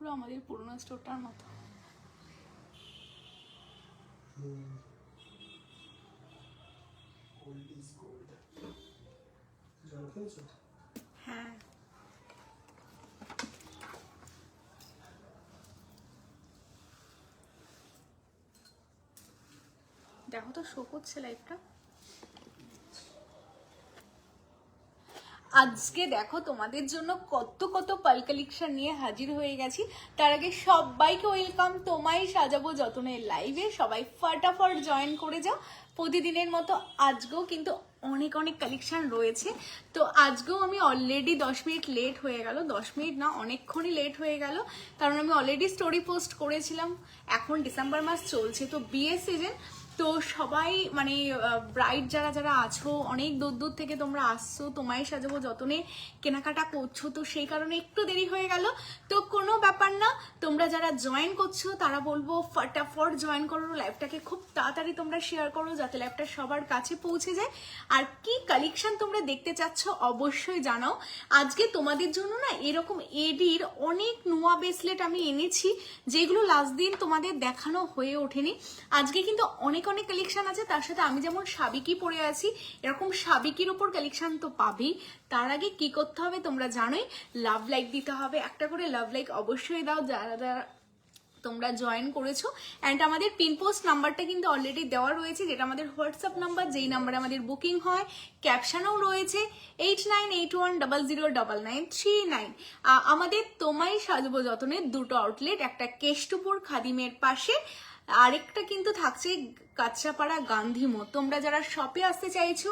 পুরো আমাদের পুরোনো স্টোরটার মতো। হ্যাঁ দেখো তো শো করছে লাইভটা। আজকে দেখো তোমাদের জন্য কত কত পাল কালেকশন নিয়ে হাজির হয়ে গেছি। তার আগে সবাইকে ওয়েলকাম তোমায় সাজাবো যতনের লাইভে। সবাই ফটাফট জয়েন করে যাও প্রতিদিনের মতো। আজকেও কিন্তু অনেক অনেক কালেকশন রয়েছে। তো আজকেও আমি অলরেডি 10 মিনিট লেট হয়ে গেল, 10 মিনিট না অনেকক্ষণই লেট হয়ে গেল, কারণ আমি অলরেডি স্টোরি পোস্ট করেছিলাম। এখন ডিসেম্বর মাস চলছে, তো বিয়ের সিজন, তো সবাই মানে ব্রাইড যারা যারা আছো অনেক দূর দূর থেকে তোমরা আসছো, তোমায় সাজাবো যতনে কেনাকাটা করছো, তো সেই কারণে একটু দেরি হয়ে গেল। তো কোনো ব্যাপার না, তোমরা যারা জয়েন করছো তারা বলবো ফটাফট জয়েন করো, লাইভটাকে খুব তাড়াতাড়ি তোমরা শেয়ার করো যাতে লাইভটা সবার কাছে পৌঁছে যায়। আর কি কালেকশন তোমরা দেখতে চাচ্ছ অবশ্যই জানাও। আজকে তোমাদের জন্য না এরকম এডির অনেক নোয়া ব্রেসলেট আমি এনেছি, যেগুলো লাস্ট দিন তোমাদের দেখানো হয়ে ওঠেনি। আজকে কিন্তু অনেক অনেক কালেকশন আছে, তার সাথে আমি যেমন সাবিকি পরে আছি এরকম সাবিকির উপর কালেকশন তো পাবেই। তার আগে কি করতে হবে তোমরা জানোই, লাভ লাইক দিতে হবে, একটা করে লাভ লাইক অবশ্যই দাও যারা যারা তোমরা জয়েন করেছো। অ্যান্ড আমাদের পিন পোস্ট নাম্বারটা কিন্তু অলরেডি দেওয়া রয়েছে, যেটা আমাদের হোয়াটসঅ্যাপ নাম্বার, যেই নাম্বারে আমাদের বুকিং হয়। ক্যাপশনও রয়েছে 8981009939। আমাদের তোমায় সাজবো যতনের দুটো আউটলেট, একটা কেষ্টপুর খাদিমের পাশে, আরেকটা কিন্তু থাকছে কাঁচরাপাড়া গান্ধী মোড়। তোমরা যারা শপে আসতে চাইছো,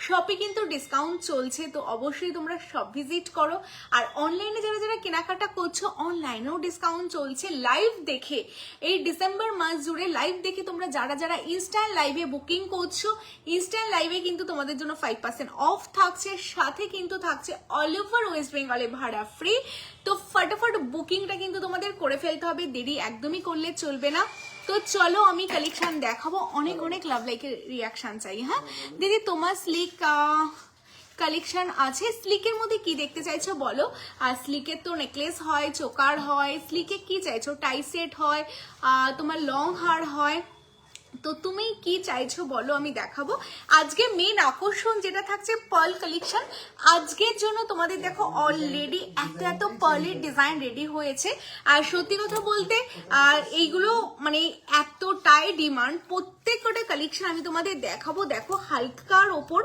শপে কিন্তু ডিসকাউন্ট চলছে, তো অবশ্যই তোমরা শপ ভিজিট করো। আর অনলাইনে যারা যারা কেনাকাটা করছো অনলাইনেও ডিসকাউন্ট চলছে। লাইভ দেখে এই ডিসেম্বর মাস জুড়ে লাইভ দেখে তোমরা যারা যারা ইনস্ট্যান্ট লাইভে বুকিং করছো, ইনস্ট্যান্ট লাইভে কিন্তু তোমাদের জন্য 5% অফ থাকছে, সাথে কিন্তু থাকছে অল ওভার ওয়েস্ট বেঙ্গলে ভাড়া ফ্রি। তো ফটাফট বুকিংটা কিন্তু তোমাদের করে ফেলতে হবে, দেরি একদমই করলে চলবে না। তো চলো আমি কালেকশন দেখাবো, অনেক অনেক লাভ লাইকের রিয়াকশন চাই। হ্যাঁ দিদি, তোমার স্লিক কালেকশন আছে, স্লিকের মধ্যে কি দেখতে চাইছো বলো। আর স্লিকের তো নেকলেস হয়, চোকার হয়, স্লিকে কি চাইছো, টাই সেট হয়, তোমার লং হার হয়, তো তুমি কি চাইছো বলো, আমি দেখাবো। আজকে মেন আকর্ষণ যেটা থাকছে পার্ল কালেকশন। আজকের জন্য তোমাদের দেখো অলরেডি এত এত পার্লের ডিজাইন রেডি হয়েছে। আর সত্যি কথা বলতে আর এইগুলো মানে এতটাই ডিমান্ড, প্রত্যেকটা কালেকশন আমি তোমাদের দেখাবো। দেখো হালকার ওপর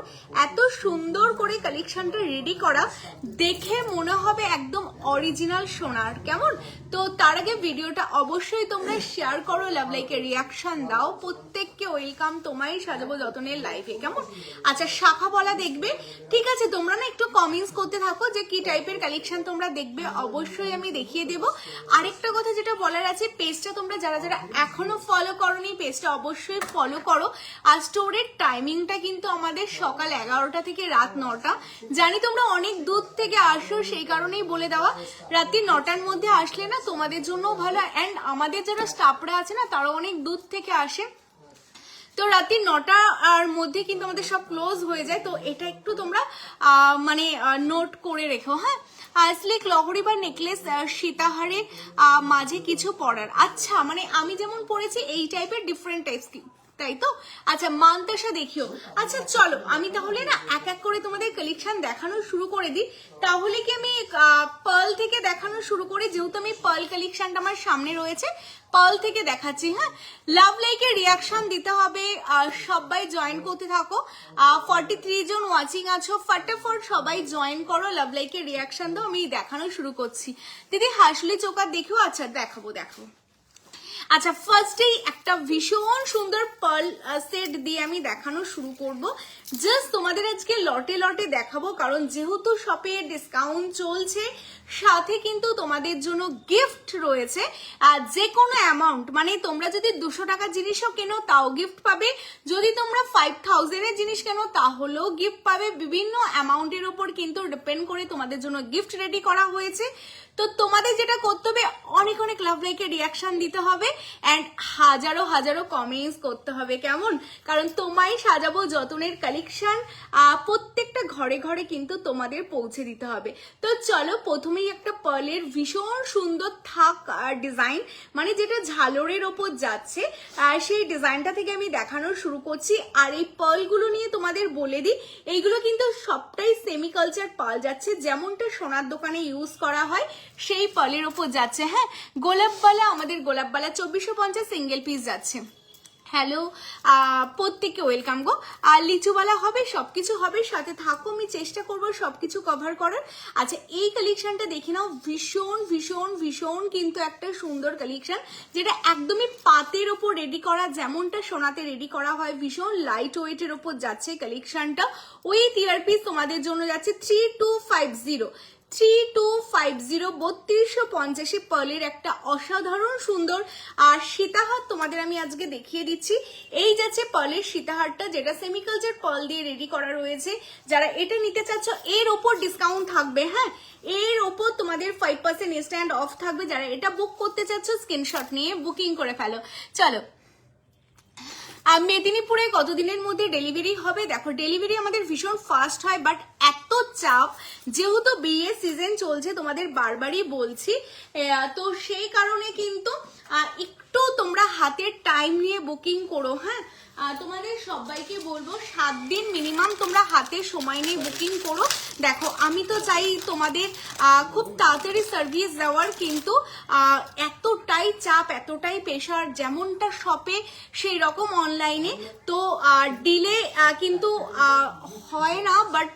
এত সুন্দর করে কালেকশনটা রেডি করা, দেখে মনে হবে একদম অরিজিনাল সোনার, কেমন। তো তার আগে ভিডিওটা অবশ্যই তোমরা শেয়ার করো, লাভ লাইকের রিয়াকশন দাও। প্রত্যেককে ওয়েলকাম তোমায় সাজাবো যতনের লাইভে, কেমন। আচ্ছা শাখা বলা দেখবে, ঠিক আছে, তোমরা না একটু কমেন্টস করতে থাকো যে কি টাইপের কালেকশন তোমরা দেখবে, অবশ্যই আমি দেখিয়ে দেবো। আরেকটা কথা যেটা বলার আছে, পেজটা তোমরা যারা যারা এখনো ফলো করোনি পেজটা অবশ্যই ফলো করো। আর স্টোরের টাইমিংটা কিন্তু আমাদের সকাল 11টা থেকে রাত 9টা। জানি তোমরা অনেক দূর থেকে আসো, সেই কারণেই বলে দেওয়া, রাত্রি 9টার মধ্যে আসলে না তোমাদের জন্য ভালো। অ্যান্ড আমাদের যারা স্টাফরা আছে না তারা অনেক দূর থেকে আসে, তো রাত্রি 9টার মধ্যে কিন্তু আমাদের সব ক্লোজ হয়ে যায়। তো এটা একটু তোমরা মানে নোট করে রেখো। হ্যাঁ স্লিক লহরি বা নেকলেস সীতাহারে মাঝে কিছু পরার, আচ্ছা মানে আমি যেমন পরেছি এই টাইপের ডিফারেন্ট টাইপস কি, তাই তো। আচ্ছা মানতাসা দেখিও। আচ্ছা চলো আমি তাহলে না এক এক করে তোমাদের কালেকশন দেখানো শুরু করে দিই। তাহলে কি আমি পার্ল থেকে দেখানো শুরু করি, যেহেতু আমি পার্ল কালেকশনটা আমার সামনে রয়েছে, পার্ল থেকে দেখাচ্ছি। হ্যাঁ লাভ লাইকের রিয়াকশন দিতে হবে, সবাই জয়েন করতে থাকো। 43 জন ওয়াচিং আছো, ফটাফট সবাই জয়েন করো, লাভ লাইকের রিয়াকশন দাও, আমি দেখানো শুরু করছি। দিদি হাসলি চোকার দেখিও, আচ্ছা দেখাবো দেখাবো। আচ্ছা ফার্স্টেই একটা ভীষণ সুন্দর পার্ল সেট দিয়ে আমি দেখানো শুরু করব। জাস্ট তোমাদের আজকে লটে লটে দেখাবো, কারণ যেহেতু শপে ডিসকাউন্ট চলছে, সাথে কিন্তু তোমাদের জন্য গিফট রয়েছে। যে কোনো অ্যামাউন্ট, মানে তোমরা যদি 200 টাকার জিনিসও কেনো তাও গিফট পাবে, যদি তোমরা 5000 এর জিনিস কেনো তাহলেও গিফট পাবে। বিভিন্ন অ্যামাউন্টের উপর কিন্তু ডিপেন্ড করে তোমাদের জন্য গিফট রেডি করা হয়েছে। তো তোমাদের যেটা করতে হবে, অনেক অনেক লাভ লাইকের রিয়াকশন দিতে হবে, অ্যান্ড হাজারো হাজারো কমেন্টস করতে হবে, কেমন? কারণ তোমায় সাজাবো যতনের কালেকশন প্রত্যেকটা ঘরে ঘরে কিন্তু তোমাদের পৌঁছে দিতে হবে। তো চলো, প্রথমেই একটা পার্লের ভীষণ সুন্দর থাক ডিজাইন, মানে যেটা ঝালরের ওপর যাচ্ছে, সেই ডিজাইনটা থেকে আমি দেখানো শুরু করছি। আর এই পার্লগুলো নিয়ে তোমাদের বলে দিই, এইগুলো কিন্তু সবটাই সেমি কালচার পার্ল যাচ্ছে, যেমনটা সোনার দোকানে ইউজ করা হয় সেই পার্লের ওপর যাচ্ছে। হ্যাঁ, গোলাপবালা, আমাদের গোলাপবালা 2450 সিঙ্গেল পিস যাচ্ছে। হ্যালো, প্রত্যেককে ওয়েলকাম গো। আর লিচুওয়ালা হবে, সবকিছু হবে, সাথে থাকো, আমি চেষ্টা করবো সবকিছু কভার করার। আচ্ছা, এই কালেকশনটা দেখে নাও, ভীষণ ভীষণ ভীষণ কিন্তু একটা সুন্দর কালেকশন, যেটা একদমই পাতের ওপর রেডি করা, যেমনটা সোনাতে রেডি করা হয়, ভীষণ লাইট ওয়েটের ওপর যাচ্ছে কালেকশনটা। উইথ ইয়ারপিস তোমাদের জন্য যাচ্ছে 3250 3250 পার্লের একটা অসাধারণ সুন্দর আর সীতাহার তোমাদের আমি আজকে দেখিয়ে দিচ্ছি। এই যাচ্ছে পার্লের সীতাহারটা, যেটা সেমিকালচার পার্ল দিয়ে রেডি করা রয়েছে। যারা এটা নিতে চাচ্ছ, এর ওপর ডিসকাউন্ট থাকবে। হ্যাঁ, এর ওপর তোমাদের 5% ইনস্ট্যান্ট অফ থাকবে। যারা এটা বুক করতে চাচ্ছ, স্ক্রিনশট নিয়ে বুকিং করে ফেলো। চলো, মেদিনীপুরে কতদিনের মধ্যে ডেলিভারি হবে? দেখো, ডেলিভারি আমাদের ভীষণ ফাস্ট হয়, বাট এত চাপ, যেহেতু বিয়ে সিজন চলছে, তোমাদের বারবারই বলছি, তো সেই কারণে কিন্তু একটু তোমরা হাতের টাইম নিয়ে বুকিং করো। হ্যাঁ, তোমাদের সবাইকে বলবো 7 দিন মিনিমাম তোমরা হাতে সময় নিয়ে বুকিং করো। দেখো, আমি তো চাই তোমাদের খুব তাড়াতাড়ি সার্ভিস দেওয়ার, কিন্তু এতটাই চাপ, এতটাই প্রেশার, যেমনটা শপে সেই রকম অনলাইনে, তো ডিলে কিন্তু হয় না। বাট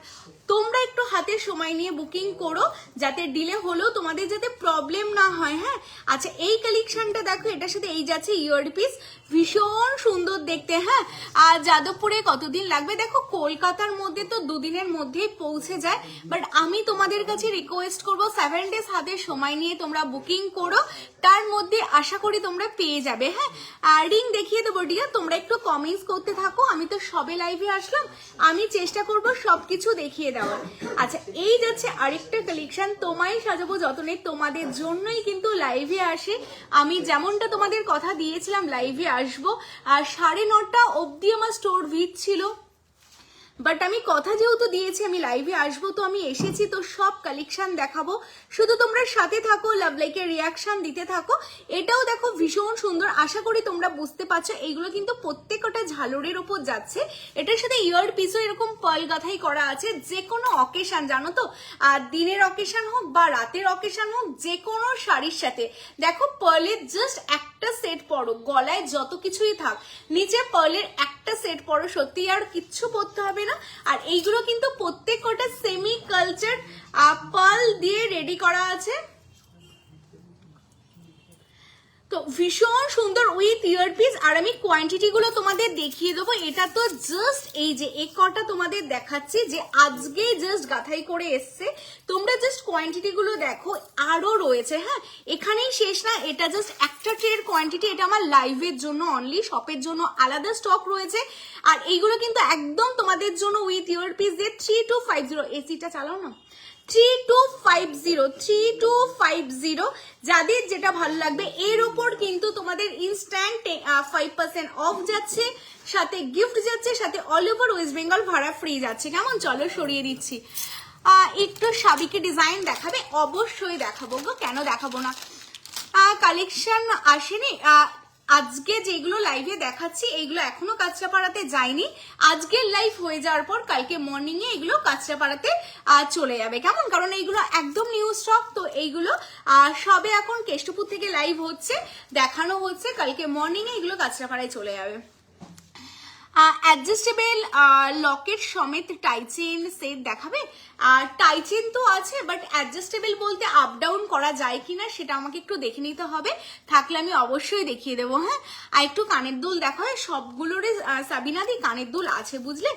তোমরা একটু হাতে সময় নিয়ে বুকিং করো, যাতে ডিলে হলেও তোমাদের যাতে প্রবলেম না হয়। হ্যাঁ, আচ্ছা, এই কালেকশনটা দেখো, এটার সাথে এই যাচ্ছে ইয়ারপিস, ভীষণ সুন্দর দেখতে। হ্যাঁ, আর যাদবপুরে কতদিন লাগবে? দেখো, কলকাতার মধ্যে তো 2 দিনের মধ্যেই পৌঁছে যায়, বাট আমি তোমাদের কাছে রিকোয়েস্ট করবো 7 ডেজ হাতে সময় নিয়ে তোমরা বুকিং করো, তার মধ্যে আশা করি তোমরা পেয়ে যাবে। হ্যাঁ, রিং দেখিয়ে দেবো ডিয়া, তোমরা একটু কমেন্টস করতে থাকো। আমি তো সবে লাইভে আসলাম, আমি চেষ্টা করবো সবকিছু দেখিয়ে দেওয়ার। আচ্ছা, এই যাচ্ছে আরেকটা কালেকশন, তোমায় সাজাবো যতনে, তোমাদের জন্যই কিন্তু লাইভে আসে। আমি যেমনটা তোমাদের কথা দিয়েছিলাম লাইভে আসবো, আর 9:30 অবধি আমার স্টোর ভিড় ছিল, বাট আমি কথা যেহেতু দিয়েছি আমি লাইভে আসবো, তো আমি এসেছি, তো সব কালেকশন দেখাবো। শুধু তোমরা সাথে থাকো, লাভ লাইকের রিয়াকশন দিতে থাকো। এটাও দেখো ভীষণ সুন্দর, আশা করি তোমরা বুঝতে পারছো। এইগুলো কিন্তু প্রত্যেকটা ঝালরের ওপর যাচ্ছে। এটার সাথে ইয়ার পিসও এরকম পার্ল গাঁথাই করা আছে, যে কোনো অকেশন, জানো তো, দিনের অকেশন হোক বা রাতের অকেশন হোক, যে কোনো শাড়ির সাথে। দেখো, পার্লের জাস্ট একটা সেট পরো, গলায় যত কিছুই থাক, নিচে পার্লের একটা সেট পরো, সত্যি আর কিচ্ছু পরতে হবে না। আর এইগুলো কিন্তু প্রত্যেকটা সেমি কালচার পার্ল দিয়ে রেডি করা আছে, তো ভীষণ সুন্দর উইথ ইয়ারপিস। আর আমি কোয়ান্টিটি গুলো তোমাদের দেখিয়ে দেবো। এটা তো জাস্ট এই যে এই কটা তোমাদের দেখাচ্ছি, যে আজকে জাস্ট গাঁথাই করে এসছে, তোমরা জাস্ট কোয়ান্টিটি গুলো দেখো, আরো রয়েছে। হ্যাঁ, এখানেই শেষ না, এটা জাস্ট একটা ট্রের কোয়ান্টিটি, এটা আমার লাইভের জন্য অনলি, শপের জন্য আলাদা স্টক রয়েছে। আর এইগুলো কিন্তু একদম তোমাদের জন্য উইথ ইয়ারপিস দিয়ে 3250, এসিটা চালাও না, 3250 যাদের যেটা ভালো লাগবে। এর উপর কিন্তু তোমাদের ইনস্ট্যান্ট 5% অফ যাচ্ছে, সাথে গিফট যাচ্ছে, সাথে অল ওভার ওয়েস্ট বেঙ্গল ভাড়া ফ্রি যাচ্ছে। কেমন? চলো সরিয়ে দিচ্ছি। একটু সাবিকে ডিজাইন দেখাবে? অবশ্যই দেখাবো গো, কেন দেখাবো না। কালেকশন আসেনি, আজকে যেগুলো লাইভে দেখাচ্ছি এইগুলো এখনো কাঁচরাপাড়াতে যায়নি। আজকের লাইভ হয়ে যাওয়ার পর কালকে মর্নিং এ এগুলো কাঁচরাপাড়াতে চলে যাবে। কেমন? কারণ এইগুলো একদম নিউ স্টক, তো এইগুলো সবে এখন কেষ্টপুর থেকে লাইভ হচ্ছে, দেখানো হচ্ছে, কালকে মর্নিং এ এগুলো কাঁচরাপাড়ায় চলে যাবে। অ্যাডজাস্টেবল লকেট সমেত টাইচেন সেট দেখাবে? টাইচেন তো আছে, বাট অ্যাডজাস্টেবল বলতে আপ ডাউন করা যায় কিনা সেটা আমাকে একটু দেখে নিতে হবে, থাকলে আমি অবশ্যই দেখিয়ে দেবো। হ্যাঁ, আর একটু কানের দুল দেখাবে? সবগুলোরই সাবিনাদি কানের দুল আছে, বুঝলে?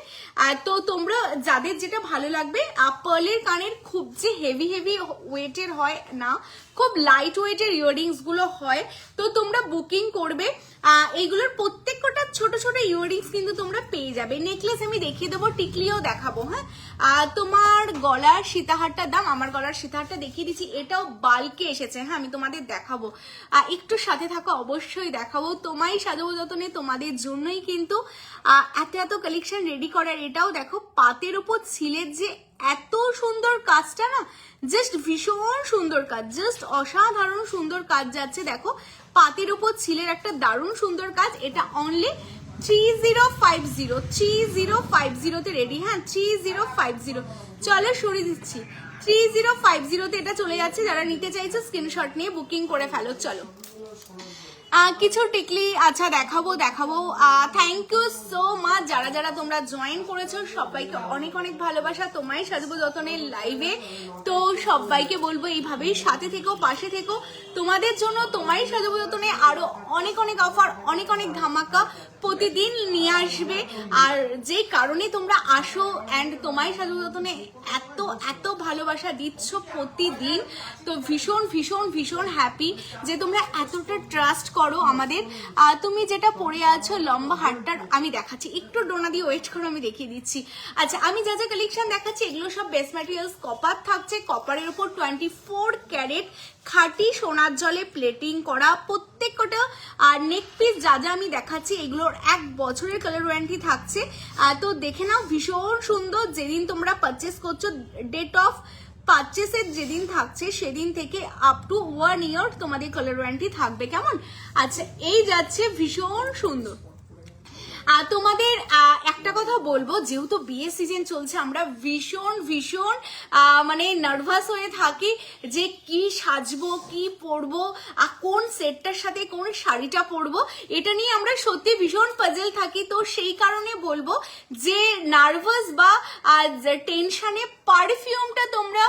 তো তোমরা যাদের যেটা ভালো লাগবে, পার্লের কানের খুব যে হেভি হেভি ওয়েটের হয় না, খুব লাইট ওয়েটের ইয়াররিংস গুলো হয়, তো তোমরা বুকিং করবে। এইগুলোর প্রত্যেকটা ছোট ছোট ইয়াররিংস কিন্তু কিন্তু তোমরা পেয়ে যাবে। নেকলেস আমি দেখিয়ে দেবো, টিকলিও দেখাবো। হ্যাঁ, তোমার গলার সীতাহারটার দাম, আমার গলার সীতাহারটা দেখিয়ে দিচ্ছি, এটাও বাল্কে এসেছে। হ্যাঁ, আমি তোমাদের দেখাবো, একটু সাথে থাকো, অবশ্যই দেখাবো। তোমায় সাজাবো যতনে তোমাদের জন্যই কিন্তু এত এত কালেকশন রেডি করার। এটাও দেখো পাতের উপর ছিলের যে এত সুন্দর কাজটা না, জাস্ট ভীষণ সুন্দর কাজ, জাস্ট অসাধারণ সুন্দর কাজ যাচ্ছে। দেখো পাতের উপর ছিলের একটা দারুণ সুন্দর কাজ। এটা অনলি 3050 তে রেডি। হ্যাঁ, 3050। চলো সরিয়ে দিচ্ছি, 3050 তে এটা চলে যাচ্ছে। যারা নিতে চাইছো স্ক্রিনশট নিয়ে বুকিং করে ফেলো। চলো কিছু টিকলি আচ্ছা দেখাবো। থ্যাংক ইউ সো মাচ যারা যারা তোমরা জয়েন করেছো, সবাইকে অনেক অনেক ভালোবাসা। তোমায় সাজবো যতনের লাইভে তো সবাইকে বলবো এইভাবেই সাথে থেকো, পাশে থেকো। তোমাদের জন্য তোমায় সাজবো যতনে আরো অনেক অনেক অফার, অনেক অনেক ধামাকা প্রতিদিন নিয়ে আসবে। আর যে কারণে তোমরা আসো অ্যান্ড তোমায় সাজবো যতনে এত এত ভালোবাসা দিচ্ছ প্রতিদিন, তো ভীষণ ভীষণ ভীষণ হ্যাপি যে তোমরা এতটা ট্রাস্ট করো আমাদের। তুমি যেটা পরে আছো লম্বা হারটার আমি দেখাচ্ছি, একটু ডোনা দিয়ে ওয়েট করো, আমি দেখিয়ে দিচ্ছি। আচ্ছা, আমি যা যা কালেকশন দেখাচ্ছি এগুলো সব বেস্ট ম্যাটেরিয়ালস কপার থাকছে। কপারের উপর 24 ক্যারেট খাঁটি সোনার জলে প্লেটিং করা প্রত্যেকটা। আর নেক পিস যা যা আমি দেখাচ্ছি এগুলোর 1 বছরের কালার ওয়ারেন্টি থাকছে। তো দেখে নাও, ভীষণ সুন্দর। যেদিন তোমরা পারচেস করছো, ডেট অফ পারচেসের যেদিন থাকছে সেদিন থেকে আপ টু 1 ইয়ার তোমাদের কালার ওয়ারেন্টি থাকবে। কেমন? আচ্ছা, এই যাচ্ছে ভীষণ সুন্দর। তোমাদের একটা কথা বলবো, যেহেতু বিয়ে সিজন চলছে, আমরা ভীষণ ভীষণ মানে নার্ভাস হয়ে থাকি যে কি সাজবো, কি পরবো, কোন সেটটার সাথে কোন শাড়িটা পরবো, এটা নিয়ে আমরা সত্যি ভীষণ পাজল থাকি। তো সেই কারণে বলবো যে নার্ভাস বা টেনশনে পারফিউমটা তোমরা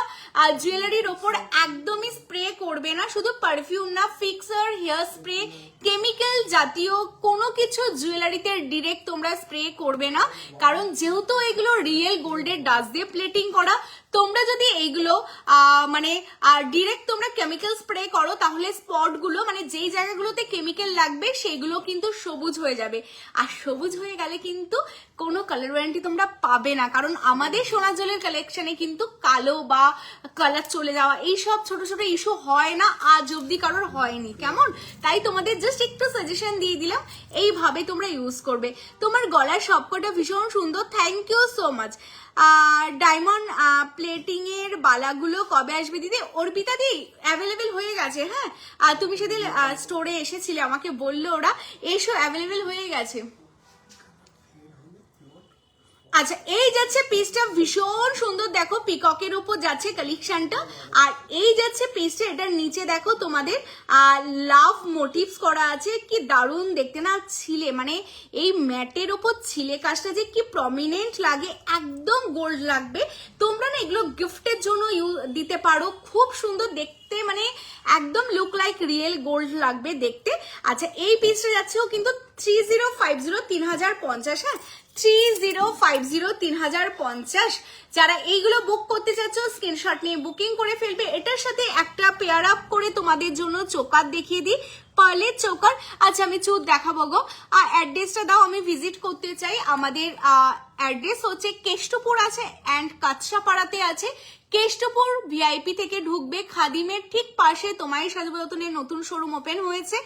জুয়েলারির ওপর একদমই স্প্রে করবে না। শুধু পারফিউম না, ফিক্সার, হেয়ার স্প্রে, কেমিক্যাল জাতীয় কোনো কিছু জুয়েলারিতে ডিরেক্ট তোমরা স্প্রে করবে না। কারণ যেহেতু এগুলো রিয়েল গোল্ডের ডাস্ট দিয়ে প্লেটিং করা, তোমরা যদি এইগুলো মানে ডিরেক্ট তোমরা কেমিক্যাল স্প্রে করো তাহলে স্পট গুলো, মানে যেই জায়গাগুলোতে কেমিক্যাল লাগবে সেগুলো কিন্তু সবুজ হয়ে যাবে। আর সবুজ হয়ে গেলে কিন্তু কোনো কালার ওয়ারেন্টি তোমরা পাবে না। কারণ আমাদের সোনার জলের কালেকশনে কিন্তু কালো বা কালার চলে যাওয়া এইসব ছোট ছোট ইস্যু হয় না, আজ অব্দি কারোর হয়নি। কেমন? তাই তোমাদের জাস্ট একটু সাজেশন দিয়ে দিলাম, এইভাবে তোমরা ইউজ করবে। তোমার গলার সবকটা ভীষণ সুন্দর, thank you so much. Diamond plating এর বালাগুলো কবে আসবে দিদি? অর্পিতা দি অ্যাভেলেবেল হয়ে গেছে। হ্যাঁ, তুমি সেদিন স্টোরে এসেছিলে, আমাকে বললো ওরা এসো, অ্যাভেলেবেল হয়ে গেছে। আচ্ছা, এই যাচ্ছে পিসটা ভীষণ সুন্দর, দেখো পিককের উপর যাচ্ছে কালেকশনটা। আর এই যাচ্ছে পিসটা, এটার নিচে দেখো তোমাদের লাভ মোটিভস করা আছে, কি দারুণ দেখতে না ছিলে, মানে এই ম্যাটের উপর ছিলে কাজটা যে কি প্রমিনেন্ট লাগে, একদম গোল্ড লাগবে। তোমরা না এগুলো গিফটের জন্য দিতে পারো, খুব সুন্দর দেখতে, মানে একদম লুক লাইক রিয়েল গোল্ড লাগবে দেখতে। আচ্ছা, এই পিসটা যাচ্ছেও কিন্তু 3050 3050। হ্যাঁ, 3050 3050। যারা এইগুলো বুক করতে চাচ্ছ স্ক্রিনশট নিয়ে বুকিং করে ফেলবে। এটার সাথে একটা পেয়ার আপ করে তোমাদের জন্য চোকার দেখিয়ে দিই, পার্লের চোকার। আচ্ছা, আমি চুল দেখাবো গো, অ্যাড্রেসটা দাও, আমি ভিজিট করতে চাই। আমাদের অ্যাড্রেস হচ্ছে কেষ্টপুর আছে অ্যান্ড কাঁচরাপাড়াতে আছে। কেষ্টপুর ভিআইপি থেকে ঢুকবে, খাদিমের ঠিক পাশে তোমায় সাজবো যতনের নতুন শোরুম ওপেন হয়েছে।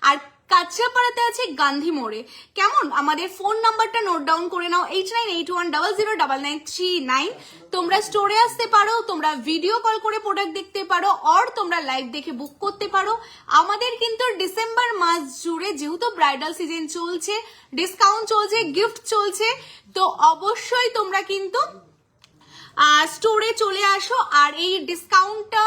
আর কাঁচরাপাড়াতে আছে গান্ধী মোড়ে। কেমন? আমাদের ফোন নাম্বারটা নোট ডাউন করে নাও, 8981009939। তোমরা স্টোরে আসতে পারো, তোমরা ভিডিও কল করে প্রোডাক্ট দেখতে পারো, আর তোমরা লাইভ দেখে বুক করতে পারো। আমাদের কিন্তু ডিসেম্বর মাস জুড়ে যেহেতু ব্রাইডাল সিজন চলছে, ডিসকাউন্ট চলছে, গিফট চলছে, তো অবশ্যই তোমরা কিন্তু স্টোরে চলে আসো। আর এই ডিসকাউন্টটা,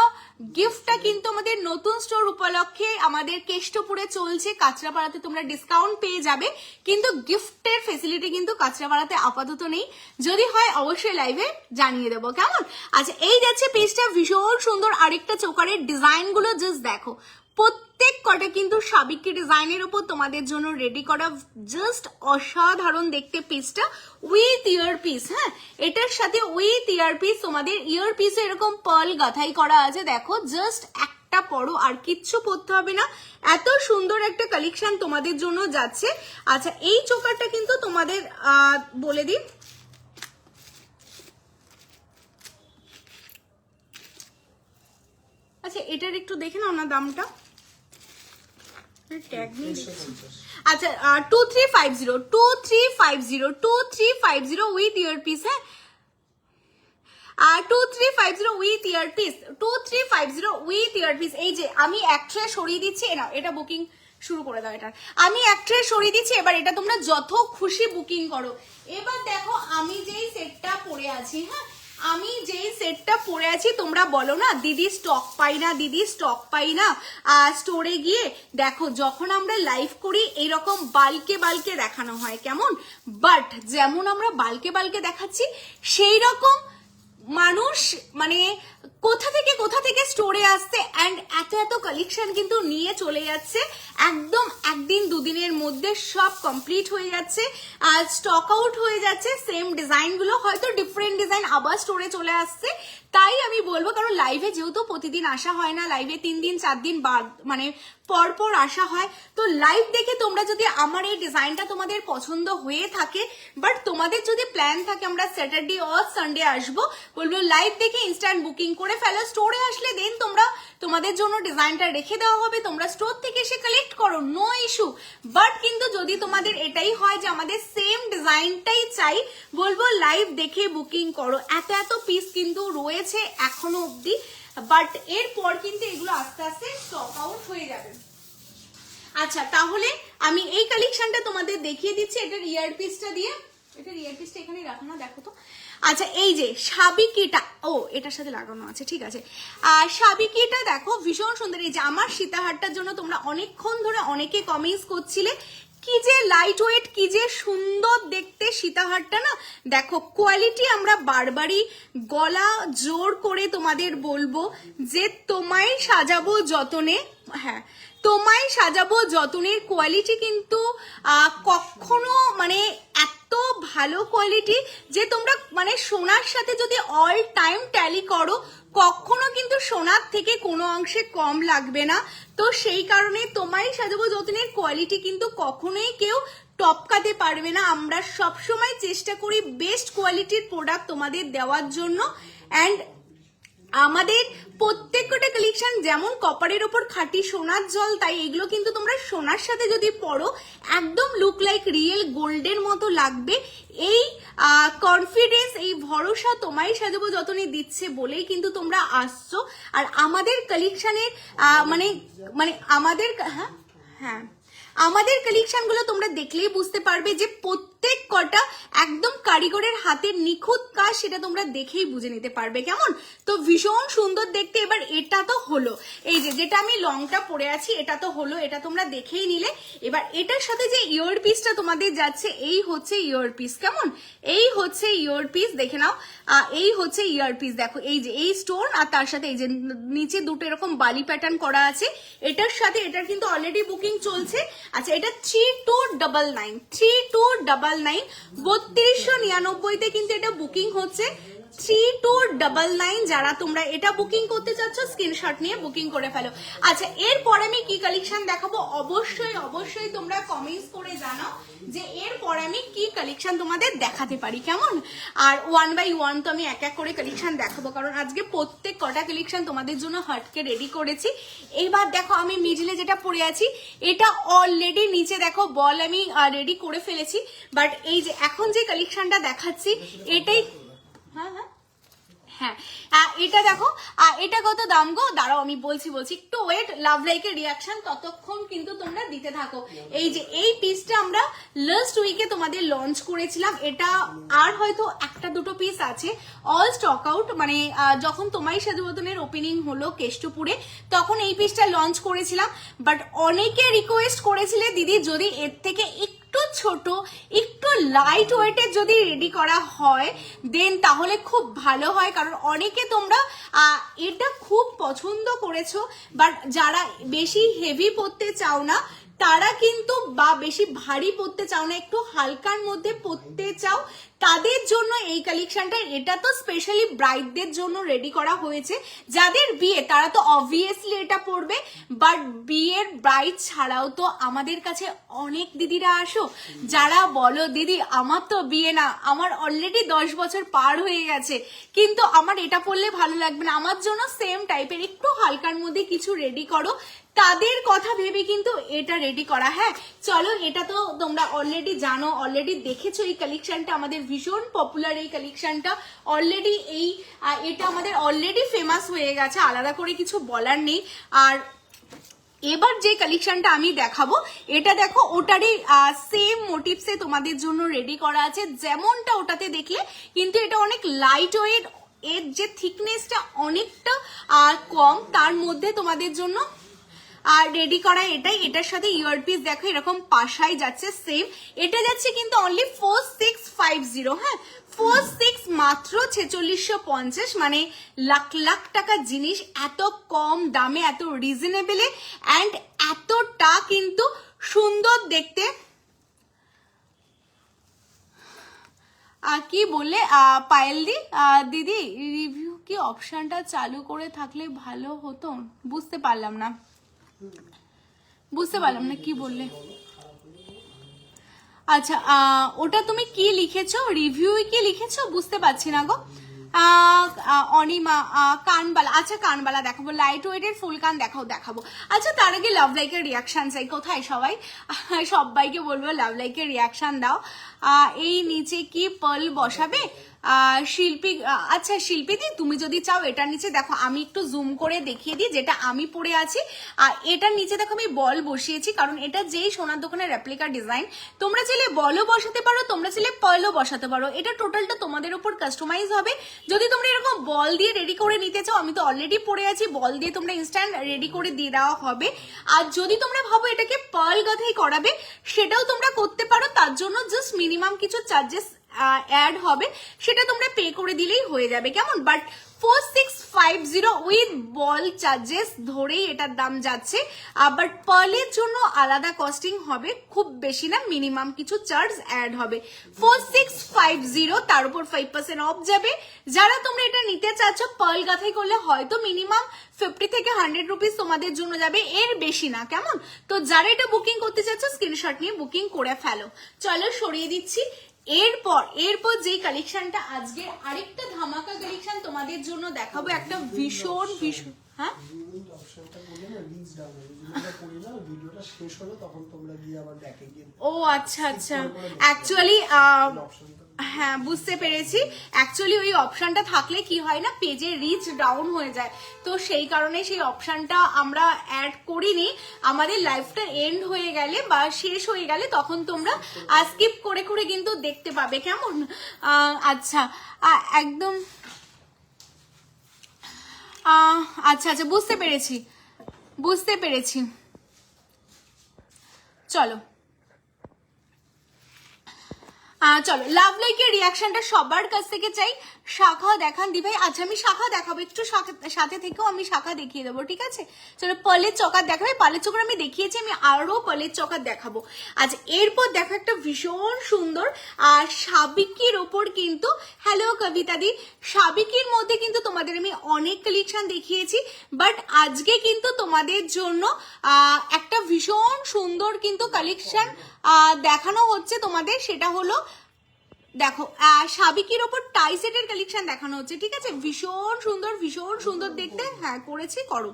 গিফটটা কিন্তু আমাদের নতুন স্টোর উপলক্ষে আমাদের কেষ্টপুরে চলছে। কাঁচরাপাড়াতে তোমরা ডিসকাউন্ট পেয়ে যাবে, কিন্তু গিফটের ফেসিলিটি কিন্তু কাঁচরাপাড়াতে আপাতত নেই। যদি হয় অবশ্যই লাইভে জানিয়ে দেবো। কেমন? আচ্ছা, এই যাচ্ছে পেজটা ভীষণ সুন্দর। আরেকটা চোকারের ডিজাইন গুলো জাস্ট দেখো, প্রত্যেক কটা কিন্তু সাবিকি ডিজাইনের উপর তোমাদের জন্য রেডি করা, জাস্ট অসাধারণ দেখতে পিসটা উইথ ইয়ার পিস। হ্যাঁ, এটার সাথে উইথ ইয়ার পিস, তোমাদের ইয়ার পিসে এরকম পার্ল গাথাই করা আছে। দেখো জাস্ট একটা একটা পরো, আর কিচ্ছু পরতে হবে না, এত সুন্দর একটা কালেকশন তোমাদের জন্য যাচ্ছে। আচ্ছা এই চোকারটা কিন্তু তোমাদের বলে দিই, আচ্ছা এটার একটু দেখে নাও না দামটা, ট্যাগ নেই। আচ্ছা 2350 উইথ ইয়ারপিস, হ্যাঁ 2350 উইথ ইয়ারপিস, 2350 উইথ ইয়ারপিস। এই যে আমি এক ট্রে সরিয়ে দিচ্ছি, না এটা বুকিং শুরু করে দাও, এটা আমি এক ট্রে সরিয়ে দিচ্ছি, এবার এটা তোমরা যত খুশি বুকিং করো। এবার দেখো আমি যেই সেটটা পরে আছি, হ্যাঁ আমি যেই সেটটা পরে আছি, তোমরা বলো না দিদি স্টক পাই না, দিদি স্টক পাই না স্টোরে গিয়ে। দেখো যখন আমরা লাইভ করি এইরকম বালকে বালকে দেখানো হয় কেমন, বাট যেমন আমরা বালকে বালকে দেখাচ্ছি সেই রকম মানুষ মানে কোথা থেকে স্টোরে আসছে অ্যান্ড এত এত কালেকশন কিন্তু নিয়ে চলে যাচ্ছে, একদম একদিন দুদিনের মধ্যে সব কমপ্লিট হয়ে যাচ্ছে, আর স্টক আউট হয়ে যাচ্ছে। সেম ডিজাইনগুলো হয়তো ডিফারেন্ট ডিজাইন আবার স্টোরে চলে আসছে। তাই আমি বলবো, কারণ লাইভে যেহেতু প্রতিদিন আসা হয় না, লাইভে 3 দিন 4 দিন মানে পর আসা হয়, তো লাইভ দেখে তোমরা যদি আমার এই ডিজাইনটা তোমাদের পছন্দ হয়ে থাকে, বাট তোমাদের যদি প্ল্যান থাকে আমরা স্যাটারডে অর সানডে আসবো, বলবো লাইভ দেখে ইনস্ট্যান্ট বুকিং করে ফেলো। স্টোরে আসলে দেন তোমাদের জন্য ডিজাইনটা রেখে দেওয়া হবে, তোমরা স্টোর থেকে এসে কালেক্ট করো, নো ইস্যু। বাট কিন্তু যদি তোমাদের এটাই হয় যে আমাদের সেম ডিজাইনটাই চাই, বলবো লাইভ দেখে বুকিং করো। এত এত পিস কিন্তু রয়েছে এখনো অবধি, বাট এরপর কিন্তু এগুলো আস্তে আস্তে স্টক আউট হয়ে যাবে। আচ্ছা তাহলে আমি এই কালেকশনটা তোমাদের দেখিয়ে দিচ্ছি, এটার ইয়ারপিসটা দিয়ে, এটার ইয়ারপিসটা এখানে রাখো না, দেখো তো। আচ্ছা এই যে সাবিকিটা, ও এটার সাথে লাগানো আছে, ঠিক আছে। সাবিকিটা দেখো ভীষণ সুন্দর। এই যে আমার সীতাহারটার জন্য তোমরা অনেকক্ষণ ধরে অনেকে কমেন্টস করছিলে, কি যে লাইট ওয়েট, কি যে সুন্দর দেখতে সীতাহারটা না। দেখো কোয়ালিটি আমরা বারবারই গলা জোর করে তোমাদের বলবো যে তোমায় সাজাবো যতনে, হ্যাঁ তোমায় সাজাবো যতনের কোয়ালিটি কিন্তু কখনো মানে এত ভালো কোয়ালিটি যে তোমরা মানে সোনার সাথে যদি অল টাইম ট্যালি করো, কখনো কিন্তু সোনার থেকে কোনো অংশে কম লাগবে না। তো সেই কারণে তোমায় সাজাবো যতনের কোয়ালিটি কিন্তু কখনোই কেউ টপকাতে পারবে না। আমরা সবসময় চেষ্টা করি বেস্ট কোয়ালিটির প্রোডাক্ট তোমাদের দেওয়ার জন্য। অ্যান্ড আমাদের প্রত্যেকটা কালেকশন যেমন কপারের ওপর খাঁটি সোনার জল, তাই এগুলো কিন্তু তোমরা সোনার সাথে যদি পরো একদম লুক লাইক রিয়েল গোল্ডের মতো লাগবে। এই কনফিডেন্স, এই ভরসা তোমায় সাজাবো যতনে দিচ্ছে বলেই কিন্তু তোমরা আসছো। আর আমাদের কালেকশনের মানে আমাদের হ্যাঁ আমাদের কালেকশনগুলো তোমরা দেখলেই বুঝতে পারবে যে প্রত্যেক কটা একদম কারিগরের হাতের নিখুঁত কাজ, সেটা তোমরা দেখেই বুঝে নিতে পারবে কেমন। তো ভীষণ সুন্দর দেখতে। এবার এটা তো হলো, এই যে যেটা আমি লংটা পরে আছি এটা তো হলো, এটা তোমরা দেখেই নিলে। এবার এটার সাথে যে ইয়ার পিসটা তোমাদের যাচ্ছে, এই হচ্ছে ইয়ার পিস, কেমন এই হচ্ছে ইয়ার পিস, দেখে নাও এই হচ্ছে ইয়ার পিস। দেখো এই যে এই স্টোন, আর তার সাথে এই যে নিচে দুটো এরকম বালি প্যাটার্ন করা আছে। এটার সাথে এটার কিন্তু অলরেডি বুকিং চলছে। আচ্ছা এটা 3299 3299 3299 কিন্তু এটা বুকিং হচ্ছে। 3299 যারা তোমরা এটা বুকিং করতে চাচ্ছ স্ক্রিনশট নিয়ে বুকিং করে ফেলো। আচ্ছা এরপর আমি কি কালেকশন দেখাবো অবশ্যই তোমরা কমেন্টস করে জানাও যে এরপর আমি কি কালেকশন তোমাদের দেখাতে পারি কেমন। আর 1 বাই 1 তো আমি এক এক করে কালেকশন দেখাবো, কারণ আজকে প্রত্যেক কটা কালেকশন তোমাদের জন্য হটকে রেডি করেছি। এইবার দেখো আমি মিডলে যেটা পরে আছি এটা অলরেডি নিচে দেখো বল আমি রেডি করে ফেলেছি। বাট এই যে এখন যে কালেকশনটা দেখাচ্ছি এটাই হ্যাঁ এটা দেখো এটা কত দাম গো, দাঁড়াও আমি বলছি একটু ওয়েট, লাভ লাইকের রিয়াকশন ততক্ষণ কিন্তু তোমরা দিতে থাকো। এই যে এই পিসটা আমরা লাস্ট উইকে তোমাদের লঞ্চ করেছিলাম, এটা আর হয়তো একটা দুটো পিস আছে, অল স্টক আউট। মানে যখন তোমায় সাজুবতনের ওপেনিং হলো কেষ্টপুরে তখন এই পিসটা লঞ্চ করেছিলাম। বাট অনেকে রিকোয়েস্ট করেছিলে দিদি যদি এর থেকে একটু ছোট একটু লাইট ওয়েটের যদি রেডি করা হয় দেন তাহলে খুব ভালো হয়, কারণ অনেকে তোমরা এটা খুব পছন্দ করেছো। বাট যারা বেশি হেভি পরতে চাও না তারা কিন্তু, বা বেশি ভারী পরতে চাও না, একটু হালকার মধ্যে পরতে চাও, তাদের জন্য এই কালেকশনটা। এটা তো স্পেশালি ব্রাইডদের জন্য রেডি করা হয়েছে, যাদের বিয়ে তারা তো অবভিয়াসলি এটা পরবে, বাট বিয়ের ব্রাইড ছাড়াও তো আমাদের কাছে অনেক দিদিরা আসো যারা বলো দিদি আমার তো বিয়ে না, আমার অলরেডি 10 বছর পার হয়ে গেছে, কিন্তু আমার এটা পরলে ভালো লাগবে না, আমার জন্য সেম টাইপের একটু হালকার মধ্যে কিছু রেডি করো। তাদের কথা ভেবে কিন্তু এটা রেডি করা। হ্যাঁ চলো, এটা তো তোমরা অলরেডি জানো, অলরেডি দেখেছো এই কালেকশনটা, আমাদের ভীষণ পপুলার এই কালেকশনটা অলরেডি। এটা আমাদের অলরেডি ফেমাস হয়ে গেছে, আলাদা করে কিছু বলার নেই। আর এবার যে কালেকশনটা আমি দেখাবো এটা দেখো ওটারই সেম মোটিভসে তোমাদের জন্য রেডি করা আছে, যেমনটা ওটাতে দেখলে, কিন্তু এটা অনেক লাইট ওয়েট, এর যে থিকনেসটা অনেকটা কম, তার মধ্যে তোমাদের জন্য আর রেডি করা এটাই। এটার সাথে ইয়ারপিস দেখো এরকম পাশাই যাচ্ছে সেম, এটা যাচ্ছে কিন্তু অনলি 4650। হ্যাঁ 46 মাত্র 4650, মানে লাখ লাখ টাকা জিনিস এত কম দামে, এত রিজনেবলে, অ্যান্ড এতটা কিন্তু সুন্দর দেখতে। কি বললে পায়েল দি? দিদি রিভিউ কি অপশনটা চালু করে থাকলে ভালো হতো? বুঝতে পারলাম না কি বললে। আচ্ছা ওটা তুমি কি লিখেছো, রিভিউ কি লিখেছো? বুঝতে পারছি না গো। অনিমা কানবালা, আচ্ছা কানবালা দেখাবো, লাইট ওয়েটের ফুল কান দেখাবো। আচ্ছা তার আগে লাভ লাইকের রিয়াকশন চাই, কোথায় সবাই? সবাইকে বলবো লাভ লাইকের রিয়াকশন দাও। এই নিচে কি পার্ল বসাবে শিল্পী? আচ্ছা শিল্পীদি তুমি যদি চাও এটার নিচে দেখো, আমি একটু জুম করে দেখিয়ে দিই যেটা আমি পরে আছি। এটার নিচে দেখো আমি বল বসিয়েছি, কারণ এটা যেই সোনার দোকানের রেপ্লিকা ডিজাইন, তোমরা চাইলে বলও বসাতে পারো, তোমরা চাইলে পার্লও বসাতে পারো, এটা টোটালটা তোমাদের উপর কাস্টমাইজ হবে। যদি তোমরা এরকম বল দিয়ে রেডি করে নিতে চাও, আমি তো অলরেডি পরে আছি, বল দিয়ে তোমরা ইনস্ট্যান্ট রেডি করে দিয়ে দেওয়া হবে। আর যদি তোমরা ভাবো এটাকে পার্ল গাঁথাই করাবে, সেটাও তোমরা করতে পারো, তার জন্য জাস্ট মিনিমাম কিছু চার্জেস অ্যাড হবে, সেটা তোমরা পে করে দিলেই হয়ে যাবে, কেমন? বাট 4650 উইথ বল চার্জেস ধরেই এটার দাম যাচ্ছে। বাট পার্লের জন্য আলাদা কস্টিং হবে, খুব বেশি না, মিনিমাম কিছু চার্জ অ্যাড হবে। 4650, তার উপর 5% অফ যাবে। যারা তোমরা এটা নিতে চাচ্ছ পার্ল গাঁথাই করলে হয়তো মিনিমাম 50 থেকে 100 রুপিস তোমাদের জন্য যাবে, এর বেশি না, কেমন? তো যারা এটা বুকিং করতে চাচ্ছ স্ক্রিনশট নিয়ে বুকিং করে ফেলো। চলো সরিয়ে দিচ্ছি। এরপর যে কালেকশনটা আজকে আরেকটা ধামাকা কালেকশন তোমাদের জন্য দেখাবো, একটা ভীষণ হ্যাঁ ও আচ্ছা অ্যাকচুয়ালি হ্যাঁ বুঝতে পেরেছি। অ্যাকচুয়ালি ওই অপশনটা থাকলে কি হয় না, পেজে রিচ ডাউন হয়ে যায়, তো সেই কারণে সেই অপশনটা আমরা অ্যাড করিনি। আমাদের লাইফটা এন্ড হয়ে গেলে বা শেষ হয়ে গেলে তখন তোমরা স্কিপ করে করে কিন্তু দেখতে পাবে, কেমন? আচ্ছা একদম আচ্ছা বুঝতে পেরেছি। চলো লাভ লাইকের রিয়াকশনটা সবার কাছ থেকে চাই। শাখা দেখান দি ভাই। আচ্ছা আমি শাখা দেখাবো, একটু সাথে থেকেও আমি শাখা দেখিয়ে দেবো, ঠিক আছে? চলো পার্লের চকার দেখাবে, পার্লের চকার আমি দেখিয়েছি, আমি আরো পার্লের চকার দেখাবো। আচ্ছা এরপর দেখো একটা ভীষণ সুন্দর সাবিকির ওপর কিন্তু, হ্যালো কবিতা দি, সাবিকির মধ্যে কিন্তু তোমাদের আমি অনেক কালেকশন দেখিয়েছি, বাট আজকে কিন্তু তোমাদের জন্য একটা ভীষণ সুন্দর কিন্তু কালেকশন দেখানো হচ্ছে তোমাদের। সেটা হলো দেখো সাবিকির ওপর টাই সেটের কালেকশন দেখানো হচ্ছে, ঠিক আছে? ভীষণ সুন্দর দেখতে। হ্যাঁ করেছি, করো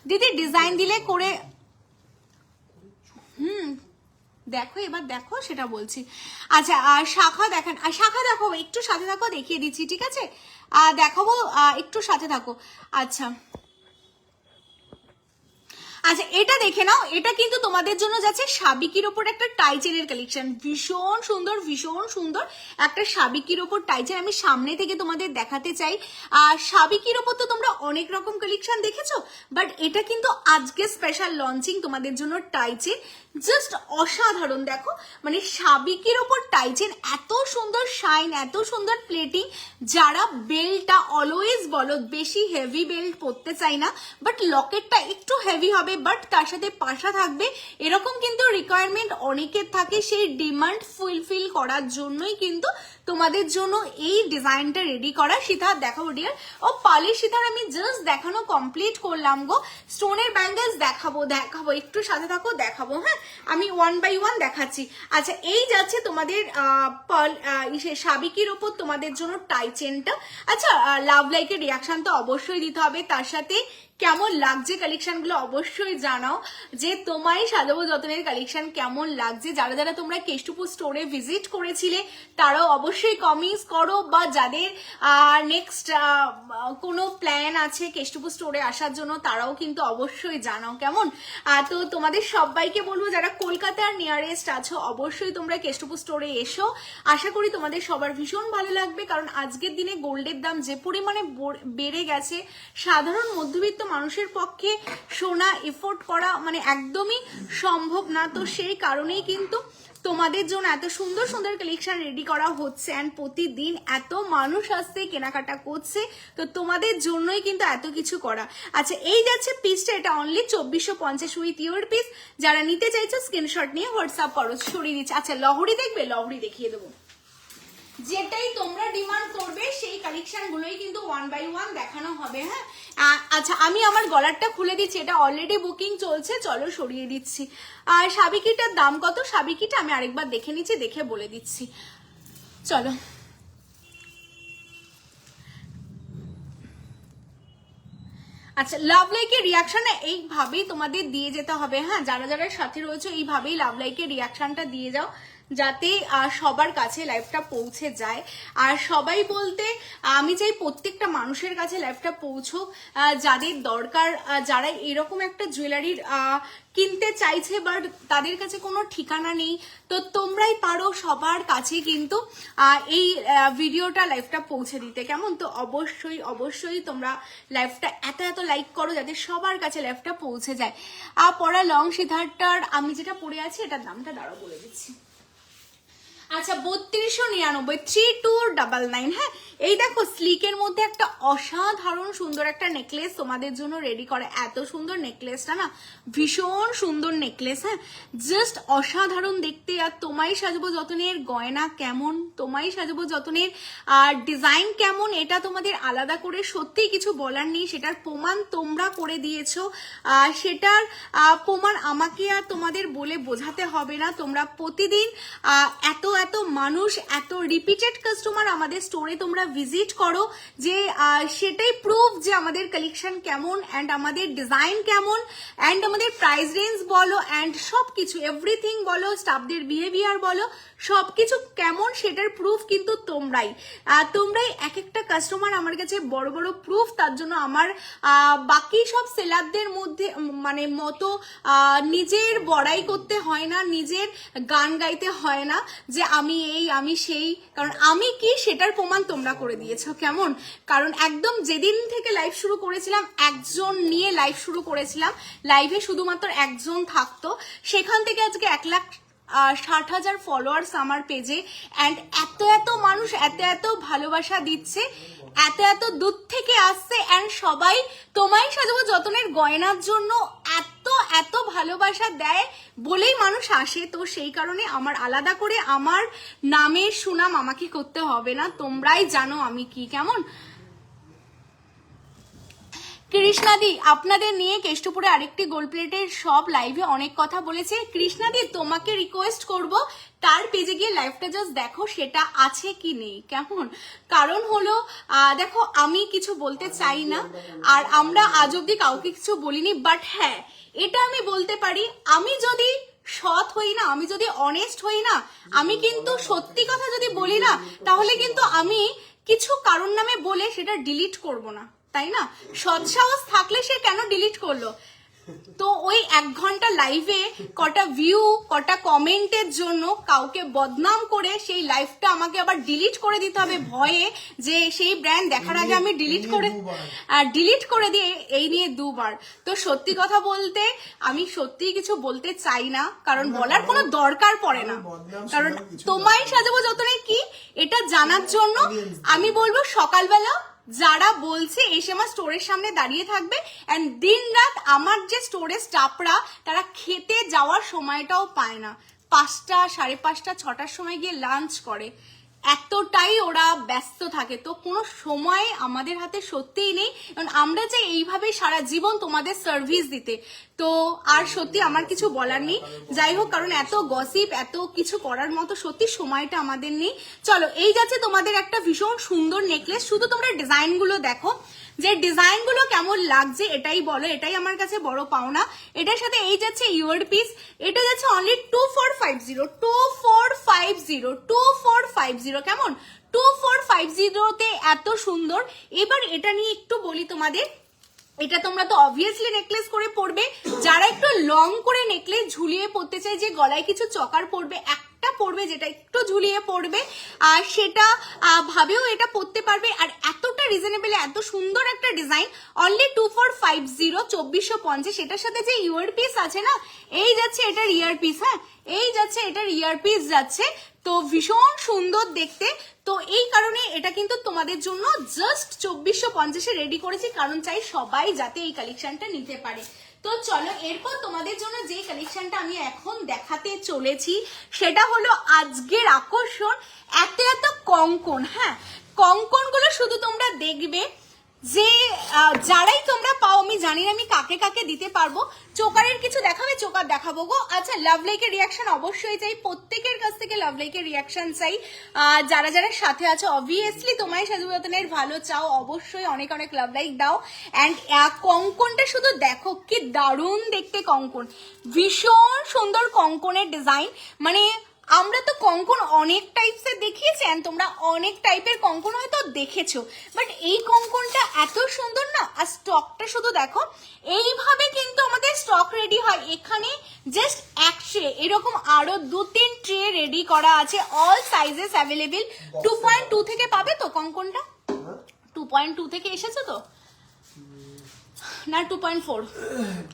দিদি, ডিজাইন দিলে করে। দেখো এবার দেখো, সেটা বলছি। আচ্ছা শাখা দেখান, শাখা দেখো, একটু সাথে থাকো, দেখিয়ে দিচ্ছি, ঠিক আছে? দেখাবো, একটু সাথে থাকো। আচ্ছা এটা দেখে নাও, এটা কিন্তু তোমাদের জন্য যাচ্ছে সাবিকির ওপর একটা টাই চেনের কালেকশন, ভীষণ সুন্দর একটা সাবিকির ওপর টাই চেন। আমি সামনে থেকে তোমাদের দেখাতে চাই। সাবিকির ওপর তো তোমরা অনেক রকম কালেকশন দেখেছো, বাট এটা কিন্তু আজকে স্পেশাল লঞ্চিং তোমাদের জন্য টাই চেন। জাস্ট অসাধারণ। দেখো মানে সাবিকের ওপর টাইচেন, এত সুন্দর শাইন, এত সুন্দর প্লেটিং। যারা বেল্টটা অলওয়েজ বলো বেশি হেভি বেল্ট পরতে চাই না, বাট লকেটটা একটু হেভি হবে, বাট তার সাথে পাশা থাকবে, এরকম কিন্তু রিকোয়ারমেন্ট অনেকের থাকে। সেই ডিমান্ড ফুলফিল করার জন্যই কিন্তু তোমাদের জন্য এই ডিজাইনটা রেডি করা। সিতার দেখাবো ডিয়ার, ও পালি সিতার আমি জাস্ট দেখানো কমপ্লিট করলাম গো। স্টোনের ব্যাঙ্গেলস দেখাবো একটু সাথে থাকো, দেখাবো। হ্যাঁ, আমি ওয়ান বাই ওয়ান দেখাচ্ছি। আচ্ছা, এই যাচ্ছে তোমাদের সাবিকের ওপর তোমাদের জন্য টাই চেনটা। আচ্ছা, লাভ লাইকের রিয়াকশন তো অবশ্যই দিতে হবে, তার সাথে কেমন লাগছে কালেকশন গুলো অবশ্যই জানাও, যে তোমায় সাজাবো যতনের কালেকশন কেমন লাগছে। যারা যারা তোমরা কেষ্টপুর স্টোরে ভিজিট করেছিলে তারাও অবশ্যই কমেন্টস করো, বা যাদের নেক্সট কোনো প্ল্যান আছে কেষ্টপুর স্টোরে আসার জন্য তারাও কিন্তু অবশ্যই জানাও কেমন। তো তোমাদের সবাইকে বলবো যারা কলকাতার নিয়ারেস্ট আছো অবশ্যই তোমরা কেষ্টপুর স্টোরে এসো। আশা করি তোমাদের সবার ভীষণ ভালো লাগবে, কারণ আজকের দিনে গোল্ডের দাম যে পরিমাণে বেড়ে গেছে, সাধারণ মধ্যবিত্ত মানুষের পক্ষে সোনা এফোর্ড করা মানে একদমই সম্ভব না। তো সেই কারণেই কিন্তু তোমাদের জন্য এত সুন্দর সুন্দর কালেকশন রেডি করা হচ্ছে, অ্যান্ড প্রতিদিন এত মানুষ আসছে কেনাকাটা করছে, তো তোমাদের জন্যই কিন্তু এত কিছু করা। আচ্ছা, এই যাচ্ছে পিসটা, এটা অনলি 2450 উইথ ইউর পিস। যারা নিতে চাইছো স্ক্রিনশট নিয়ে হোয়াটসঅ্যাপ করো, সরিয়ে দিচ্ছে। আচ্ছা, লহরি দেখবে, লহরি দেখিয়ে দেবো। যেটাই তোমরা ডিমান্ড করবে সেই কালেকশন গুলোই কিন্তু ওয়ান বাই ওয়ান দেখানো হবে। হ্যাঁ, আচ্ছা আমি আমার গলারটা খুলে দিচ্ছি, এটা অলরেডি বুকিং চলছে, চলো সরিয়ে দিচ্ছি। আর সাবিকিটার দাম কত, সাবিকিটা আমি আরেকবার দেখে নিচ্ছি, দেখে বলে দিচ্ছি, চলো। আচ্ছা, লাভ লাইকের রিয়াকশনটা এইভাবেই তোমাদের দিয়ে যেতে হবে। হ্যাঁ, যারা যারা সাথে রয়েছে এইভাবেই লাভ লাইকের রিয়াকশনটা দিয়ে যাও, যাতে সবার কাছে লাইভটা পৌঁছে যায়। আর সবাই বলতে আমি চাই প্রত্যেকটা মানুষের কাছে লাইভটা পৌঁছোক, যাদের দরকার, যারা এরকম একটা জুয়েলারির কিনতে চাইছে বাট তাদের কাছে কোনো ঠিকানা নেই, তো তোমরাই পারো সবার কাছে কিন্তু এই ভিডিওটা লাইভটা পৌঁছে দিতে কেমন। তো অবশ্যই অবশ্যই তোমরা লাইভটা এত লাইক করো যাতে সবার কাছে লাইভটা পৌঁছে যায়। পরা লং সিদ্ধার্থটার আমি যেটা পরে আছি এটার দামটা দাঁড়াও বলে দিচ্ছি। আচ্ছা, 3299, 3299। হ্যাঁ, এই দেখো স্লিকের মধ্যে একটা অসাধারণ সুন্দর একটা নেকলেস তোমাদের জন্য রেডি করে। এত সুন্দর নেকলেসটা না, ভীষণ সুন্দর নেকলেস। হ্যাঁ, জাস্ট অসাধারণ দেখতে। আর তোমায় সাজাবো যতনের গয়না কেমন, তোমায় সাজাবো যতনের ডিজাইন কেমন, এটা তোমাদের আলাদা করে সত্যি কিছু বলার নেই। সেটার প্রমাণ তোমরা করে দিয়েছো, সেটার প্রমাণ আমাকে আর তোমাদের বলে বোঝাতে হবে না। তোমরা প্রতিদিন এত মানুষ, এত রিপিটেড কাস্টমার আমাদের স্টোরে তোমরা ভিজিট করো, যে সেটাই প্রুফ যে আমাদের কালেকশন কেমন, অ্যান্ড আমাদের ডিজাইন কেমন, অ্যান্ড আমাদের প্রাইস রেঞ্জ বলো, অ্যান্ড সবকিছু এভরিথিং বলো, স্টাফদের বিহেভিয়ার বলো, সবকিছু কেমন সেটার প্রুফ কিন্তু তোমরাই এক একটা কাস্টমার আমার কাছে বড় বড় প্রুফ। তার জন্য আমার বাকি সব সেলারদের মধ্যে মানে মতো নিজের বড়াই করতে হয় না, নিজের গান গাইতে হয় না যে আমি এই আমি সেই, কারণ আমি কি সেটার প্রমাণ তোমরা করে দিয়েছো কেমন। কারণ একদম যেদিন থেকে লাইভ শুরু করেছিলাম, একজন নিয়ে লাইভ শুরু করেছিলাম, লাইভে শুধুমাত্র একজন থাকতো, সেখান থেকে আজকে 1,60,000 ফলোয়ার্স আমার পেজে, অ্যান্ড এত মানুষ এত ভালোবাসা দিচ্ছে, এত দূর থেকে আসছে, অ্যান্ড সবাই তোমায় সাজাবো যতনের গয়নার জন্য এত ভালোবাসা দেয় বলেই মানুষ আসে। তো সেই কারণে আমার আলাদা করে আমার নামের সুনাম আমাকে করতে হবে না, তোমরাই জানো আমি কি কেমন। কৃষ্ণাদি, আপনাদের নিয়ে কেষ্টপুরে আরেকটি গোল্ড প্লেটের সব লাইভে অনেক কথা বলেছে। কৃষ্ণাদি, তোমাকে রিকোয়েস্ট করব তার পেজে গিয়ে লাইভটা জাস্ট দেখো সেটা আছে কি নেই কেমন। কারণ হলো দেখো আমি কিছু বলতে চাই না, আর আমরা আজ অব্দি কাউকে কিছু বলিনি, বাট হ্যাঁ এটা আমি বলতে পারি, আমি যদি সৎ হই না, আমি যদি অনেস্ট হই না, আমি কিন্তু সত্যি কথা যদি বলি না, তাহলে কিন্তু আমি কিছু কারণ নামে বলে সেটা ডিলিট করব না, তাই না? সৎসাহস থাকলে সে কেন ডিলিট করলো? তো ওই 1 ঘন্টা লাইভে কটা ভিউ কটা কমেন্টের জন্য কাউকে বদনাম করে সেই লাইভটা আমাকে আবার ডিলিট করে দিতে হবে ভয়ে, যে সেই ব্র্যান্ড দেখার আগে আমি ডিলিট করে দিয়ে এই নিয়ে 2 বার। তো সত্যি কথা বলতে আমি সত্যি কিছু বলতে চাই না, কারণ বলার কোনো দরকার পড়ে না, কারণ তোমায় সাজাবো যতনে কি এটা জানার জন্য আমি বলবো সকালবেলা যারা বলছে এসে আমার স্টোরের সামনে দাঁড়িয়ে থাকবে, এন্ড দিন রাত আমার যে স্টোরের স্টাফরা তারা খেতে যাওয়ার সময়টাও পায় না, 5টা 5:30 6টার সময় গিয়ে লাঞ্চ করে, এতটাই ওরা ব্যস্ত থাকে। তো কোনো সময় আমাদের হাতে সত্যিই নেই, কারণ আমরা যে এইভাবে সারা জীবন তোমাদের সার্ভিস দিতে, তো আর সত্যি আমার কিছু বলার নেই। যাই হোক, কারণ এত গসিপ এত কিছু করার মতো সত্যি সময়টা আমাদের নেই। চলো, এই যাচ্ছে তোমাদের একটা ভীষণ সুন্দর নেকলেস, শুধু তোমরা ডিজাইন গুলো দেখো, যে ডিজাইন গুলো কেমন লাগছে এটাই বলো, এটাই আমার কাছে বড় পাওনা। এটার সাথে এই যাচ্ছে ইয়ার পিস, এটা যাচ্ছে অনলি 2450 কেমন 2450 তে এত সুন্দর। এবার এটা নিয়ে একটু বলি তোমাদের, এটা তোমরা তো অবভিয়াসলি নেকলেস করে পরবে, যারা একটু লং করে নেকলেস ঝুলিয়ে পরতে চাই, যে গলায় কিছু চকার পরবে, একটা পরবে যেটা একটু ঝুলিয়ে পরবে, আর সেটা ভাবেও এটা পরতে পারবে। আর এতটা রিজনেবল, এত সুন্দর একটা ডিজাইন, অনলি 2450 2450। এটার সাথে যে ইয়ার পিস আছে না, এই যাচ্ছে এটার ইয়ার পিস, হ্যাঁ এই যাচ্ছে এটার ইয়ার পিস যাচ্ছে, তো ভীষণ সুন্দর দেখতে। তো এই কারণে এটা কিন্তু তোমাদের জন্য জাস্ট 2450 রেডি করেছি, কারণ চাই সবাই যাতে এই কালেকশনটা নিতে পারে। তো চলো, এরপর তোমাদের জন্য যে কালেকশনটা আমি এখন দেখাতে চলেছি সেটা হলো আজকের আকর্ষণ, এত এত কঙ্কন। হ্যাঁ, কঙ্কন গুলো শুধু তোমরা দেখবে, যে যারাই তোমরা পাও, আমি জানি না আমি কাকে কাকে দিতে পারবো। চোকারের কিছু দেখাবে, চোকার দেখাবো গো। আচ্ছা, লাভ লাইকের রিয়াকশন অবশ্যই চাই, প্রত্যেকের কাছ থেকে লাভ লাইকের রিয়াকশন চাই। যারা যারা সাথে আছো, অবভিয়াসলি তোমায় সাজুবতনের ভালো চাও, অবশ্যই অনেক অনেক লাভ লাইক দাও। অ্যান্ড কঙ্কনটা শুধু দেখো, কি দারুণ দেখতে কঙ্কন, ভীষণ সুন্দর কঙ্কনের ডিজাইন। মানে আমরা তো কঙ্কন অনেক টাইপসের দেখিয়েছি, তোমরা অনেক টাইপের কঙ্কন হয়তো দেখেছো, বাট এই কঙ্কনটা এত সুন্দর না। আর স্টকটা শুধু দেখো, এইভাবে কিন্তু আমাদের স্টক রেডি হয়। এখানে জাস্ট 1 ট্রে, এরকম আরো 2-3 ট্রে রেডি করা আছে, অল সাইজেস অ্যাভেলেবেল। 2.2 থেকে পাবে তো কঙ্কনটা, 2.2 থেকে এসেছে তো না 2.4?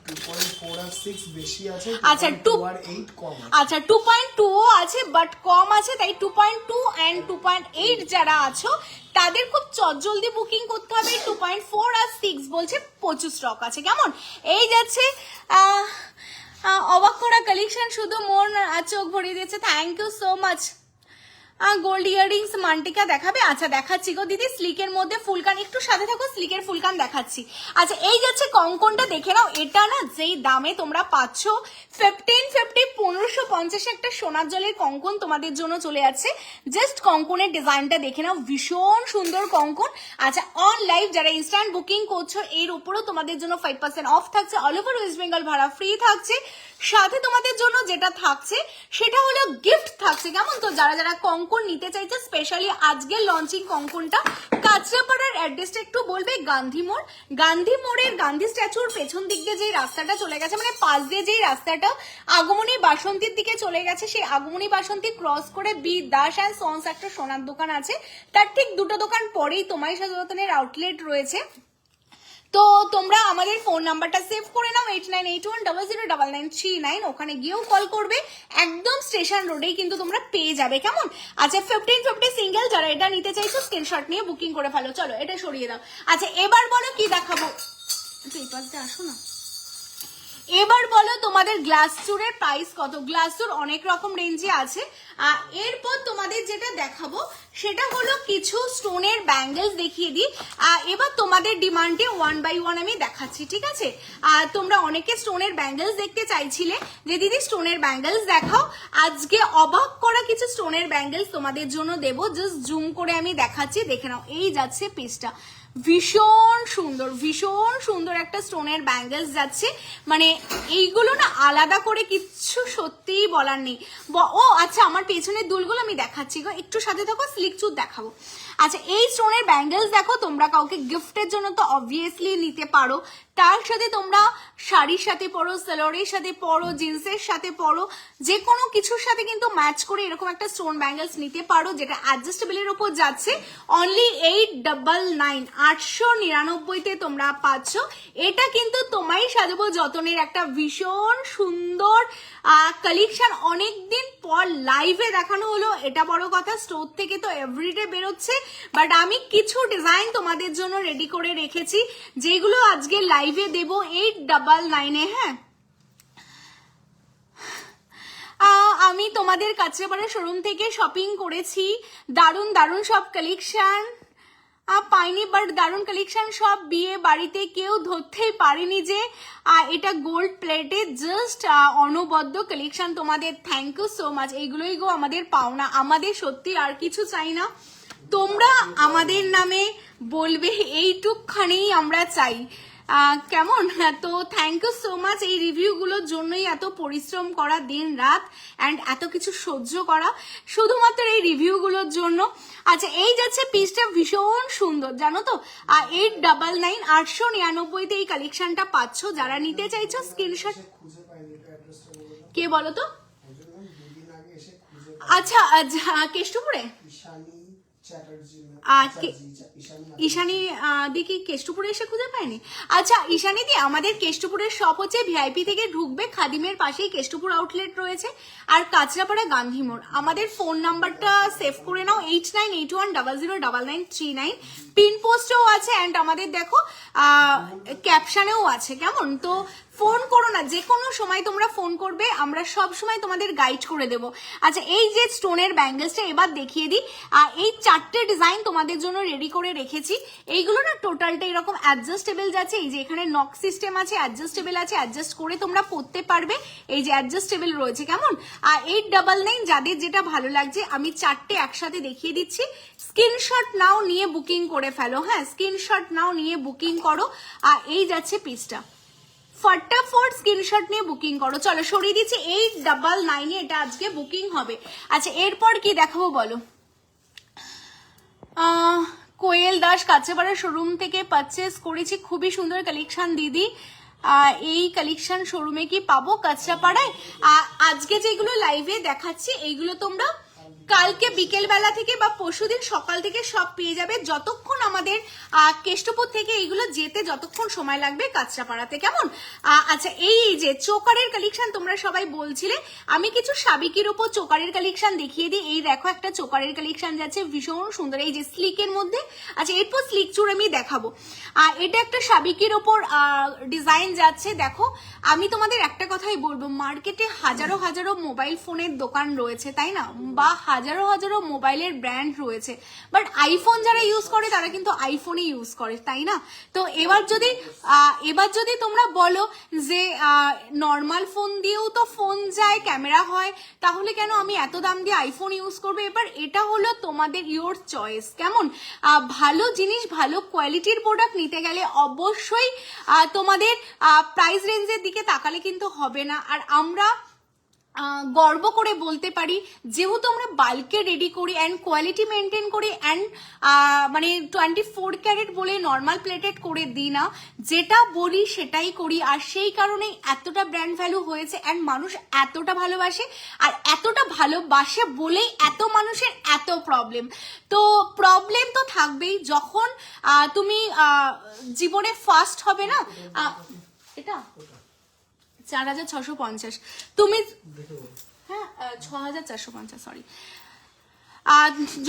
2.4 আর 6 বেশি আছে, আচ্ছা 2 আর 8 কম আছে। আচ্ছা 2.2 আছে বাট কম আছে, তাই 2.2 এন্ড 2.8 যারা আছো তাদের খুব চটজলদি বুকিং করতে হবে। 2.4 আর 6 বলছে প্রচুর স্টক আছে। কেমন এই যাচ্ছে অবাক করা কালেকশন, শুধু মন চোখ ভরিয়ে দিয়েছে। Thank you so much. Gold earrings maangtikka দেখাবে? আচ্ছা দেখাচ্ছি গো দিদি, স্লিকের মধ্যে ফুলকান, একটু সাথে থাকো, স্লিকের ফুলকান দেখাচ্ছি। আচ্ছা এই যাচ্ছে কঙ্কনটা, দেখে নাও। এটা না যেই দামে তোমরা পাচ্ছ 1550 একটা সোনার জলের কঙ্কন তোমাদের জন্য চলে যাচ্ছে। জাস্ট কঙ্কনের ডিজাইনটা দেখে নাও, ভীষণ সুন্দর কঙ্কন। আচ্ছা অন লাইভ যারা ইনস্ট্যান্ট বুকিং করছো, এর উপরও তোমাদের জন্য 5% অফ থাকছে, অল ওভার ওয়েস্ট বেঙ্গল ভাড়া ফ্রি থাকছে। সাথে তোমাদের জন্য যেটা থাকছে সেটা হলো গিফট থাকছে। কেমন, তো যারা যারা কঙ্কন নিতে চাইছে, স্পেশালি আজকের লঞ্চিং কঙ্কনটা, কাঁচরাপাড়ার অ্যাড্রেসটা একটু বলবে। গান্ধী মোড়, গান্ধী মোড়ের গান্ধী স্ট্যাচুর পেছন দিক দিয়ে যে রাস্তাটা চলে গেছে, মানে পাশ দিয়ে যেই রাস্তাটা আগমনী বাসন্তীর দিকে চলে গেছে, সেই আগমনী বাসন্তী ক্রস করে বি দাস অ্যান্ড সন্স একটা সোনার দোকান আছে, তার ঠিক 2টো দোকান পরেই তোমায় সাজুবতনের আউটলেট রয়েছে। তো তোমরা আমাদের ফোন নাম্বারটা সেভ করে নাও, 8981009939, ওখানে গিয়েও কল করবে, একদম স্টেশন রোডেই কিন্তু তোমরা পেয়ে যাবে। কেমন, আচ্ছা 1550 সিঙ্গেল যারা এটা নিতে চাইছো স্ক্রিনশট নিয়ে বুকিং করে ফেলো। চলো এটা সরিয়ে দাও। আচ্ছা এবার বলো কি দেখাবো, এই পাশে আসো না। এবার বলো তোমাদের গ্লাস চুরের প্রাইস কত? গ্লাস চুর অনেক রকম রেঞ্জে আছে। এরপর তোমাদের যেটা দেখাবো সেটা হলো কিছু স্টোনের ব্যাঙ্গেলস দেখিয়ে দিই। এবার তোমাদের ডিমান্ডে 1 বাই 1 আমি দেখাচ্ছি, ঠিক আছে? তোমরা অনেকে স্টোনের ব্যাঙ্গেলস দেখতে চাইছিলে যে দিদি স্টোনের ব্যাঙ্গেলস দেখাও। আজকে অবাক করা কিছু স্টোনের ব্যাঙ্গেলস তোমাদের জন্য দেবো, জাস্ট জুম করে আমি দেখাচ্ছি, দেখে নাও। এই যাচ্ছে পিসটা, ভীষণ সুন্দর, ভীষণ সুন্দর একটা স্টোনের ব্যাঙ্গেলস যাচ্ছে। মানে এইগুলো না আলাদা করে কিচ্ছু সত্যিই বলার নেই। ও আচ্ছা, আমার পেছনের দুলগুলো আমি দেখাচ্ছি গো, একটু সাথে থাকো, স্লিক চুর দেখাবো। আচ্ছা এই স্টোনের ব্যাঙ্গেলস দেখো, তোমরা কাউকে গিফটের জন্য তো অবভিয়াসলি নিতে পারো, তার সাথে তোমরা শাড়ির সাথে পরো, সালোয়ারের সাথে পরো, জিন্সের সাথে পরো, যে কোনো কিছুর সাথে কিন্তু ম্যাচ করে এরকম একটা স্টোন ব্যাঙ্গেলস নিতে পারো, যেটা অ্যাডজাস্টেবলের উপর যাচ্ছে অনলি 899 899 তোমরা পাচ্ছ। এটা কিন্তু তোমায় সাজাবো যতনের একটা ভীষণ সুন্দর কালেকশন, অনেকদিন পর লাইভে দেখানো হলো, এটা বড় কথা। স্টোর থেকে তো এভরিডে বেরোচ্ছে, বাট আমি কিছু ডিজাইন তোমাদের জন্য রেডি করে রেখেছি যেগুলো আজকে লাইভে দেবো 899-এ। হ্যাঁ, আমি তোমাদের কাঁচরাপাড়া শোরুম থেকে শপিং করেছি, দারুণ দারুণ সব কালেকশন পাইনি, বাট দারুণ কালেকশন সব। বিয়ে বাড়িতে কেউ ধরতেই পারেনি যে এটা গোল্ড প্লেটে, জাস্ট অনবদ্য কালেকশন তোমাদের। Thank you so much. এইগুলোই গো আমাদের পাওনা, আমাদের সত্যি আর কিছু চাই না, তোমরা আমাদের নামে বলবে এইটুকখানেই আমরা চাই, কেমন? তো থ্যাংক ইউ সো মাচ এই রিভিউগুলোর জন্যই এত পরিশ্রম করা দিন রাত অ্যান্ড এত কিছু সহ্য করা শুধুমাত্র এই রিভিউগুলোর জন্য। আচ্ছা এই যাচ্ছে পিসটা, ভীষণ সুন্দর জানো তো। 899 899-তে এই কালেকশনটা পাচ্ছ। যারা নিতে চাইছো স্ক্রিনশট, খুঁজে পাইনি, এটা অ্যাড্রেসটা বলো তো। কে বলো তো? একজন দুদিন আগে এসে খুঁজে আচ্ছা কেষ্টপুরে ঈশানী চ্যাটার্জি না, ঈশানী দি কি কেষ্টপুরে এসে খুঁজে পায়নি? আচ্ছা ঈশানী দি, আমাদের কেষ্টপুরের শপ হচ্ছে ভিআইপি থেকে ঢুকবে, খাদিমের পাশেই কেষ্টপুর আউটলেট রয়েছে, আর কাঁচরাপাড়া গান্ধী মোড়। আমাদের ফোন নাম্বারটা সেভ করে নাও, 8981009939। পিন পোস্টেও আছে অ্যান্ড আমাদের দেখো ক্যাপশনেও আছে, কেমন? তো ফোন করো না, যে কোনো সময় তোমরা ফোন করবে, আমরা সব সময় তোমাদের গাইড করে দেব। আচ্ছা এই যে স্টোনের ব্যাঙ্গেলসটা এবার দেখিয়ে দিই, এই 4টে ডিজাইন তোমাদের জন্য রেডি করে রেখেছি। এইগুলো না টোটালটা এরকম অ্যাডজাস্টেবল যাচ্ছে, এই যে এখানে নক সিস্টেম আছে, অ্যাডজাস্টেবল আছে, অ্যাডজাস্ট করে তোমরা পরতে পারবে, এই যে অ্যাডজাস্টেবল রয়েছে, কেমন? 899 যাদের যেটা ভালো লাগছে আমি 4টে একসাথে দেখিয়ে দিচ্ছি। স্ক্রিনশট নাও, নিয়ে বুকিং করে ফেলো। হ্যাঁ স্ক্রিনশট নাও, নিয়ে বুকিং করো। এই যাচ্ছে পিসটা, ফটাফট স্ক্রিনশট নিয়ে বুকিং করো। চলো সরিয়ে দিচ্ছি, 899-এ এটা আজকে বুকিং হবে। আচ্ছা এরপর কি দেখাবো বলো? কোয়েল দাস কাঁচরাপাড়া শোরুম থেকে পারচেস করেছি, খুবই সুন্দর কালেকশন দিদি। এই কালেকশন শোরুমে কি পাবো কাঁচরাপাড়ায়? আজকে যেগুলো লাইভে দেখাচ্ছি এইগুলো তোমরা কালকে বিকেল বেলা থেকে বা পরশুদিন সকাল থেকে সব পেয়ে যাবে, যতক্ষণ আমাদের কেষ্টপুর থেকে এইগুলো যেতে যতক্ষণ সময় লাগবে কাঁচরাপাড়াতে, কেমন? আচ্ছা এই যে চোকারের কালেকশন তোমরা সবাই বলছিলে, আমি কিছু সাবিকের উপর চোকারের কালেকশন দেখিয়ে দিই। এই দেখো একটা চোকারের কালেকশন যাচ্ছে ভীষণ সুন্দর, এই যে স্লিকের মধ্যে। আচ্ছা এরপর স্লিক চুর আমি দেখাবো। এটা একটা সাবিকের ওপর ডিজাইন যাচ্ছে। দেখো আমি তোমাদের একটা কথাই বলবো, মার্কেটে হাজারো হাজারো মোবাইল ফোনের দোকান রয়েছে তাই না, বা হাজারো হাজারো মোবাইলের ব্র্যান্ড রয়েছে, বাট আইফোন যারা ইউজ করে তারা কিন্তু আইফোনই ইউজ করে তাই না। তো এবার যদি তোমরা বলো যে নর্মাল ফোন দিয়েও তো ফোন যায়, ক্যামেরা হয়, তাহলে কেন আমি এত দাম দিয়ে আইফোন ইউজ করবো? এবার এটা হলো তোমাদের ইয়োর চয়েস, কেমন? ভালো জিনিস, ভালো কোয়ালিটির প্রোডাক্ট নিতে গেলে অবশ্যই তোমাদের প্রাইস রেঞ্জের দিকে তাকালে কিন্তু হবে না। আর আমরা গর্ব করে বলতে পারি, যেহেতু আমরা বাল্কে রেডি করি অ্যান্ড কোয়ালিটি মেনটেন করি অ্যান্ড মানে 24 ক্যারেট বলে নর্মাল প্লেটেড করে দিই না, যেটা বলি সেটাই করি, আর সেই কারণেই এতটা ব্র্যান্ড ভ্যালু হয়েছে অ্যান্ড মানুষ এতটা ভালোবাসে, আর এতটা ভালোবাসে বলেই এত মানুষের এত প্রবলেম। তো প্রবলেম তো থাকবেই, যখন তুমি জীবনে ফার্স্ট হবে না, এটা 4650, তুমি হ্যাঁ 6450, সরি।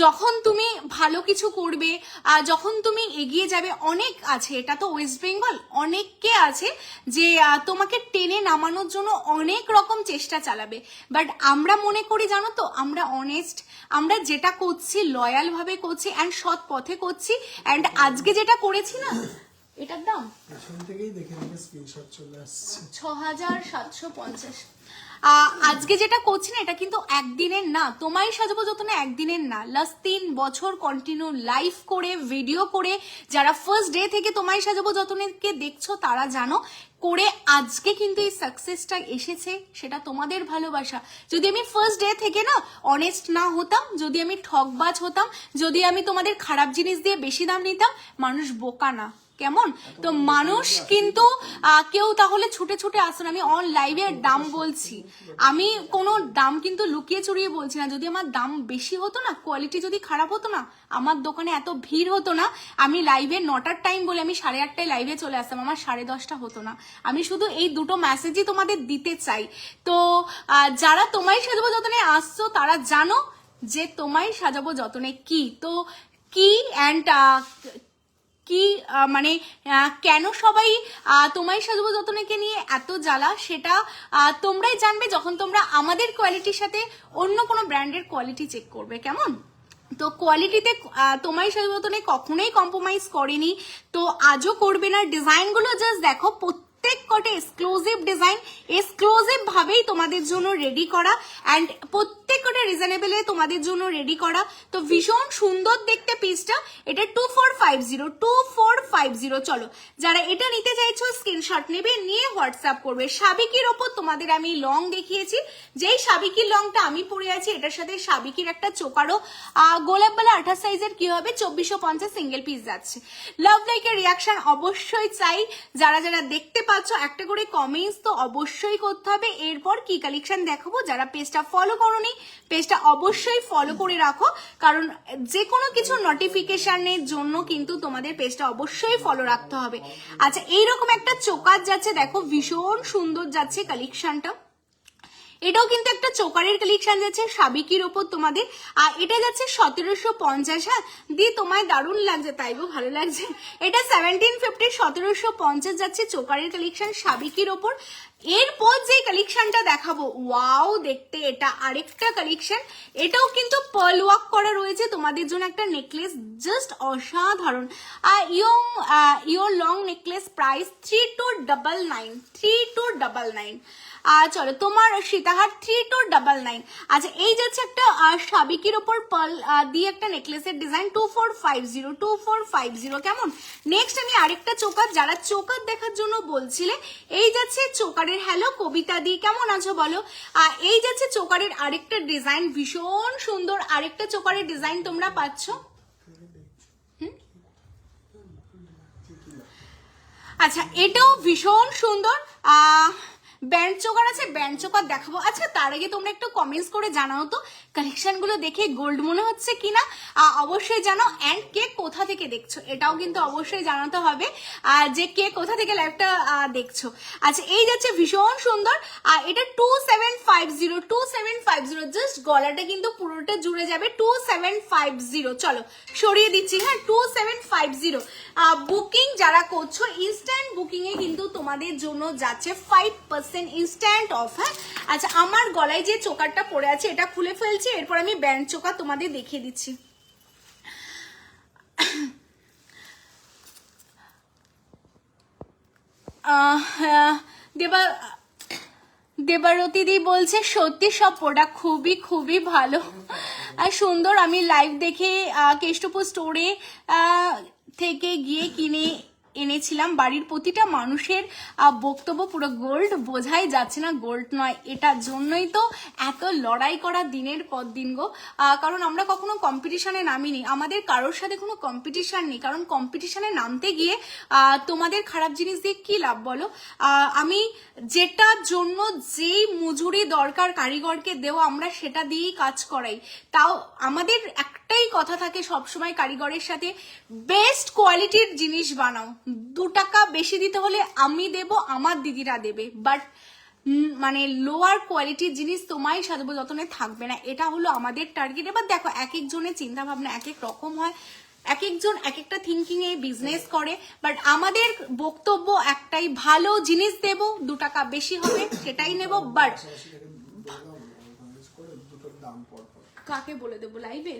যখন তুমি ভালো কিছু করবে, যখন তুমি এগিয়ে যাবে, অনেক আছে, এটা তো ওয়েস্ট বেঙ্গল, অনেককে আছে যে তোমাকে টেনে নামানোর জন্য অনেক রকম চেষ্টা চালাবে, বাট আমরা মনে করি জানো তো, আমরা অনেস্ট, আমরা যেটা করছি লয়াল ভাবে করছি অ্যান্ড সৎ পথে করছি, অ্যান্ড আজকে যেটা করেছি না, এটার দাম পেছন থেকেই দেখে দেখে স্ক্রিনশট চলে আসছে। 6750। আজকে যেটা করছি না এটা কিন্তু একদিনের না, তোমায় সাজাবো যতনে একদিনের না, লাস্ট 3 বছর কন্টিনিউ লাইভ করে ভিডিও করে যারা ফার্স্ট ডে থেকে তোমায় সাজাবো যতনেকে দেখছো তারা জানো করে আজকে কিন্তু এই সাকসেসটা এসেছে, সেটা তোমাদের ভালোবাসা। যদি আমি ফার্স্ট ডে থেকে না অনেস্ট না হতাম, যদি আমি ঠকবাজ হতাম, যদি আমি তোমাদের খারাপ জিনিস দিয়ে বেশি দাম নিতাম, মানুষ বোকা না কেমন? তো মানুষ কিন্তু কেউ তাহলে ছুটে ছুটে আসে না। আমি অন লাইভে দাম বলছি, আমি কোনো দাম কিন্তু লুকিয়ে চুরিয়ে বলছি না। যদি আমার দাম বেশি হতো না, কোয়ালিটি যদি খারাপ হতো না, আমার দোকানে এত ভিড় হতো না। আমি লাইভে 9টার টাইম বলে আমি 8:30টায় লাইভে চলে আসতাম, আমার 10:30টা হতো না। আমি শুধু এই দুটো মেসেজই তোমাদের দিতে চাই। তো যারা তোমায় সাজাবো যতনে আসছো তারা জানো যে তোমায় সাজাবো যতনে কি, তো কি অ্যান্ড কি মানে কেন সবাই তোমায় সাজাবো যতনেকে নিয়ে এত জ্বালা, সেটা তোমরাই জানবে যখন তোমরা আমাদের কোয়ালিটির সাথে অন্য কোনো ব্র্যান্ডের কোয়ালিটি চেক করবে, কেমন? তো কোয়ালিটিতে তোমায় সাজাবো যতনে কখনোই কম্প্রোমাইজ করেনি, তো আজও করবে না। ডিজাইনগুলো জাস্ট দেখো, প্রত্যেক কটা এক্সক্লুসিভ ডিজাইন, এক্সক্লুসিভ ভাবেই তোমাদের জন্য রেডি করা, অ্যান্ড প্রত্যেক কটা রিজনেবলে তোমাদের জন্য রেডি করা। তো ভীষণ সুন্দর দেখতে পিসটা, এটা 2450। চলো, যারা এটা নিতে চাইছো স্ক্রিনশট নেবে, নিয়ে হোয়াটসঅ্যাপ করবে। সাবিকির ওপর তোমাদের আমি লং দেখিয়েছি, যেই সাবিকির লংটা আমি পরে আছি এটার সাথে সাবিকির একটা চোকারও গোলাপবালা 28 সাইজের কি হবে 2450 সিঙ্গেল পিস যাচ্ছে। লাভ লাইকের রিয়াকশন অবশ্যই চাই, যারা যারা দেখতে পাচ্ছ একটা করে কমেন্টস তো অবশ্যই করতে হবে। এরপর কি কালেকশন দেখাবো, যারা পেজটা ফলো করোনি পেজটা অবশ্যই ফলো করে রাখো, কারণ যে কোনো কিছু নোটিফিকেশনের জন্য কিন্তু তোমাদের পেজটা অবশ্যই ফলো রাখতে হবে। আচ্ছা, এইরকম একটা চোকার যাচ্ছে, দেখো ভীষণ সুন্দর যাচ্ছে কালেকশনটা। এটাও কিন্তু একটা চোকারের কালেকশন যাচ্ছে সাবিকির ওপর তোমাদের, আর এটা যাচ্ছে 1750। হ্যাঁ দি, তোমায় দারুণ লাগছে, তাই গো ভালো লাগছে। এটা 1750 1750 যাচ্ছে চোকারের কালেকশন সাবিকির ওপর। এরপর যে কালেকশনটা দেখাবো, ওয়াও দেখতে, এটা আরেকটা কালেকশন, এটাও কিন্তু পার্ল ওয়ার্ক করা রয়েছে তোমাদের জন্য একটা নেকলেস, জাস্ট অসাধারণ। Your long necklace price 3299 3299। চলো, তোমার সীতাহার 3299। আচ্ছা, এই যাচ্ছে একটা সাবিকির ওপর পার্ল দিয়ে একটা নেকলেসের ডিজাইন 2450 কেমন? নেক্সট আমি আরেকটা চোকার, যারা চোকার দেখার জন্য বলছিলে, এই যাচ্ছে চোকারের, হ্যালো কবিতা দি কেমন আছো বলো। এই যাচ্ছে চোকারের আরেকটা ডিজাইন, ভীষণ সুন্দর আরেকটা চোকারের ডিজাইন তোমরা পাচ্ছ। আচ্ছা, এটাও ভীষণ সুন্দর ব্যান্ড চোকার আছে, ব্যান্ড চোকার দেখাবো। আচ্ছা, তার আগে তোমরা একটু কমেন্টস করে জানাও তো কালেকশন গুলো দেখে গোল্ড মনে হচ্ছে কিনা, অবশ্যই জানাও। অ্যান্ড কে কোথা থেকে দেখছো এটাও কিন্তু অবশ্যই জানাতে হবে, যে কে কোথা থেকে লাইভটা দেখছো। আচ্ছা, এই যাচ্ছে ভীষণ সুন্দর, এটা 2750 জাস্ট গলাটা কিন্তু পুরোটা জুড়ে যাবে 2750। চলো সরিয়ে দিচ্ছি, হ্যাঁ 2750। বুকিং যারা করছো ইনস্ট্যান্ট বুকিং এ কিন্তু তোমাদের জন্য যাচ্ছে 5% ইনস্ট্যান্ট অফ। হ্যাঁ, আচ্ছা, আমার গলায় যে চোকারটা পড়ে আছে এটা খুলে ফেলছি, এরপর আমি ব্যান্ড চোকার তোমাদের দেখিয়ে দিচ্ছি। দেবারতী দি বলছে সত্যি সব প্রোডাক্ট খুবই খুবই ভালো আর সুন্দর। আমি লাইভ দেখে কেষ্টপুর স্টোরে থেকে গিয়ে কিনে এনেছিলাম। বাড়ির প্রতিটা মানুষের বক্তব্য পুরো গোল্ড, বোঝাই যাচ্ছে না গোল্ড নয়। এটার জন্যই তো এত লড়াই করা দিনের পর দিন গো, কারণ আমরা কখনো কম্পিটিশনে নামিনি, আমাদের কারোর সাথে কোনো কম্পিটিশন নেই, কারণ কম্পিটিশনে নামতে গিয়ে তোমাদের খারাপ জিনিস দিয়ে কি লাভ বলো। আমি যেটার জন্য যেই মজুরি দরকার কারিগরকে দেওয়া, আমরা সেটা দিয়েই কাজ করাই। তাও আমাদের একটাই কথা থাকে সবসময় কারিগরের সাথে, বেস্ট কোয়ালিটির জিনিস বানাও। 2 টাকা বেশি দিতে হলে আমি দেব, আমার দিদিরা দেবে, বাট মানে লোয়ার কোয়ালিটির জিনিস তোমায় সাজাবো যতনে থাকবে না, এটা হলো আমাদের টার্গেট। এবার দেখো এক একজনের চিন্তা ভাবনা এক এক রকম হয়, এক একজন এক একটা থিঙ্কিং এ বিজনেস করে, বাট আমাদের বক্তব্য একটাই, ভালো জিনিস দেব, 2 টাকা বেশি হবে সেটাই নেব। বাট কাকে বলে দেবো লাইভে?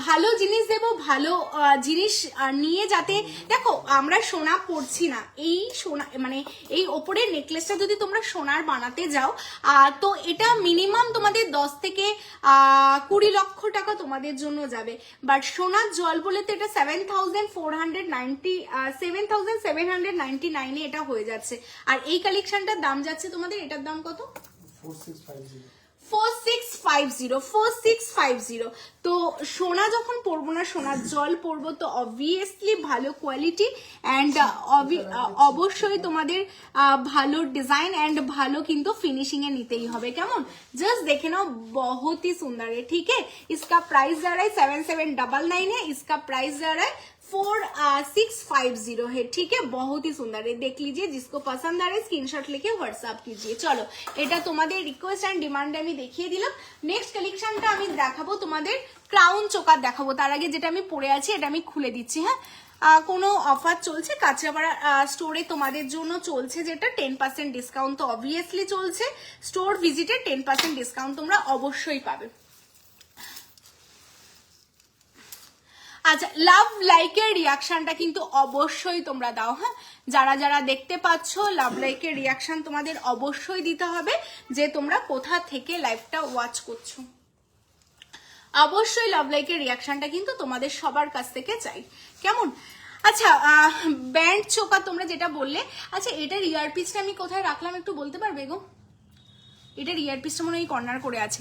ভালো জিনিস দেবো, ভালো জিনিস নিয়ে, যাতে দেখো আমরা সোনা পরছি না, এই সোনা মানে এই ওপরের নেকলেসটা যদি তোমরা সোনার বানাতে যাও তো এটা মিনিমাম তোমাদের 10 থেকে 20 লক্ষ টাকা তোমাদের জন্য যাবে। বাট সোনার জল বলে তো এটা 7,799 এটা হয়ে যাচ্ছে। আর এই কালেকশনটার দাম যাচ্ছে তোমাদের, এটার দাম কত? 4650। তো সোনা যখন পরবো না, সোনার জল পরবো, তো অবভিয়াসলি ভালো কোয়ালিটি অ্যান্ড অবশ্যই তোমাদের ভালো ডিজাইন অ্যান্ড ভালো কিন্তু ফিনিশিং এ নিতেই হবে। কেমন? जस्ट देखे ना, बहुत ही सुंदर है। ठीक है, इसका प्राइस जा रहा है 7799 है, इसका प्राइस जा रहा है 4650 है। ठीक है, बहुत ही सुंदर है, देख लीजिए। जिसको पसंद आ रहा है स्क्रीनशॉट लेके व्हाट्सएप कीजिए। चलो, এটা তোমাদের রিকোয়েস্ট এন্ড ডিমান্ডে আমি দেখিয়ে দিলাম। নেক্সট কালেকশনটা আমি দেখাবো তোমাদের ক্রাউন চোকার দেখাবো। তার আগে যেটা আমি পরে আছি এটা আমি খুলে দিচ্ছি। হ্যাঁ, কোনো অফার চলছে কাঁচরাপাড়া স্টোরে তোমাদের জন্য, চলছে যেটা 10% ডিসকাউন্ট তো অবভিয়াসলি চলছে। স্টোর ভিজিটে 10% ডিসকাউন্ট তোমরা অবশ্যই পাবে। আচ্ছা, লাভ লাইকের রিয়াকশনটা কিন্তু অবশ্যই তোমরা দাও। হ্যাঁ, যারা যারা দেখতে পাচ্ছ, লাভ লাইকের রিয়াকশন তোমাদের অবশ্যই দিতে হবে যে তোমরা কোথা থেকে লাইভটা ওয়াচ করছো। অবশ্যই লাভ লাইকের রিয়াকশনটা কিন্তু তোমাদের সবার কাছ থেকে চাই। কেমন? আচ্ছা, ব্যান্ড চোকা তোমরা যেটা বললে, আচ্ছা এটার ইয়ারপিসটা আমি কোথায় রাখলাম একটু বলতে পারবে গো? এটার ইয়ারপিসটা মনে হয় কর্নার করে আছে।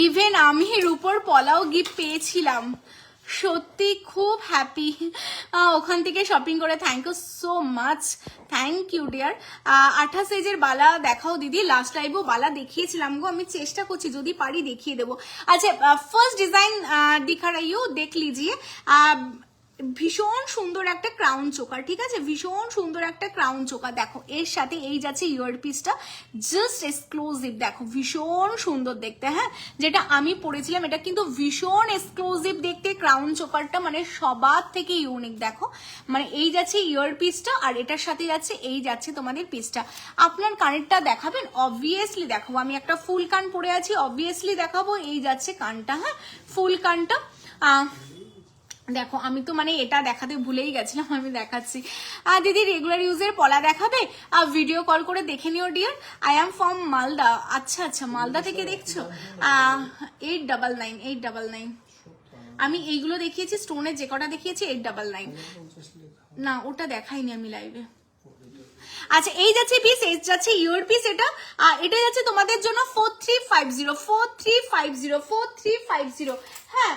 ইভেন আমি রূপোর পলাও গিফট পেয়েছিলাম, সত্যি খুব হ্যাপি ওখান থেকে শপিং করে। Thank you so much, thank you dear. 28 সাইজের বালা দেখাও দিদি, লাস্ট লাইভও বালা দেখিয়েছিলাম গো, আমি চেষ্টা করছি যদি পারি দেখিয়ে দেবো। আচ্ছা, ফার্স্ট ডিজাইন দিখা রাইও, দেখ লিজিয়ে। ভীষণ সুন্দর একটা ক্রাউন চোকার, ঠিক আছে, ভীষণ সুন্দর একটা ক্রাউন চোকার। দেখো এর সাথে এই যাচ্ছে ইয়ারপিসটা, জাস্ট এক্সক্লুসিভ, দেখো ভীষণ সুন্দর দেখতে। হ্যাঁ, যেটা আমি পরেছিলাম এটা কিন্তু ভীষণ এক্সক্লুসিভ দেখতে ক্রাউন চোকারটা, মানে সবার থেকে ইউনিক। দেখো মানে এই যাচ্ছে ইয়ারপিসটা আর এটার সাথে যাচ্ছে এই যাচ্ছে তোমাদের পিসটা। আপনার কানেরটা দেখাবেন? অবভিয়াসলি দেখাবো। আমি একটা ফুল কান পরে আছি, অবভিয়াসলি দেখাবো। এই যাচ্ছে কানটা, হ্যাঁ ফুল কানটা। দেখো আমি তো মানে এটা দেখাতে ভুলেই গেছিলাম, আমি দেখাচ্ছি। দিদি রেগুলার ইউজের পলা দেখাবে? ভিডিও কল করে দেখে নিও dear. I am from Malda. আচ্ছা আচ্ছা, মালদা থেকে দেখছো। 899। আমি এইগুলো দেখিয়েছি, স্টোনের যে কটা দেখিয়েছি 899। না ওটা দেখাইনি আমি লাইভে। আচ্ছা, এই যাচ্ছে পিস, এই যাচ্ছে ইউর পিস। এটা যাচ্ছে তোমাদের জন্য 4350। হ্যাঁ,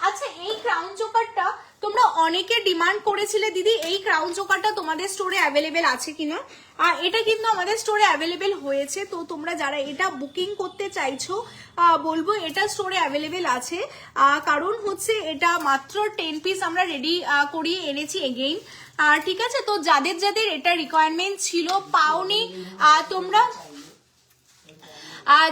আচ্ছা এই ক্রাউন চোকারটা তোমরা অনেকে ডিমান্ড করেছিলে দিদি, এই ক্রাউন চোকারটা তোমাদের স্টোরে অ্যাভেলেবেল আছে কিনা। এটা কিন্তু আমাদের স্টোরে অ্যাভেলেবেল হয়েছে, তো তোমরা যারা এটা বুকিং করতে চাইছো বলবো এটা স্টোরে অ্যাভেলেবেল আছে। কারণ হচ্ছে এটা মাত্র 10 পিস আমরা রেডি করিয়ে এনেছি এগেইন। ঠিক আছে, তো যাদের যাদের এটা রিকোয়ারমেন্ট ছিল পাওনি তোমরা,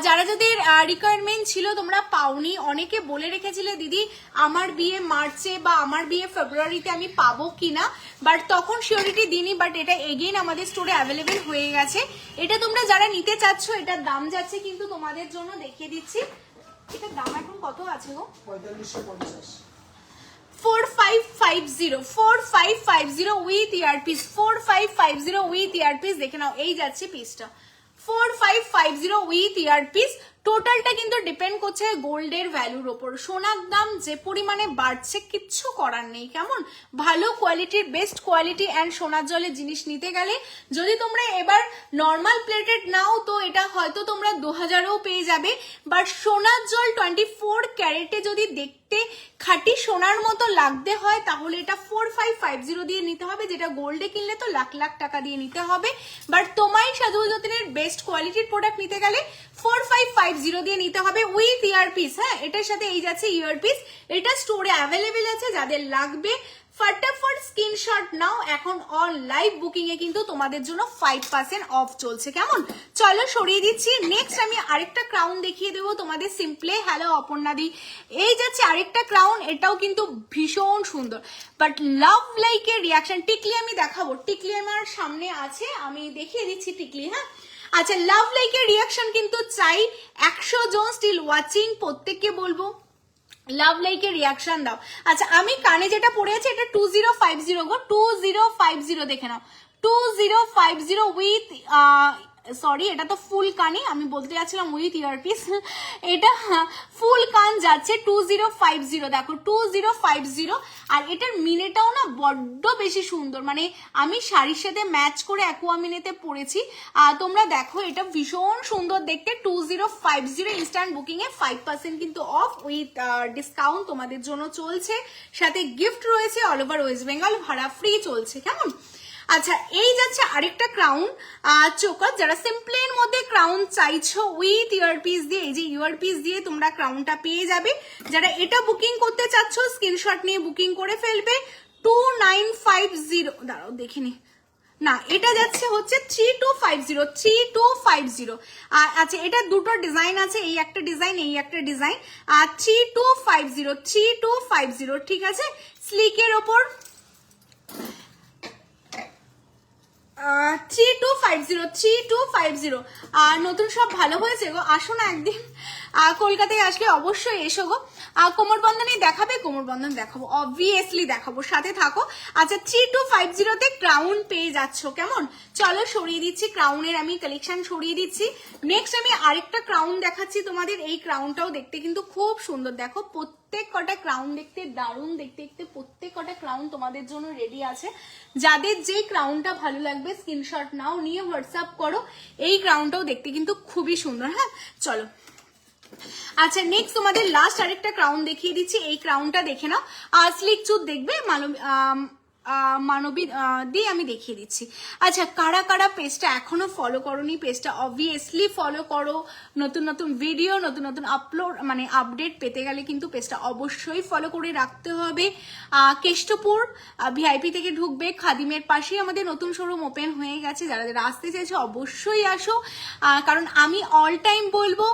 যারা যাদের রিকোয়ারমেন্ট ছিল তোমরা পাওনি, অনেকে বলে রেখেছিলে দিদি আমার বিয়ে মার্চে বা আমার বিয়ে ফেব্রুয়ারিতে আমি পাবো কিনা, বাট তখন সিওরিটি দিইনি। বাট এটা এগেইন আমাদের স্টোরে অ্যাভেলেবেল হয়ে গেছে। এটা তোমরা যারা নিতে চাচ্ছ, এটার দাম যাচ্ছে কিন্তু তোমাদের জন্য দেখিয়ে দিচ্ছি, এটার দাম এখন কত আছে গো? 4550। 4550 উইথ ইয়ারপিস। 4550 উইথ ইয়ারপিস, দেখে নাও এই যাচ্ছে পিসটা 4550 উইথ ইয়ারপিস। টোটালটা কিন্তু ডিপেন্ড করছে গোল্ডের ভ্যালুর ওপর। সোনার দাম যে পরিমাণে বাড়ছে কিচ্ছু করার নেই। কেমন? ভালো কোয়ালিটির, বেস্ট কোয়ালিটি অ্যান্ড সোনার জলের জিনিস নিতে গেলে যদি তোমরা এবার নর্মাল প্লেটেড নাও তো এটা হয়তো তোমরা 2000এও পেয়ে যাবে। বাট সোনার জল 24 ক্যারেটে যদি দেখতে খাঁটি সোনার মতো লাগতে হয় তাহলে এটা 4550 দিয়ে নিতে হবে, যেটা গোল্ডে কিনলে তো লাখ লাখ টাকা দিয়ে নিতে হবে। বাট তোমায় সাজু যতীনের বেস্ট কোয়ালিটির প্রোডাক্ট নিতে গেলে 4550 দিয়ে নিতে হবে উইথ ইয়ারপিস। হ্যাঁ, এটার সাথে এই যাচ্ছে ইয়ারপিস। এটা স্টোরে অ্যাভেলেবেল আছে, যাদের লাগবে ফটাফট স্ক্রিনশট নাও। এখন অন লাইভ বুকিং এ কিন্তু তোমাদের জন্য 5% অফ চলছে। কেমন? চলো সরিয়ে দিচ্ছি। নেক্সট আমি আরেকটা ক্রাউন দেখিয়ে দেবো তোমাদের সিম্পলে। হ্যালো অপর্ণাদি, এই যাচ্ছে আরেকটা ক্রাউন, এটাও কিন্তু ভীষণ সুন্দর। বাট লাভ লাইকের রিয়াকশন। টিকলি আমি দেখাবো, টিকলি আমার সামনে আছে, আমি দেখিয়ে দিচ্ছি টিকলি। হ্যাঁ, আচ্ছা লাভ লাইকের রিয়াকশন কিন্তু চাই, 100 জন স্টিল ওয়াচিং, প্রত্যেককে বলবো লাভ লাইকের রিয়াকশন দাও। আচ্ছা আমি কানে যেটা পরে আছি এটা 2050 গো, 2050 দেখে নাও, 2050 উইথ সরি এটা তো ফুল কানে, আমি বলতে যাচ্ছিলাম উইথ ইয়ারপিস, এটা ফুল কান যাচ্ছে 2050, দেখো 2050। আর এটার মিনেটাও না বড্ড বেশি সুন্দর, মানে আমি শাড়ির সাথে ম্যাচ করে অ্যাকোয়া মিনেতে পরেছি, তোমরা দেখো এটা ভীষণ সুন্দর দেখতে। 2050 ইনস্ট্যান্ট বুকিং এ 5% কিন্তু অফ উইথ ডিসকাউন্ট তোমাদের জন্য চলছে, সাথে গিফট রয়েছে, অল ওভার ওয়েস্ট বেঙ্গল ভাড়া ফ্রি চলছে, কেমন? আচ্ছা এই যাচ্ছে আরেকটা ক্রাউন চোকার, যারা সিম্পলের মধ্যে ক্রাউন চাইছো উইথ ইয়ারপিস দিয়ে, এই যে ইয়ারপিস দিয়ে তোমরা ক্রাউনটা পেয়ে যাবে। যারা এটা বুকিং করতে চাচ্ছ স্ক্রিনশট নিয়ে বুকিং করে ফেলবে। 2950, দাঁড়াও দেখে নি, না এটা যাচ্ছে হচ্ছে 3250। আচ্ছা এটা দুটো ডিজাইন আছে, এই একটা ডিজাইন, এই একটা ডিজাইন, 3250, ঠিক আছে। স্লিকের ওপর 3250। নতুন সব ভালো হয়েছে গো, আসো না একদিন কলকাতায় আসলে অবশ্যই এসো গো। কোমর বন্ধনী দেখাবে? কোমর বন্ধন দেখাবো, অবভিয়াসলি দেখাবো, সাথে থাকো। আচ্ছা 3250 ক্রাউন পেয়ে যাচ্ছ, কেমন? চলো সরিয়ে দিচ্ছি ক্রাউনের, আমি কালেকশন সরিয়ে দিচ্ছি। নেক্সট আমি আরেকটা ক্রাউন দেখাচ্ছি তোমাদের, এই ক্রাউনটাও দেখতে কিন্তু খুব সুন্দর, দেখো প্রত্যেক কটা ক্রাউন দেখতে দারুণ দেখতে, প্রত্যেক কটা ক্রাউন তোমাদের জন্য রেডি আছে। যাদের যে ক্রাউনটা ভালো লাগবে স্ক্রিনশট নাও, নিয়ে হোয়াটসঅ্যাপ করো। এই ক্রাউনটাও দেখতে কিন্তু খুবই সুন্দর। হ্যাঁ চলো, আচ্ছা নেক্সট তোমাদের লাস্ট আরেকটা ক্রাউন দেখিয়ে দিচ্ছি, এই ক্রাউনটা দেখে নাও। স্লিক চুট দেখবে মানবী দিয়ে আমি দেখিয়ে দিচ্ছি। আচ্ছা কারা কারা পেজটা এখনো ফলো করোনি, পেজটা অবভিয়াসলি ফলো করো। নতুন নতুন ভিডিও, নতুন নতুন আপলোড মানে আপডেট পেতে গেলে কিন্তু পেজটা অবশ্যই ফলো করে রাখতে হবে। কেষ্টপুর ভিআইপি থেকে ঢুকবে, খাদিমের পাশেই আমাদের নতুন শোরুম ওপেন হয়ে গেছে। যারা যারা আসতে চাইছো অবশ্যই আসো, কারণ আমি অল টাইম বলবো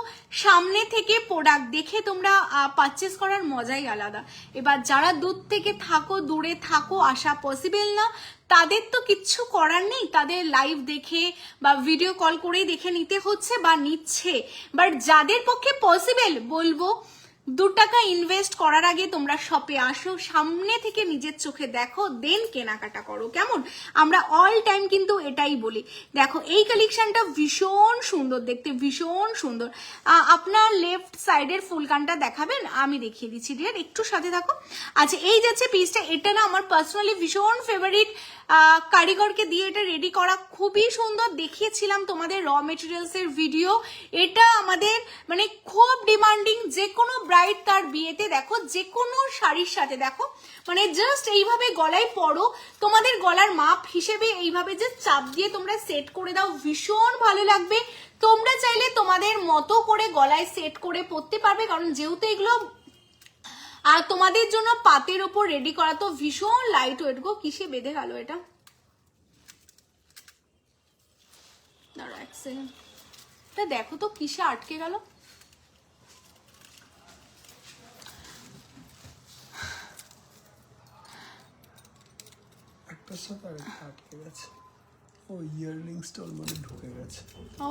সামনে থেকে প্রোডাক্ট দেখে তোমরা পারচেস করার মজাই আলাদা। এবার যারা দূর থেকে থাকো, দূরে থাকো, আসা পসিবল না, তাদের তো কিচ্ছু করার নেই, তাদের লাইভ দেখে বা ভিডিও কল করেই দেখে নিতে হচ্ছে বা নিচ্ছে। বাট যাদের পক্ষে পসিবল বলবো 2 টাকা ইনভেস্ট করার আগে তোমরা শপে আসো, সামনে থেকে নিজের চোখে দেখো, দেন কেনাকাটা করো, কেমন? আমরা অল টাইম কিন্তু এটাই বলি। দেখো এই কালেকশনটা ভীষণ সুন্দর দেখতে, ভীষণ সুন্দর। আপনার লেফট সাইডের ফুলকানটা দেখাবেন? আমি দেখিয়ে দিচ্ছি ডিয়ার, একটু সাথে থাকো। আচ্ছা এই যাচ্ছে পিসটা, এটা না আমার পার্সোনালি ভীষণ ফেভারিট, কারিগরকে দিয়ে এটা রেডি করা, খুবই সুন্দর। দেখিয়েছিলাম তোমাদের র মেটেরিয়ালস এর ভিডিও, এটা আমাদের মানে খুব ডিমান্ডিং। যে কোনো ব্রাইড তার বিয়েতে দেখো, যে কোনো শাড়ির সাথে দেখো, মানে জাস্ট এইভাবে গলায় পরো, তোমাদের গলার মাপ হিসেবে এইভাবে জাস্ট চাপ দিয়ে তোমরা সেট করে দাও, ভীষণ ভালো লাগবে। তোমরা চাইলে তোমাদের মতো করে গলায় সেট করে পরতে পারবে, কারণ যেহেতু এগুলো আর তোমাদের জন্য পাতের ওপর রেডি করা, তো ভীষণ লাইট ওয়েট গো। কিসে বেঁধে গেল এটা? দাঁড়া এক সেকেন্ড, এটা দেখো তো কিসে আটকে গেল। একটার সাথে আরেকটা আটকে গেছে, ও ইয়াররিংসটা ওর মধ্যে ঢুকে গেছে। ও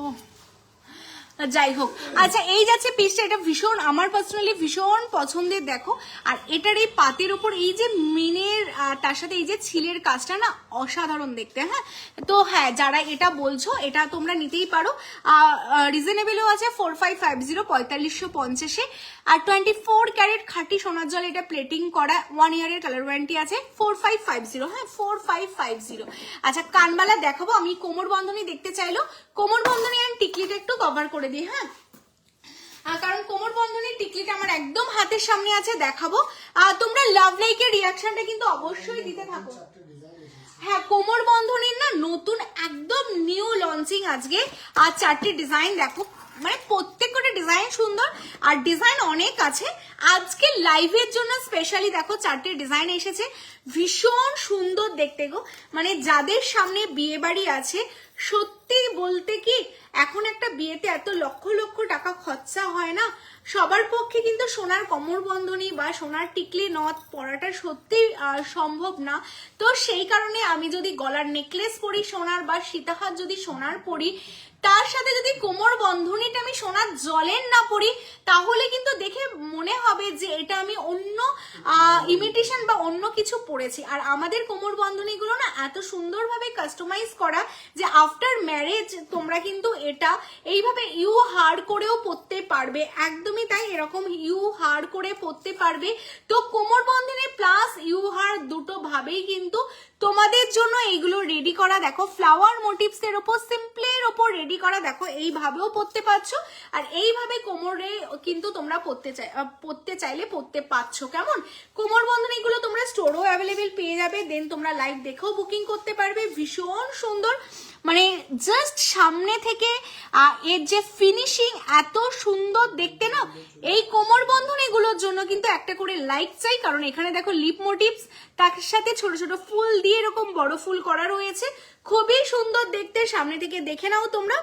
যাই হোক, আচ্ছা এই যাচ্ছে পিসটা, এটা ভীষণ আমার পার্সোনালি ভীষণ পছন্দের। দেখো আর এটার এই পাতের ওপর এই যে মিনের তার সাথে এই যে ছিলের কাজটা না অসাধারণ দেখতে। হ্যাঁ তো হ্যাঁ, যারা এটা বলছো এটা তোমরা নিতেই পারো, রিজনেবলও আছে। 4550 4550 আর 24 ক্যারেট খাঁটি সোনার জল, এটা প্লেটিং করা, 1 ইয়ারের কালার ওয়ারেন্টি আছে। 4550, হ্যাঁ 4550। আচ্ছা কানবালা দেখাবো, আমি কোমর বন্ধনী দেখতে চাইলো, কোমর বন্ধনী আর টিকলিটা একটু কভার করে দিই। হ্যাঁ কারণ কোমর বন্ধনীর টিকলিটা আমার একদম হাতের সামনে আছে, দেখাবো। তোমরা লাভ লাইকের রিয়াকশনটা কিন্তু অবশ্যই দিতে থাকো। হ্যাঁ কোমর বন্ধনীর না নতুন একদম নিউ লঞ্চিং আজকে, আর 4টে ডিজাইন দেখো, মানে প্রত্যেকটা ডিজাইন সুন্দর, আর ডিজাইন অনেক আছে। আজকে লাইভের জন্য স্পেশালি দেখো 4টে ডিজাইন এসেছে, ভীষণ সুন্দর দেখতে গো। মানে যাদের সামনে বিয়ে বাড়ি আছে সত্যি বলতে কি এখন একটা বিয়েতে এত লক্ষ লক্ষ টাকা খরচা হয় না, সবার পক্ষে কিন্তু সোনার কোমর বন্ধনী বা সোনার টিকলি নথ পরাটা সত্যি সম্ভব না। তো সেই কারণে আমি যদি গলার নেকলেস পরি সোনার বা সীতাহার যদি সোনার পরি, তার সাথে যদি কোমর বন্ধনীটা আমি সোনার জলের না পরি, তাহলে কিন্তু দেখে মনে হবে যে এটা আমি অন্য ইমিটেশন বা অন্য কিছু পরেছি। আর আমাদের কোমর বন্ধনীগুলো না এত সুন্দরভাবে কাস্টমাইজ করা যে আফটার ম্যারেজ তোমরা কিন্তু এটা এইভাবে ইউ হার করেও পরতে পারবে, একদমই তাই, এরকম ইউ হার করে পরতে পারবে। তো কোমর বন্ধনী প্লাস ইউ হার দুটো ভাবেই কিন্তু তোমাদের জন্য এইগুলো রেডি করা। দেখো ফ্লাওয়ার মোটিভস এর উপর, সিম্পলের উপর রেডি করা, দেখো এইভাবেও পরতে পারছো, আর এইভাবে কোমরে কিন্তু তোমরা পরতে চাইলে পরতে পারছো। কেমন কোমর বন্ধনী গুলো তোমরা স্টোরও অ্যাভেলেবেল পেয়ে যাবে, দেন তোমরা লাইভ দেখেও বুকিং করতে পারবে। ভীষণ সুন্দর, মানে জাস্ট সামনে থেকে এর যে ফিনিশিং এত সুন্দর দেখতে না। এই কোমর বন্ধনী গুলোর জন্য কিন্তু একটা করে লাইক চাই, কারণ এখানে দেখো লিপ মোটিভস, তার সাথে ছোট ছোট ফুল দিয়ে এরকম বড় ফুল করা রয়েছে, খুবই সুন্দর দেখতে। সামনে থেকে দেখে নাও তোমরা,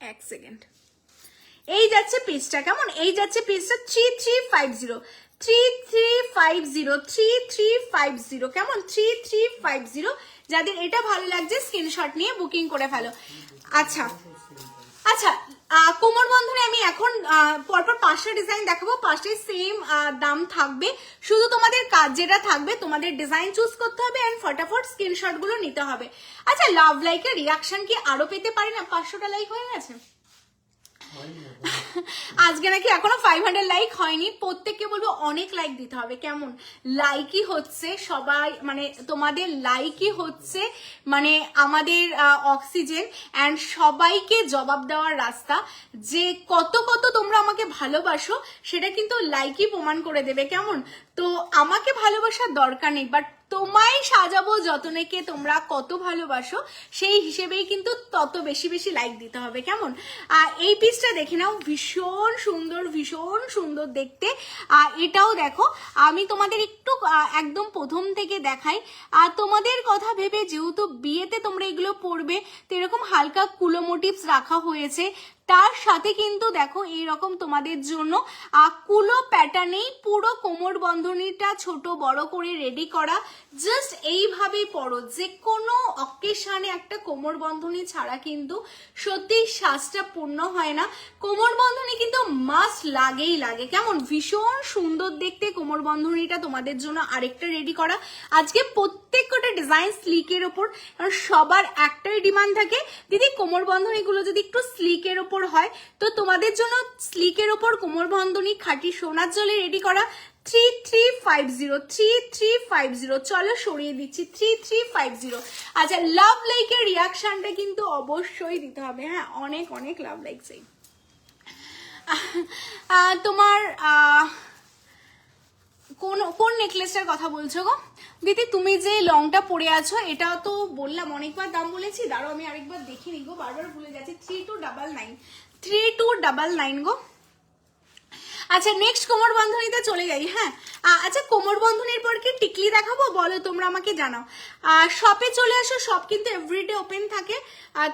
এক সেকেন্ড। এই যাচ্ছে পিসটা, কেমন এই যাচ্ছে পিসটা 3350 3350 3350, কেমন 3350। যাদের এটা ভালো লাগছে স্ক্রিনশট নিয়ে বুকিং করে ফেলো। আচ্ছা আচ্ছা, কোমর বন্ধনে আমি এখন পরপর 5টা ডিজাইন দেখাবো, 5টাই সেম দাম থাকবে, শুধু তোমাদের কাজ যেটা থাকবে তোমাদের ডিজাইন চুজ করতে হবে এন্ড ফটাফট স্ক্রিনশট গুলো নিতে হবে। আচ্ছা, লাভ লাইকের রিয়াকশন কি আরো পেতে পারি না? 500টা লাইক হয়ে গেছে আজকে নাকি এখনো 500 লাইক হয়নি। প্রত্যেককে বলবো অনেক লাইক দিতে হবে। কেমন লাইকই হচ্ছে সবাই, মানে তোমাদের লাইকই হচ্ছে মানে আমাদের অক্সিজেন এন্ড সবাইকে জবাব দেওয়ার রাস্তা। যে কত কত তোমরা আমাকে ভালোবাসো সেটা কিন্তু লাইকই প্রমাণ করে দেবে। কেমন, তো আমাকে ভালোবাসার দরকার নেই, বাট তোমায় সাজাবো যতনেকে তোমরা কত ভালোবাসো সেই হিসেবেই কিন্তু তত বেশি বেশি লাইক দিতে হবে। কেমন, এই পিসটা দেখে নাও, ভীষণ সুন্দর দেখতে। এটাও দেখো, আমি তোমাদের একটু একদম প্রথম থেকে দেখাই। আর তোমাদের কথা ভেবে, যেহেতু বিয়েতে তোমরা এগুলো পরবে, তো এরকম হালকা কুলো মোটিভস রাখা হয়েছে। তার সাথে কিন্তু দেখো এইরকম তোমাদের জন্য কুলো প্যাটার্নেই পুরো কোমর বন্ধনীটা ছোট বড় করে রেডি করা। জাস্ট এইভাবেই পরো, যে কোনো অকেশনে একটা কোমর বন্ধনী ছাড়া কিন্তু সত্যি সাজটা পূর্ণ হয় না। কোমর বন্ধনী কিন্তু মাস্ট লাগেই লাগে। কেমন ভীষণ সুন্দর দেখতে কোমর বন্ধনীটা তোমাদের জন্য আরেকটা রেডি করা। আজকে প্রত্যেকটা ডিজাইন স্লিকের ওপর, কারণ সবার একটাই ডিমান্ড থাকে, দিদি কোমর বন্ধনী গুলো যদি একটু স্লিকের ওপর হয়, তো তোমাদের জন্য স্লিকের ওপর কোমর বন্ধনী খাঁটি সোনার জলে রেডি করা 3350। চলো সরিয়ে দিচ্ছি 3350। আচ্ছা, লাভ লাইকের রিয়াকশনটা কিন্তু অবশ্যই দিতে হবে। হ্যাঁ, অনেক অনেক লাভ লাইক চাই। তোমার কোন নেকলেসটার কথা বলছো গো দিদি? তুমি যে লংটা পরে আছো এটা তো বললাম অনেকবার দাম বলেছি, দাঁড়াও আমি আরেকবার দেখে নিই গো, বারবার ভুলে যাচ্ছি। 3299 গো। আচ্ছা, নেক্সট কোমর বন্ধনীতে চলে যাই। হ্যাঁ, আচ্ছা কোমর বন্ধনীর পর কি টিকলি দেখাবো বলো, তোমরা আমাকে জানাও। শপে চলে আসো, শপ কিন্তু এভরিডে ওপেন থাকে,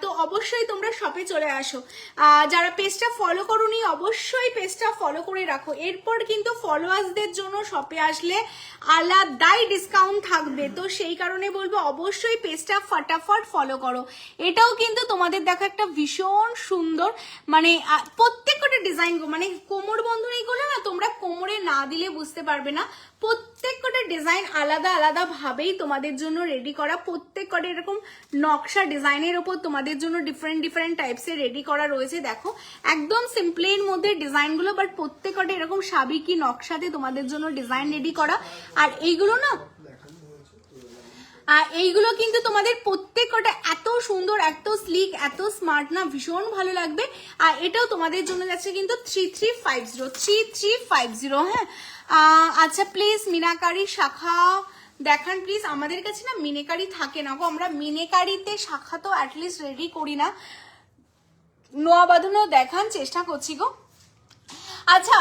তো অবশ্যই তোমরা শপে চলে আসো। যারা পেজটা ফলো করোনি অবশ্যই পেজটা ফলো করে রাখো। এরপর কিন্তু ফলোয়ার্সদের জন্য শপে আসলে আলাদাই ডিসকাউন্ট থাকবে, তো সেই কারণে বলবো অবশ্যই পেজটা ফটাফট ফলো করো। এটাও কিন্তু তোমাদের দেখো একটা ভীষণ সুন্দর, মানে প্রত্যেকটা ডিজাইন, মানে কোমর বন্ধনী গুলো না তোমরা কোমরে না দিলে বুঝতে পারবে না। প্রত্যেকটা ডিজাইন আলাদা আলাদা ভাবেই তোমাদের জন্য রেডি করা। প্রত্যেকটা এরকম নকশা ডিজাইনের উপর তোমাদের জন্য ডিফারেন্ট টাইপসের রেডি করা রয়েছে। দেখো একদম সিম্পলের মধ্যে ডিজাইনগুলো, বাট প্রত্যেকটা এরকম সাবিকি নকশাতে তোমাদের জন্য ডিজাইন রেডি করা। আর এইগুলো না, এইগুলো কিন্তু তোমাদের প্রত্যেকটা এত সুন্দর, এত স্লিক, এত স্মার্ট না, ভীষণ ভালো লাগবে। আর এটাও তোমাদের জন্য যাচ্ছে কিন্তু 3350। হ্যাঁ, আচ্ছা প্লিজ মিনাকারি শাখা দেখান প্লিজ। আমাদের কাছে না মিনেকারি থাকে না গো, আমরা মিনেকারিতে শাখা তো অ্যাটলিস্ট রেডি করি না। নোয়া বাঁধানো দেখান, চেষ্টা করছি গো। আচ্ছা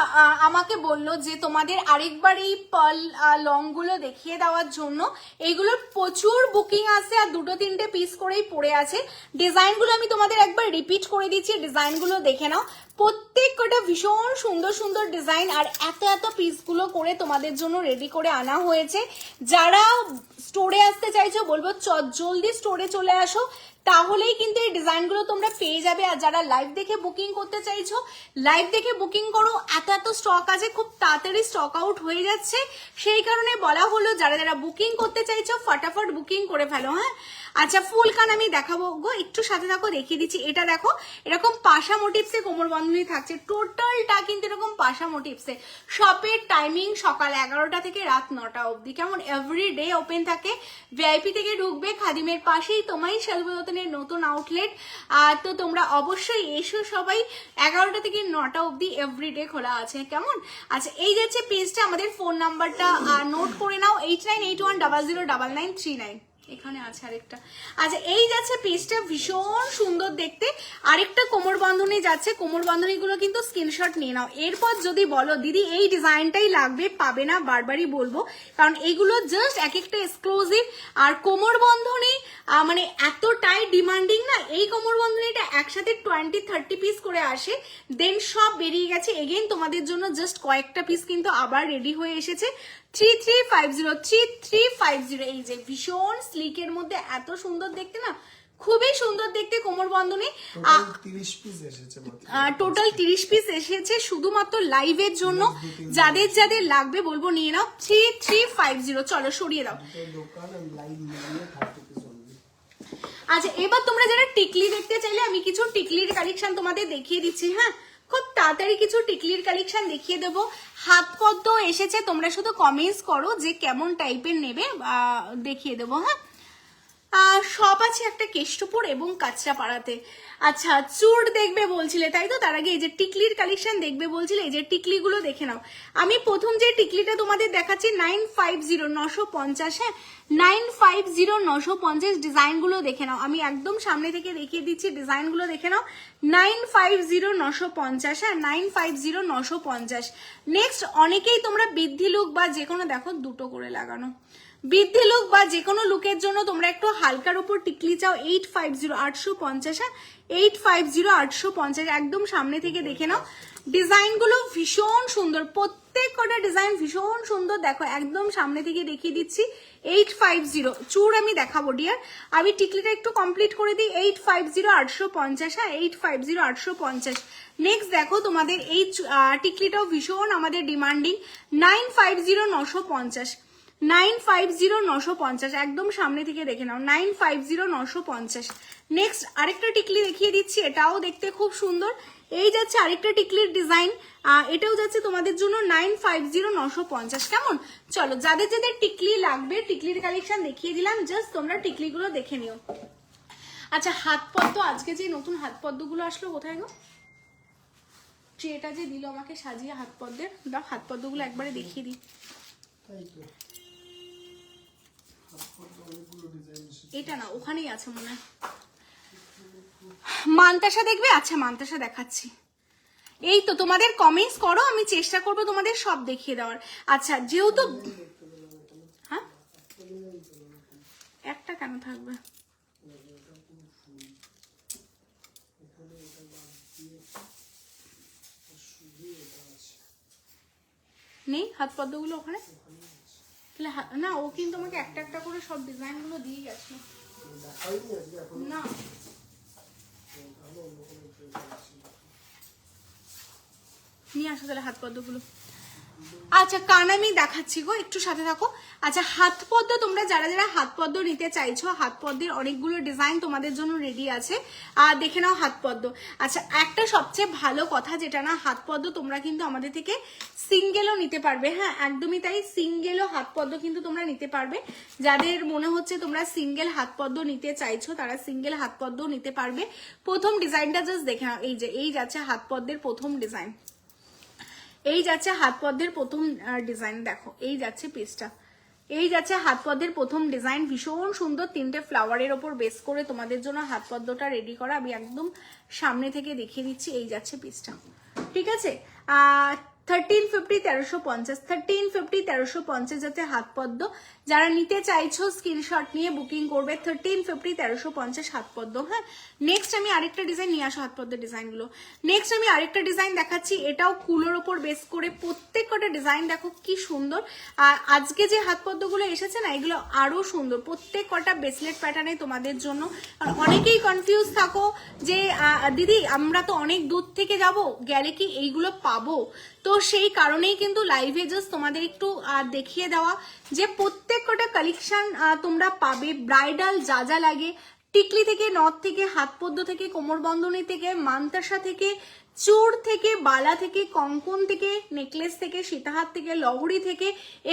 আমাকে বললো যে তোমাদের আরেকবার এই পার্ল লং গুলো দেখিয়ে দেওয়ার জন্য। এইগুলোর প্রচুর বুকিং আছে আর 2-3টে পিস করেই পড়ে আছে। ডিজাইনগুলো আমি তোমাদের একবার রিপিট করে দিচ্ছি, ডিজাইনগুলো দেখে নাও। প্রত্যেকটা ভীষণ সুন্দর সুন্দর ডিজাইন আর এত এত পিসগুলো করে তোমাদের জন্য রেডি করে আনা হয়েছে। যারা স্টোরে আসতে চাইছো বলবো জলদি স্টোরে চলে আসো, তাহলেই কিন্তু এই ডিজাইনগুলো তোমরা পেয়ে যাবে। আর যারা লাইভ দেখে বুকিং করতে চাইছো লাইভ দেখে বুকিং করো, এত এত স্টক আছে, খুব তাড়াতাড়ি স্টক আউট হয়ে যাচ্ছে। সেই কারণে বলা হলো যারা যারা বুকিং করতে চাইছো ফটাফট বুকিং করে ফেলো। হ্যাঁ আচ্ছা ফুল কান আমি দেখাবো গো, একটু সাথে থাকো দেখিয়ে দিচ্ছি। এটা দেখো এরকম পাশা মোটিভসে কোমর বন্ধনী থাকছে, টোটালটা কিন্তু এরকম পাশা মোটিভসে। শপের টাইমিং সকাল 11টা থেকে রাত 9টা অবধি। কেমন এভরিডে ওপেন থাকে। ভিআইপি থেকে ঢুকবে, খাদিমের পাশেই তোমায় শালবদনের নতুন আউটলেট। আর তো তোমরা অবশ্যই এসো সবাই, 11টা থেকে 9টা অবধি এভরিডে খোলা আছে। কেমন আচ্ছা এই যাচ্ছে পেজটা, আমাদের ফোন নাম্বারটা নোট করে নাও 8981009939। এখানে আছে আরেকটা। আচ্ছা এই যাচ্ছে পেজটা, ভীষণ সুন্দর দেখতে। আরেকটা কোমর বন্ধনী যাচ্ছে, কোমর বন্ধনী গুলো কিন্তু স্ক্রিনশট নিয়ে নাও। এরপর যদি বলো দিদি এই ডিজাইনটাই লাগবে, পাবে না, বারবারই বলবো, কারণ এইগুলো জাস্ট এক একটা এক্সক্লুসিভ। আর কোমর বন্ধনী মানে এতটাই ডিমান্ডিং না, এই কোমর বন্ধনীটা একসাথে 20-30 পিস করে আসে, দেন সব বেরিয়ে গেছে। এগেইন তোমাদের জন্য জাস্ট কয়েকটা পিস কিন্তু আবার রেডি হয়ে এসেছে। 3350 এই যে ভীষণ স্লিকের মধ্যে এত সুন্দর দেখতে না, খুবই সুন্দর দেখতে কোমর বন্ধনী। টোটাল 30 পিস এসেছে শুধুমাত্র লাইভের জন্য। যাদের যাদের লাগবে বলবো নিয়ে নাও। 3350 চলো সরিয়ে দাও। আচ্ছা এবার তোমরা যারা টিকলি দেখতে চাইলে আমি কিছু টিকলির কালেকশন তোমাদের দেখিয়ে দিচ্ছি। হ্যাঁ খুব তাড়াতাড়ি কিছু টিকলির কালেকশন দেখিয়ে দেবো। হাত পদ্ম এসেছে, তোমরা শুধু কমেন্টস করো যে কেমন টাইপের নেবে, দেখিয়ে দেবো। হ্যাঁ সব আছে একটা কেষ্টপুর এবং কাঁচরাপাড়াতে। আচ্ছা চুড় দেখবে বলছিলে তাই তো, তার আগে এই যে টিকলির কালেকশন দেখবে বলছিলে, এই যে টিকলিগুলো দেখে নাও। আমি প্রথম যে টিকলিটা তোমাদের দেখাচ্ছি 950 হ্যাঁ 950 ডিজাইনগুলো দেখে নাও। আমি একদম সামনে থেকে দেখিয়ে দিচ্ছি, ডিজাইনগুলো দেখে নাও। 950 হ্যাঁ 950 নেক্সট অনেকেই তোমরা বৃদ্ধি লুক বা যে কোনো, দেখো দুটো করে লাগানো, বৃদ্ধি লুক বা যে কোনো লুকের জন্য তোমরা একটু হালকার উপর টিকলি চাও 850 হ্যাঁ 850 একদম সামনে থেকে দেখে নাও। ডিজাইনগুলো ভীষণ সুন্দর, প্রত্যেক কটা ডিজাইন ভীষণ সুন্দর। দেখো একদম সামনে থেকে দেখিয়ে দিচ্ছি 850 চুড় আমি দেখাবো ডিয়ার। আমি টিকলিটা একটু কমপ্লিট করে দিই। 850 হ্যাঁ 850 নেক্সট দেখো তোমাদের এই টিকলিটাও ভীষণ আমাদের ডিমান্ডিং 950 একদম সামনে থেকে দেখে নাও 950 নেক্সট আরেকটা টিকলি দেখিয়ে দিচ্ছি, এটাও দেখতে খুব সুন্দর। এই যাচ্ছে আরেকটা টিকলির ডিজাইন, এটাও যাচ্ছে তোমাদের জন্য 950 কেমন। চলো যাদের যাদের টিকলি লাগবে টিকলির কালেকশন দেখিয়ে দিলাম, জাস্ট তোমরা টিকলিগুলো দেখে নিও। আচ্ছা হাত পদ্ম, আজকে যে নতুন হাত পদ্মগুলো আসলো কোথায় গো, ট্রেটা যে দিল আমাকে সাজিয়ে হাত পদ্মের, দাও হাত পদ্মগুলো একবারে দেখিয়ে দিই। এটা না ওখানেই আছে মনে হয়। মানতাসা দেখবে, আচ্ছা মানতাসা দেখাচ্ছি। এই তো তোমাদের কমেন্টস করো, আমি চেষ্টা করবো তোমাদের সব দেখিয়ে দেওয়ার। আচ্ছা যেহেতু হ্যাঁ একটা কেন থাকবে, নেই হাত পদ্মগুলো ওখানে না, ও কিন্তু আমাকে একটা একটা করে সব ডিজাইন গুলো দিয়ে গেছে না। নিয়ে আসো তাহলে হাত পদ্মগুলো। আচ্ছা কান আমি দেখাচ্ছি গো, একটু সাথে থাকো। আচ্ছা হাত পদ্ম তোমরা যারা যারা হাত পদ্ম নিতে চাইছো, হাত পদ্মের অনেকগুলো ডিজাইন তোমাদের জন্য রেডি আছে, আর দেখে নাও হাত পদ্ম। আচ্ছা একটা সবচেয়ে ভালো কথা যেটা না, হাত পদ্ম তোমরা কিন্তু আমাদের থেকে সিঙ্গেলও নিতে পারবে। হ্যাঁ একদমই তাই, সিঙ্গেলও হাত পদ্ম কিন্তু তোমরা নিতে পারবে। যাদের মনে হচ্ছে তোমরা সিঙ্গেল হাত পদ্ম নিতে চাইছো তারা সিঙ্গেল হাত পদ্ম নিতে পারবে। প্রথম ডিজাইনটা জাস্ট দেখে নাও, এই যে এই যাচ্ছে হাত পদ্মের প্রথম ডিজাইন, এই যাচ্ছে হাত পদ্মের প্রথম ডিজাইন। দেখো এই যাচ্ছে পিসটা, এই যাচ্ছে হাত পদ্মের প্রথম ডিজাইন, ভীষণ সুন্দর। 3টে ফ্লাওয়ারের ওপর বেস করে তোমাদের জন্য হাত পদ্মটা রেডি করা। আমি একদম সামনে থেকে দেখিয়ে দিচ্ছি, এই যাচ্ছে পিসটা, ঠিক আছে। 1350 1350 1350 1350 যাচ্ছে হাত পদ্ম। যারা নিতে চাইছো স্ক্রিনশট নিয়ে বুকিং করবে 1350 1350 হাত পদ্ম। হ্যাঁ, নেক্সট আমি আরেকটা ডিজাইন নিয়ে আসো হাত পদ্মের ডিজাইনগুলো। নেক্সট আমি আরেকটা ডিজাইন দেখাচ্ছি, এটাও কুলোর ওপর বেস করে, প্রত্যেক কটা ডিজাইন দেখো কি সুন্দর। আর আজকে যে হাত পদ্মগুলো এসেছে না এগুলো আরো সুন্দর, প্রত্যেক কটা ব্রেসলেট প্যাটার্নে তোমাদের জন্য। আর অনেকেই কনফিউজ থাকো যে দিদি আমরা তো অনেক দূর থেকে যাব, গেলে কি এইগুলো পাবো? তো সেই কারণেই কিন্তু লাইভে জাস্ট তোমাদের একটু দেখিয়ে দেওয়া যে প্রত্যেক কটা কালেকশন তোমরা পাবে। ব্রাইডাল যা যা লাগে, টিকলি থেকে, নথ থেকে, হাত পদ্ম থেকে, কোমর বন্ধনী থেকে, মানতাসা থেকে, চূড় থেকে, বালা থেকে, কঙ্কন থেকে, নেকলেস থেকে, সীতাহার থেকে, লহরি থেকে,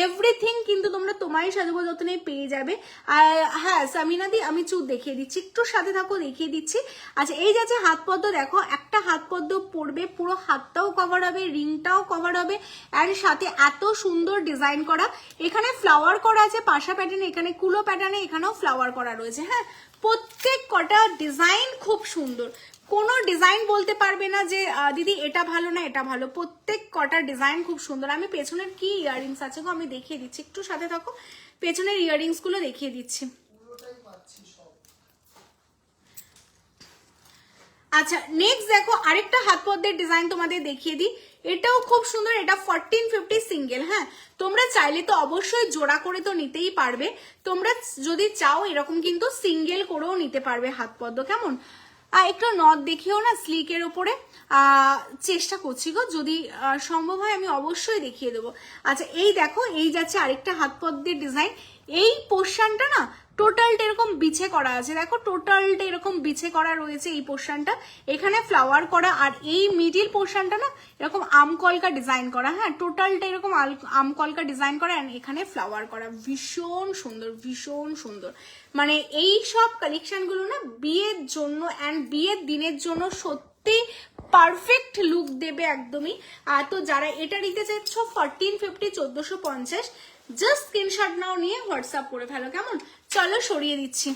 এভরিথিং কিন্তু তোমরা তোমারই সাজবো যত্নে পেয়ে যাবে। আর হ্যাঁ সামিনাদি, আমি চূড় দেখিয়ে দিচ্ছি, একটু সাথে থাকো দেখিয়ে দিচ্ছি। আচ্ছা, এই যাচ্ছে হাত পদ্ম, দেখো একটা হাত পদ্ম পড়বে, পুরো হাতটাও কভার হবে, রিংটাও কভার হবে, আর সাথে এত সুন্দর ডিজাইন করা। এখানে ফ্লাওয়ার করা আছে পাশা প্যাটার্নে, এখানে কুলো প্যাটার্নে, এখানেও ফ্লাওয়ার করা রয়েছে। হ্যাঁ, প্রত্যেক কটা ডিজাইন খুব সুন্দর, কোনো ডিজাইন বলতে পারবে না যে দিদি এটা ভালো না এটা ভালো, প্রত্যেক কটা ডিজাইন খুব সুন্দর। আমি পেছনের কি ইয়াররিংস আছে গো আমি দেখিয়ে দিচ্ছি, একটু সাথে থাকো, পেছনের ইয়াররিংস গুলো দেখিয়ে দিচ্ছি। আচ্ছা, নেক্সট দেখো আরেকটা হাত পদ্মের ডিজাইন তোমাদের দেখিয়ে দিই, এটাও খুব সুন্দর। এটা 1450 সিঙ্গেল। হ্যাঁ, তোমরা চাইলে তো অবশ্যই জোড়া করে তো নিতেই পারবে, তোমরা যদি চাও এরকম কিন্তু সিঙ্গেল করেও নিতে পারবে হাত পদ্ম। কেমন একটু নথ দেখিও না স্লিকের ওপরে, চেষ্টা করছি গো, যদি সম্ভব হয় আমি অবশ্যই দেখিয়ে দেবো। আচ্ছা, এই দেখো এই যাচ্ছে আরেকটা হাত পদ্মের ডিজাইন। এই পোর্শনটা না টোটালটা এরকম বিছে করা আছে, দেখো টোটালটা এরকম বিছে করা রয়েছে এই পোর্শনটা, এখানে ফ্লাওয়ার করা, আর এই মিডিল পোর্শনটা না এরকম আমকলকা ডিজাইন করা। হ্যাঁ, টোটালটা এরকম আমকলকা ডিজাইন করা, এখানে ফ্লাওয়ার করা, ভীষণ সুন্দর ভীষণ সুন্দর। মানে এই সব কালেকশন গুলো না বিয়ের জন্য অ্যান্ড বিয়ের দিনের জন্য সত্যি পারফেক্ট লুক দেবে একদমই। তো যারা এটা নিতে চাইছো 1450 1450 জাস্ট স্ক্রিনশট নাও, নিয়ে হোয়াটসঅ্যাপ করে ফেলো। কেমন, চলো সরিয়ে দিচ্ছি।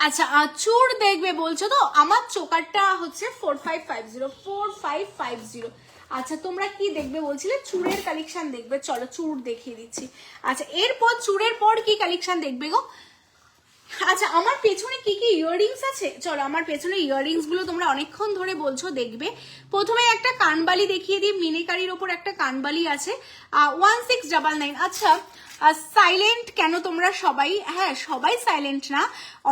আচ্ছা, চূড় দেখবে বলছো তো, আমার চোকারটা হচ্ছে 4550 4550। আচ্ছা, তোমরা কি দেখবে বলছিলে? চূড়ের কালেকশন দেখবে, চলো চূড় দেখিয়ে দিচ্ছি। আচ্ছা, এরপর চূড়ের পর কি কালেকশন দেখবে গো? আচ্ছা, আমার পেছনে কি কি ইয়াররিংস আছে, চলো আমার পেছনে ইয়াররিংস গুলো তোমরা অনেকক্ষণ ধরে বলছো দেখবে। প্রথমে একটা কানবালি দেখিয়ে দিই, মিনিকারির ওপর একটা কানবালি আছে 1699। আচ্ছা, সাইলেন্ট কেন তোমরা সবাই? হ্যাঁ, সবাই সাইলেন্ট না,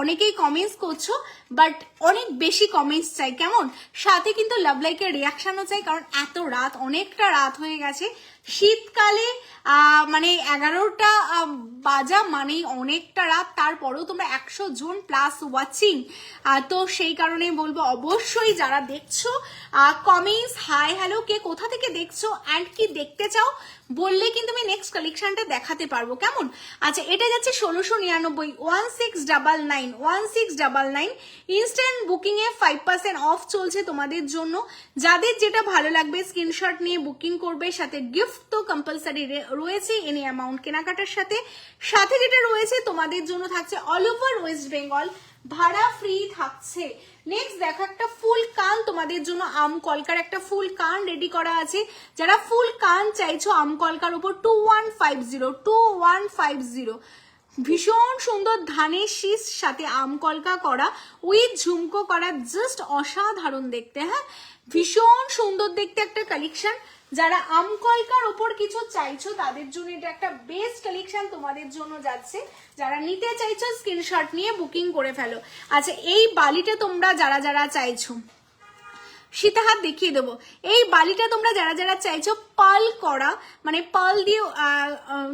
অনেকেই কমেন্টস করছো, বাট অনেক বেশি কমেন্টস চাই। কেমন, সাথে কিন্তু লাভ লাইকের রিয়াকশনও চাই, কারণ এত রাত, অনেকটা রাত হয়ে গেছে। শীতকালে মানে 11টা বাজা মানেই অনেকটা রাত, তারপরেও তোমরা 100 জন প্লাস ওয়াচিং। তো সেই কারণে বলবো অবশ্যই যারা দেখছো কমেন্টস হাই হ্যালো, কে কোথা থেকে দেখছো অ্যান্ড কি দেখতে চাও বললে কিন্তু আমি নেক্সট কালেকশনটা দেখাতে পারবো। কেমন, আচ্ছা এটা যাচ্ছে 1699 1699 1699। ইনস্ট্যান্ট বুকিং এ 5% অফ চলছে তোমাদের জন্য। যাদের যেটা ভালো লাগবে স্ক্রিনশট নিয়ে বুকিং করবে, সাথে গিফট তো কম্পালসারি রয়েছে এনি অ্যামাউন্ট কেনাকাটার সাথে। সাথে যেটা রয়েছে তোমাদের জন্য থাকছে অল ওভার ওয়েস্ট বেঙ্গল ভাড়া ফ্রি থাকছে। নেক্সট দেখো একটা ফুল কান তোমাদের জন্য, আম কলকার একটা ফুল কান রেডি করা আছে। যারা ফুল কান চাইছো আম কলকার উপর 2150 2150, ভীষণ সুন্দর ধানের শীষ সাথে আম কলকা করা উইথ ঝুমকো করা, জাস্ট অসাধারণ দেখতে। হ্যাঁ, ভীষণ সুন্দর দেখতে একটা কালেকশন। যারা আমকলকার ওপর কিছু চাইছো তাদের জন্য এটা একটা বেস্ট কালেকশন তোমাদের জন্য যাচ্ছে। যারা নিতে চাইছো স্ক্রিনশট নিয়ে বুকিং করে ফেলো। আচ্ছা, এই বালিটা তোমরা যারা যারা চাইছো, সীতাহার দেখিয়ে দেবো। এই বালিটা তোমরা যারা যারা চাইছো পার্ল করা, মানে পার্ল দিয়ে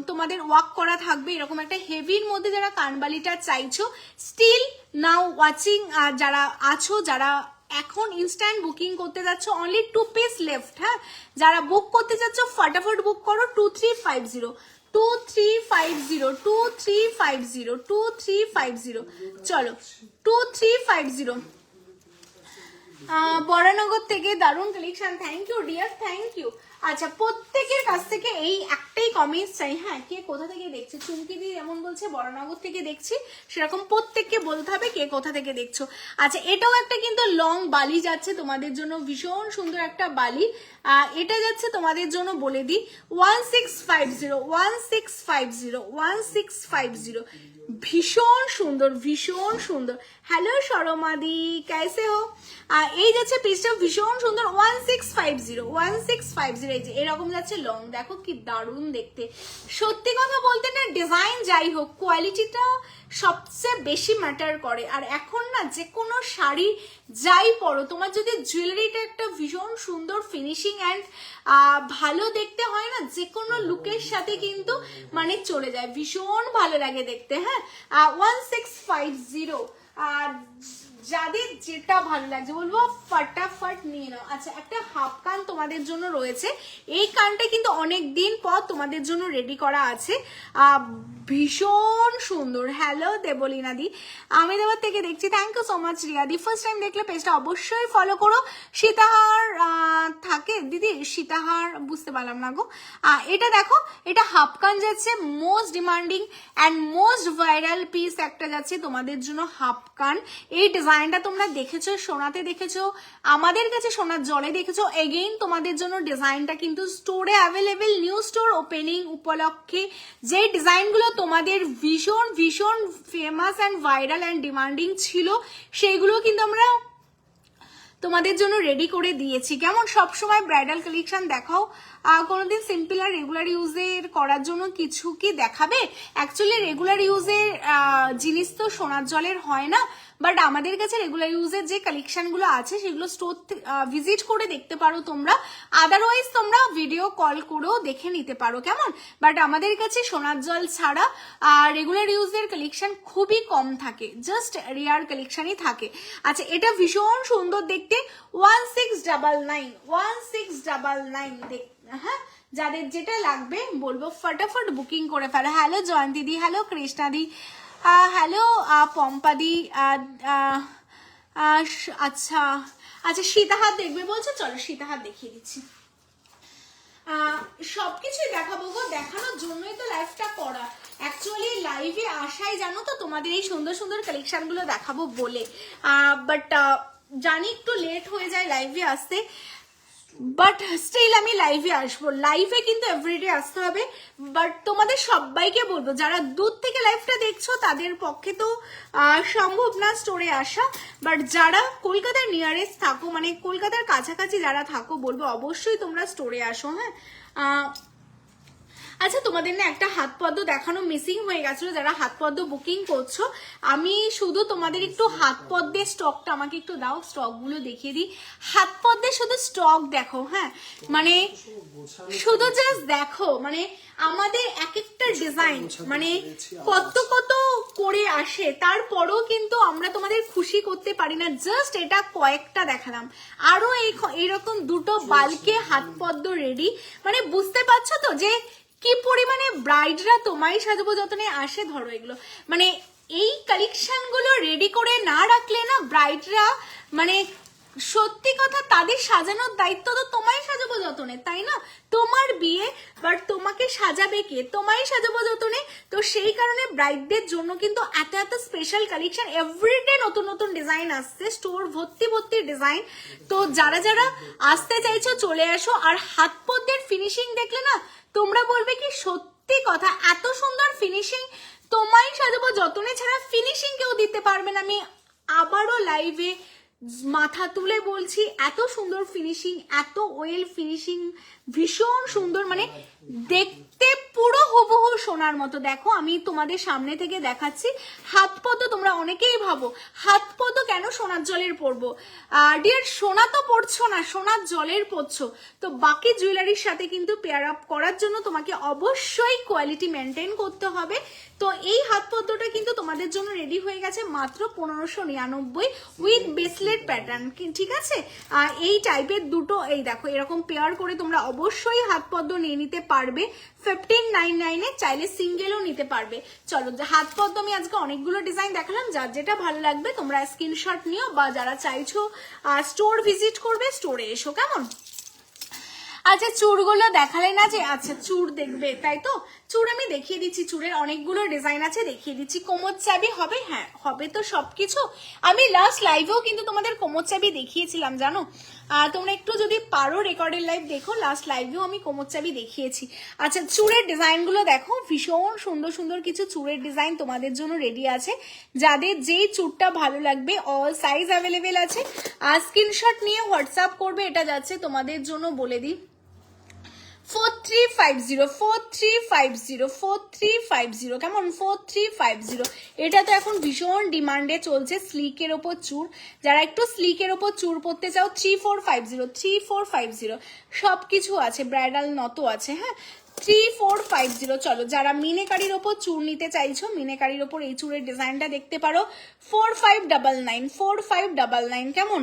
তোমাদের ওয়ার্ক করা থাকবে, এরকম একটা হেভির মধ্যে যারা কানবালিটা চাইছো, স্টিল নাও ওয়াচিং যারা আছো, যারা এখন ইনস্ট্যান্ট বুকিং করতে যাচ্ছ, অনলি 2 পিস লেফট। হ্যাঁ, যারা বুক করতে চাচ্ছ ফটাফট বুক করো 2350 2350 2350 2350। চলো 2350। বরানগর থেকে দারুণ collection, thank you dear, thank you. আচ্ছা, প্রত্যেকের কাছ থেকে এই একটাই কমেন্টস চাই, হ্যাঁ, কে কোথা থেকে দেখছে। চুমকি দি যেমন বলছে বড়নগর থেকে দেখছি, সেরকম প্রত্যেককে বলতে হবে কে কোথা থেকে দেখছো। আচ্ছা, এটাও একটা কিন্তু লং বালি যাচ্ছে তোমাদের জন্য, ভীষণ সুন্দর একটা বালি। এটা যাচ্ছে তোমাদের জন্য বলে দিই 1650, 1650, 1650, ভীষণ সুন্দর, ভীষণ সুন্দর। হ্যালো শরমাদি, কেসে হো? এই যাচ্ছে পিসটা ভীষণ সুন্দর 1650, 1650। এই যে এরকম যাচ্ছে লং, দেখো কি দারুণ দেখতে। সত্যি কথা বলতে না, ডিজাইন যাই হোক, কোয়ালিটিটা সবচেয়ে বেশি ম্যাটার করে। আর এখন না যে কোনো শাড়ি যাই পরো, তোমার যদি জুয়েলারিটা একটা ভীষণ সুন্দর ফিনিশিং অ্যান্ড ভালো দেখতে হয় না, যে কোনো লুকের সাথে কিন্তু মানে চলে যায়, ভীষণ ভালো লাগে দেখতে। হ্যাঁ, 1650। আর যাদের যেটা ভালো লাগছে বলবো ফটাফট নিয়ে নাও। আচ্ছা, একটা হাফ কান তোমাদের জন্য রয়েছে, এই কানটা কিন্তু অনেক দিন পর তোমাদের জন্য রেডি করা আছে, ভীষণ সুন্দর। হ্যালো দেবলীনা দি, আমেদাবাদ থেকে দেখছি, thank you so much Riya দি। ফার্স্ট টাইম দেখলে পেজটা অবশ্যই ফলো করো। সীতাহার থাকে দিদি, সীতাহার বুঝতে পারলাম না গো। এটা দেখো, এটা হাফ কান যাচ্ছে, most demanding and most viral piece একটা যাচ্ছে তোমাদের জন্য হাফ কান। এই ডিজাইনটা তোমরা দেখেছো, সোনাতে দেখেছো, আমাদের কাছে সোনার জলে দেখেছো। এগেইন তোমাদের জন্য ডিজাইনটা কিন্তু স্টোরে অ্যাভেলেবেল, নিউ স্টোর ওপেনিং উপলক্ষে যে ডিজাইনগুলো তোমাদের ভীষণ ভীষণ famous and viral and demanding ছিল, সেইগুলো কিন্তু আমরা তোমাদের জন্য রেডি করে দিয়েছি। কেমন সবসময় ব্রাইডাল কালেকশন দেখাও, কোনোদিন সিম্পল আর রেগুলার ইউজের করার জন্য কিছু কি দেখাবে? অ্যাকচুয়ালি রেগুলার ইউজের জিনিস তো সোনার জলের হয় না, বাট আমাদের কাছে রেগুলার ইউজের যে কালেকশনগুলো আছে সেগুলো স্টোর ভিজিট করে দেখতে পারো তোমরা, আদারওয়াইজ তোমরা ভিডিও কল করেও দেখে নিতে পারো। কেমন, বাট আমাদের কাছে সোনার জল ছাড়া রেগুলার ইউজের কালেকশন খুবই কম থাকে, জাস্ট রেয়ার কালেকশনই থাকে। আচ্ছা, এটা ভীষণ সুন্দর দেখতে, 1699, 1699 দেখ। হ্যাঁ, যাদের যেটা লাগবে বলবো ফটাফট বুকিং করে ফেলো। হ্যালো জয়ন্তী দি, হ্যালো কৃষ্ণা দি, হ্যালো পম্পাদি। আচ্ছা আচ্ছা, সীতাহার দেখবে বলছো, চলো সীতাহার দেখিয়ে দিচ্ছি। সবকিছুই দেখাবো গো, দেখানোর জন্যই তো লাইভটা করা। অ্যাকচুয়ালি লাইভে আসাই জানো তো তোমাদের এই সুন্দর সুন্দর কালেকশনগুলো দেখাবো বলে, বাট জানি একটু লেট হয়ে যায় লাইভে আসতে, বাট স্টিল আমি লাইভে আসবো। লাইভে কিন্তু এভরিডে আসতে হবে, বাট তোমাদের সবাইকে বলবো যারা দূর থেকে লাইভটা দেখছো তাদের পক্ষে তো সম্ভব না স্টোরে আসা, বাট যারা কলকাতার নিয়ারেস্ট থাকো, মানে কলকাতার কাছাকাছি যারা থাকো, বলবো অবশ্যই তোমরা স্টোরে আসো। হ্যাঁ, আচ্ছা, তোমাদের না একটা হাত পদ্ম দেখানো মিসিং হয়ে গেছিল, যারা হাত পদ্ম বুকিং করছো, আমি শুধু তোমাদের একটু হাত পদ্মের স্টকটা আমাকে একটু দাও, স্টকগুলো দেখিয়ে দিই। হাত পদ্মের শুধু স্টক দেখো, হ্যাঁ, মানে শুধু জাস্ট দেখো, মানে আমাদের এক একটা ডিজাইন মানে কত কত করে আসে, তারপরও কিন্তু আমরা তোমাদের খুশি করতে পারি না। জাস্ট এটা কয়েকটা দেখালাম, আরো এইরকম দুটো বালকে হাত পদ্ম রেডি, মানে বুঝতে পারছো তো যে কি পরিমাণে ব্রাইডরা তোমায় সাজাবো যতনে আসে। ধরো এগুলো, মানে এই কালেকশন গুলো রেডি করে না রাখলে না ব্রাইডরা, মানে সত্যি কথা তাদের সাজানোর দায়িত্ব তো তোমায় সাজাবো যতনে, তাই না? তোমার বিয়ে, বাট তোমাকে সাজাবে কে? তোমায় সাজাবো যতনে। তো সেই কারণে ব্রাইডদের জন্য কিন্তু এত এত স্পেশাল কালেকশন, এভরিডে নতুন নতুন ডিজাইন আসছে, স্টোর ভর্তি ভর্তি ডিজাইন। তো যারা যারা আসতে চাইছো চলে আসো। আর হাত পদ্মের ফিনিশিং দেখলে না তোমরা বলবে কি সত্যি কথা, এত সুন্দর ফিনিশিং, তোমায় সাজাবো যতনে ছাড়া ফিনিশিং কেউ দিতে পারবে না। আমি আবারও লাইভে মাথা তুলে বলছি, এত সুন্দর ফিনিশিং, এত ওয়েল ফিনিশিং, ভীষণ সুন্দর, মানে দেখতে পুরো হুবহু সোনার মতো। দেখো আমি তোমাদের সামনে থেকে দেখাচ্ছি। হাত পদ্ম তোমরা অনেকেই ভাবো হাত পদ্ম কেন সোনার জলের পরবো, ডিয়ার সোনা তো পড়ছো না, সোনার জলের পরছো, তো বাকি জুয়েলারির সাথে কিন্তু পেয়ার আপ করার জন্য তোমাকে অবশ্যই কোয়ালিটি মেনটেন করতে হবে। তো এই হাত পদ্মটা কিন্তু তোমাদের জন্য রেডি হয়ে গেছে মাত্র 1599 উইথ ব্রেসলেট প্যাটার্ন, ঠিক আছে? এই টাইপের দুটো, এই দেখো এরকম পেয়ার করে তোমরা অবশ্যই হাত পদ্ম নিয়ে নিতে পারবে 1599 এ, চাইলে সিঙ্গেলও নিতে পারবে। চলো, হাত পদ্ম আমি আজকে অনেকগুলো ডিজাইন দেখালাম, যার যেটা ভালো লাগবে তোমরা স্ক্রিনশট নিও, বা যারা চাইছো স্টোর ভিজিট করবে স্টোরে এসো। কেমন? আচ্ছা চুড়গুলো দেখালে না যে, আচ্ছা চুড় দেখবে তাই তো, চুড় আমি দেখিয়ে দিচ্ছি, চুড়ের অনেকগুলো ডিজাইন আছে দেখিয়ে দিচ্ছি। কোমর চাবি হবে, হ্যাঁ হবে তো সবকিছু। আমি লাস্ট লাইভেও কিন্তু তোমাদের কোমর চাবি দেখিয়েছিলাম জানো, তোমরা একটু যদি পারো রেকর্ডের লাইভ দেখো, লাস্ট লাইভেও আমি কোমর চাবি দেখিয়েছি। আচ্ছা চুড়ের ডিজাইনগুলো দেখো, ভীষণ সুন্দর সুন্দর কিছু চুড়ের ডিজাইন তোমাদের জন্য রেডি আছে। যাদের যেই চুড়টা ভালো লাগবে অল সাইজ অ্যাভেলেবেল আছে, আর স্ক্রিনশট নিয়ে হোয়াটসঅ্যাপ করবে। এটা যাচ্ছে তোমাদের জন্য বলে দিই 4350, কেমন 4350। এটা তো এখন ভীষণ ডিমান্ডে চলছে স্লিকের ওপর চুড়, যারা একটু স্লিকের ওপর চুড় পরতে চাও 3450 সবকিছু আছে, ব্রাইডাল নতো আছে, হ্যাঁ 3450। চলো যারা মিনেকারির ওপর চুড় নিতে চাইছো, মিনেকারির ওপর এই চুড়ের ডিজাইনটা দেখতে পারো 4599 কেমন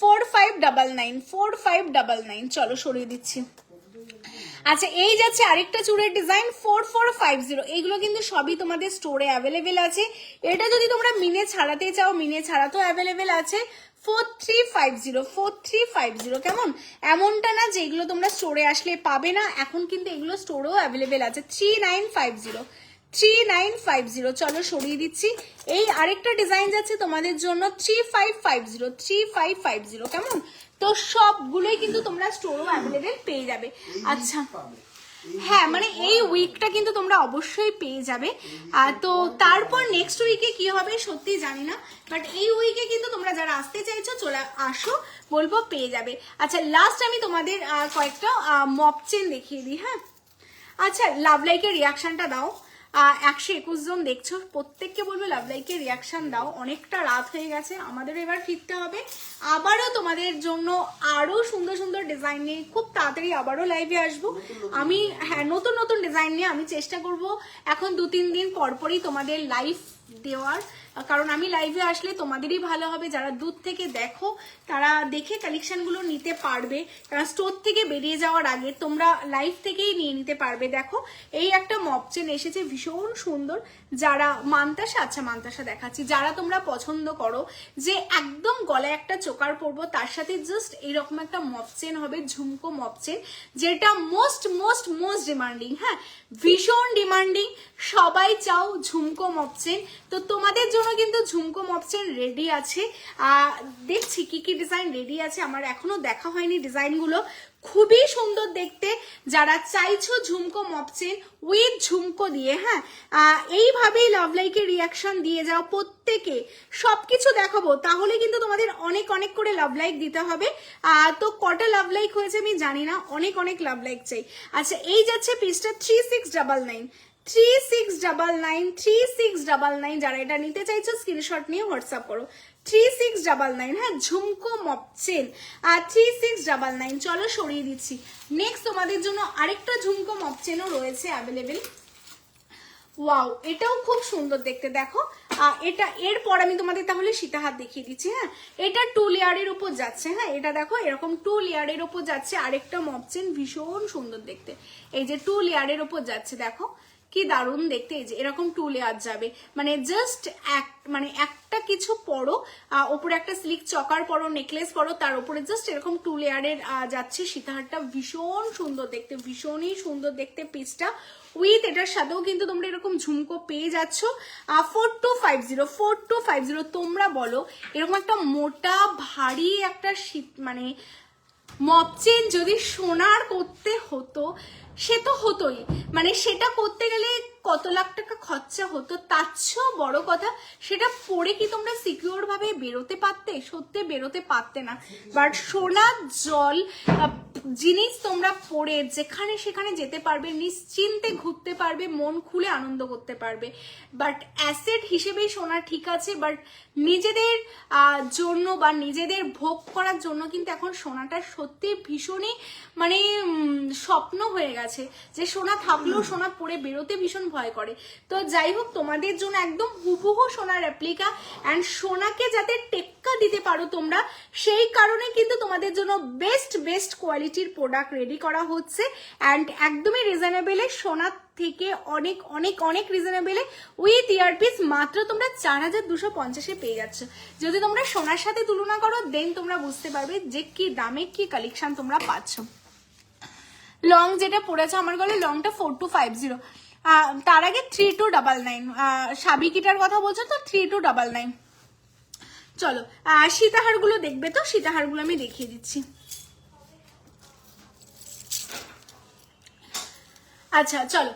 4599 চলো সরিয়ে দিচ্ছি। আচ্ছা এই যাচ্ছে আরেকটা চুড়ের ডিজাইন 4450, এইগুলো কিন্তু সবই তোমাদের স্টোরে অ্যাভেলেবেল আছে। এটা যদি তোমরা মিনে ছাড়াতে চাও, মিনে ছাড়াতেও অ্যাভেলেবেল আছে 4350 কেমন, এমনটা না যে এগুলো তোমরা স্টোরে আসলে পাবে না, এখন কিন্তু এগুলো স্টোরেও অ্যাভেলেবেল আছে 3950। চলো সরিয়ে দিচ্ছি। এই আরেকটা ডিজাইন যাচ্ছে তোমাদের জন্য 3550 কেমন, তো সবগুলোই কিন্তু তোমরা স্টোরও অ্যাভেলেবেল পেয়ে যাবে। আচ্ছা হ্যাঁ মানে এই উইকটা কিন্তু তোমরা অবশ্যই পেয়ে যাবে। তো তারপর নেক্সট উইকে কি হবে সত্যি জানি না, বাট এই উইকে কিন্তু তোমরা যারা আসতে চাইছো চলে আসো, বলবো পেয়ে যাবে। আচ্ছা লাস্ট আমি তোমাদের কয়েকটা মপ চেন দেখিয়ে দিই, হ্যাঁ আচ্ছা লাভ লাইকের রিয়াকশনটা দাও। 121 জন দেখছো, প্রত্যেককে বলবো লাভ লাইকে রিয়াকশন দাও, অনেকটা রাত হয়ে গেছে, আমাদের এবার ফিরতে হবে। আবারও তোমাদের জন্য আরো সুন্দর সুন্দর ডিজাইন নিয়ে খুব তাড়াতাড়ি আবারও লাইভে আসবো আমি, হ্যাঁ নতুন নতুন ডিজাইন নিয়ে আমি চেষ্টা করব এখন 2-3 দিন পরপরই তোমাদের লাইভ দেওয়ার, কারণ আমি লাইভে আসলে তোমাদেরই ভালো হবে, যারা দূর থেকে দেখো তারা দেখে কালেকশনগুলো নিতে পারবে, কারণ স্টোর থেকে বেরিয়ে যাওয়ার আগে তোমরা লাইভ থেকেই নিয়ে নিতে পারবে। দেখো এই একটা মপ চেন এসেছে ভীষণ সুন্দর, যারা মান্তাসা, আচ্ছা মান্তাসা দেখাচ্ছি, যারা তোমরা পছন্দ করো যে একদম গলায় একটা চোকার পরবো তার সাথে জাস্ট এইরকম একটা মপ চেন হবে, ঝুমকো মপ চেন, যেটা মোস্ট মোস্ট মোস্ট ডিমান্ডিং, হ্যাঁ ভীষণ ডিমান্ডিং, সবাই চাও ঝুমকো মপ চেন। তো তোমাদের জন্য কিন্তু ঝুমকো মপ চেন রেডি আছে, দেখছি কি কি ডিজাইন রেডি আছে, আমার এখনো দেখা হয়নি ডিজাইনগুলো, খুবই সুন্দর দেখতে। যারা চাইছো ঝুমকো মপ চেন উইথ ঝুমকো দিয়ে, হ্যাঁ এইভাবেই লাভ লাইকের রিয়াকশন দিয়ে যাও প্রত্যেকে, সবকিছু দেখাবো, তাহলে কিন্তু তোমাদের অনেক অনেক করে লাভ লাইক দিতে হবে। তো কটা লাভ লাইক হয়েছে আমি জানি না, অনেক অনেক লাভ লাইক চাই। আচ্ছা এই যাচ্ছে পিসটা 3699, যারা এটা নিতে চাইছো স্ক্রিনশট নিয়ে হোয়াটসঅ্যাপ করো 3699, হ্যাঁ ঝুমকো মপ চেন 3699। চলো সরিয়ে দিচ্ছি। নেক্সট তোমাদের জন্য আরেকটা ঝুমকো মপ চেনও রয়েছে অ্যাভেলেবেল, ওয়াও এটাও খুব সুন্দর দেখতে, দেখো এটা এরপর আমি তোমাদের তাহলে সীতাহার দেখিয়ে দিচ্ছি, হ্যাঁ এটা 2 লেয়ারের উপর যাচ্ছে, হ্যাঁ এটা দেখো এরকম 2 লেয়ারের উপর যাচ্ছে, আরেকটা মপ চেন ভীষণ সুন্দর দেখতে, এই যে 2 লেয়ারের উপর যাচ্ছে, দেখো কি দারুণ দেখতে, এই যে এরকম 2 লেয়ার যাবে, মানে জাস্ট একটা কিছু পরো, ওপরে একটা স্লিক চকার পরো, নেকলেস পরো, তার উপরে জাস্ট এরকম 2 লেয়ারের যাচ্ছে সীতাহারটা, ভীষণ সুন্দর দেখতে, ভীষণই সুন্দর দেখতে পিসটা, উইথ এটার সাথেও কিন্তু তোমরা এরকম ঝুমকো পেয়ে যাচ্ছ 4250। তোমরা বলো এরকম একটা মোটা ভারী একটা মানে মপ চেন যদি সোনার করতে হতো, সে তো হতোই, মানে সেটা করতে গেলে কত লাখ টাকা খরচা হতো, তার চেয়েও বড় কথা সেটা পরে কি তোমরা সিকিউর ভাবে বেরোতে পারতে, সত্যি বেরোতে পারতে না। বাট সোনার জল জিনিস তোমরা পরে যেখানে সেখানে যেতে পারবে, নিশ্চিন্তে ঘুরতে পারবে, মন খুলে আনন্দ করতে পারবে। বাট অ্যাসেট হিসেবেই সোনা ঠিক আছে, বাট নিজেদের জন্য বা নিজেদের ভোগ করার জন্য কিন্তু এখন সোনাটা সত্যি ভীষণই মানে স্বপ্ন হয়ে গেছে, যে সোনা থাকলেও সোনা পরে বেরোতে ভীষণ ভয় করে। তো যাই হোক তোমাদের জন্য একদম হুবহু সোনার রেপ্লিকা, অ্যান্ড সোনাকে যাতে টেক্কা দিতে পারো তোমরা, সেই কারণে কিন্তু তোমাদের জন্য বেস্ট কোয়ালিটি কোয়ালিটির প্রোডাক্ট রেডি করা হচ্ছে অ্যান্ড একদমই রিজনেবলে, সোনার থেকে অনেক অনেক অনেক রিজনেবলে উইথ ইয়ারপিস মাত্র তোমরা 4250-এ পেয়ে যাচ্ছ। যদি তোমরা সোনার সাথে তুলনা করো দেন তোমরা বুঝতে পারবে যে কি দামে কি কালেকশন তোমরা পাচ্ছ। লং যেটা পড়েছে আমার গলে, লংটা 4250, তার আগে 3299। সাবিকিটার কথা বলছো তো 3299। চলো সীতাহারগুলো দেখবে তো, সীতাহারগুলো আমি দেখিয়ে দিচ্ছি। আচ্ছা চলো,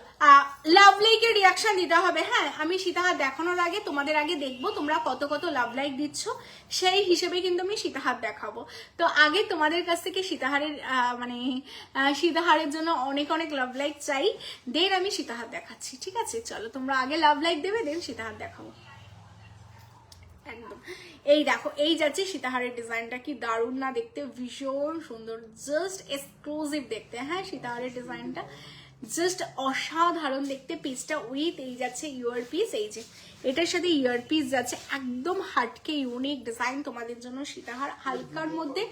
লাভ লাইকের রিয়াকশন দিতে হবে। হ্যাঁ, আমি সীতাহার দেখানোর আগে তোমাদের আগে দেখবো তোমরা কত কত লাভ লাইক দিচ্ছ, সেই হিসেবে কিন্তু আমি সীতাহার দেখাবো। তো আগে তোমাদের কাছ থেকে সীতাহারের সীতাহারের জন্য অনেক অনেক লাভ লাইক চাই, দেন আমি সীতাহার দেখাচ্ছি। ঠিক আছে, চলো তোমরা আগে লাভ লাইক দেবে, দেন সীতাহার দেখাবো। একদম এই দেখো, এই যাচ্ছে সীতাহারের ডিজাইনটা, কি দারুণ না দেখতে, ভীষণ সুন্দর, জাস্ট এক্সক্লুসিভ দেখতে। হ্যাঁ, সীতাহারের ডিজাইনটা জাস্ট অসাধারণ দেখতে। পিসটা উইথ এই যাচ্ছে ইয়ার পিস, এই যে এটার সাথে ইয়ার পিস যাচ্ছে, একদম হাটকে ইউনিক ডিজাইন তোমাদের জন্য সীতাহার। হালকার মধ্যে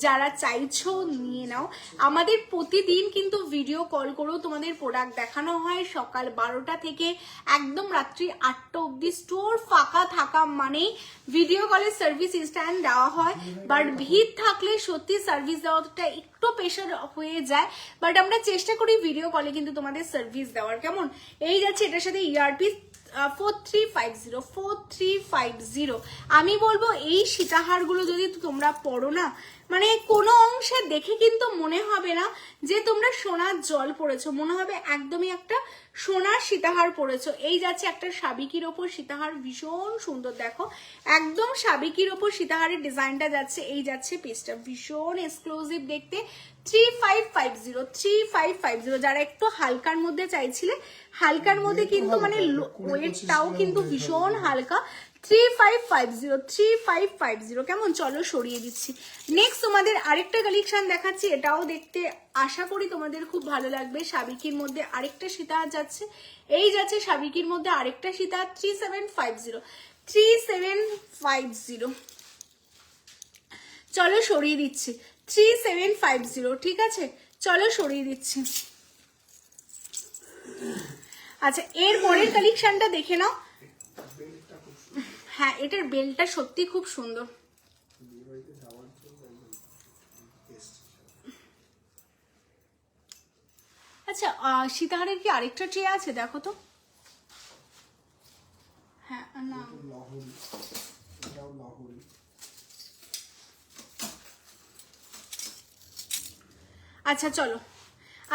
যারা চাইছো নিয়ে নাও। আমাদের প্রতিদিন কিন্তু ভিডিও কল করেও তোমাদের প্রোডাক্ট দেখানো হয়, সকাল 12টা থেকে একদম রাত্রি 8টা অব্দি। স্টোর ফাঁকা থাকা মানেই ভিডিও কলের সার্ভিস ইনস্ট্যান্ট দেওয়া হয়, বাট ভিড় থাকলে সত্যি সার্ভিস দেওয়াটা একটু প্রেশার হয়ে যায়, বাট আমরা চেষ্টা করি ভিডিও কলে কিন্তু তোমাদের সার্ভিস দেওয়ার। কেমন, এই যাচ্ছে এটার সাথে ইয়ারপিস 4350। আমি বলবো এই সীতাহারগুলো যদি তোমরা পরো না, মানে কোনো অংশে দেখে কিন্তু মনে হবে না যে তোমরা সোনার জল পরেছো, মনে হবে একদমই একটা সোনার সীতাহার পরেছো। এই যাচ্ছে একটা সাবিকির ওপর সীতাহার, ভীষণ সুন্দর দেখো, একদম সাবিকির ওপর সীতাহারের ডিজাইনটা যাচ্ছে। এই যাচ্ছে পিসটা, ভীষণ এক্সক্লুসিভ দেখতে। 3550 যারা একটু হালকার মধ্যে চাইছিলে, হালকার মধ্যে কিন্তু মানে ওয়েটটাও কিন্তু ভীষণ হালকা। 3550 কেমন, চলো সরিয়ে দিচ্ছি। নেক্সট তোমাদের আরেকটা কালেকশন দেখাচ্ছি, এটাও দেখতে আশা করি তোমাদের খুব ভালো লাগবে। সাবিকির মধ্যে আরেকটা সীতাহার যাচ্ছে, এই যাচ্ছে সাবিকির মধ্যে আরেকটা সীতাহার 3750। চলো সরিয়ে দিচ্ছি, 3750। ঠিক আছে, চলো সরিয়ে দিচ্ছি। আচ্ছা, এর পরের কালেকশনটা দেখে নাও। হ্যাঁ, এটার বেলটা সত্যি খুব সুন্দর। আচ্ছা, সীতাহারের কি আরেকটা ট্রে আছে দেখো তো। হ্যাঁ না, আচ্ছা চলো,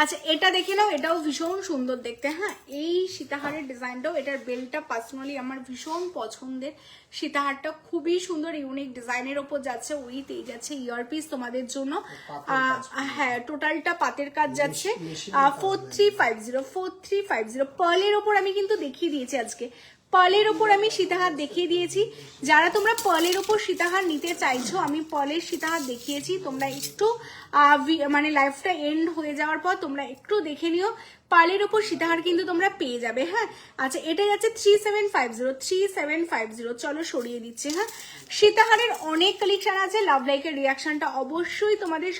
আচ্ছা এটা দেখে নাও, এটাও ভীষণ সুন্দর দেখতে। হ্যাঁ, এই সীতাহারের ডিজাইনটাও, এটার বেলটা পার্সোনালি আমার ভীষণ পছন্দের। সীতাহারটা খুবই সুন্দর, ইউনিক ডিজাইনের ওপর যাচ্ছে, উইথ এই যাচ্ছে ইয়ারপিস তোমাদের জন্য। হ্যাঁ, টোটালটা পাতের কাজ যাচ্ছে। 4350 পার্লের ওপর আমি কিন্তু দেখিয়ে দিয়েছি আজকে, পার্লের ওপর আমি সীতাহার দেখিয়ে দিয়েছি। যারা তোমরা পার্লের ওপর সীতাহার নিতে চাইছো, আমি পার্লের সীতাহার দেখিয়েছি, তোমরা একটু মানে লাইফটা এন্ড হয়ে যাওয়ার পর তোমরা একটু দেখে নিও, পার্লের ওপর সীতাহার কিন্তু তোমরা পেয়ে যাবে। হ্যাঁ, আচ্ছা এটা যাচ্ছে 3750। চলো সরিয়ে দিচ্ছি। হ্যাঁ, সীতাহারের অনেক কালেকশন আছে, লাভ লাইকের রিয়াকশনটা অবশ্যই তোমাদের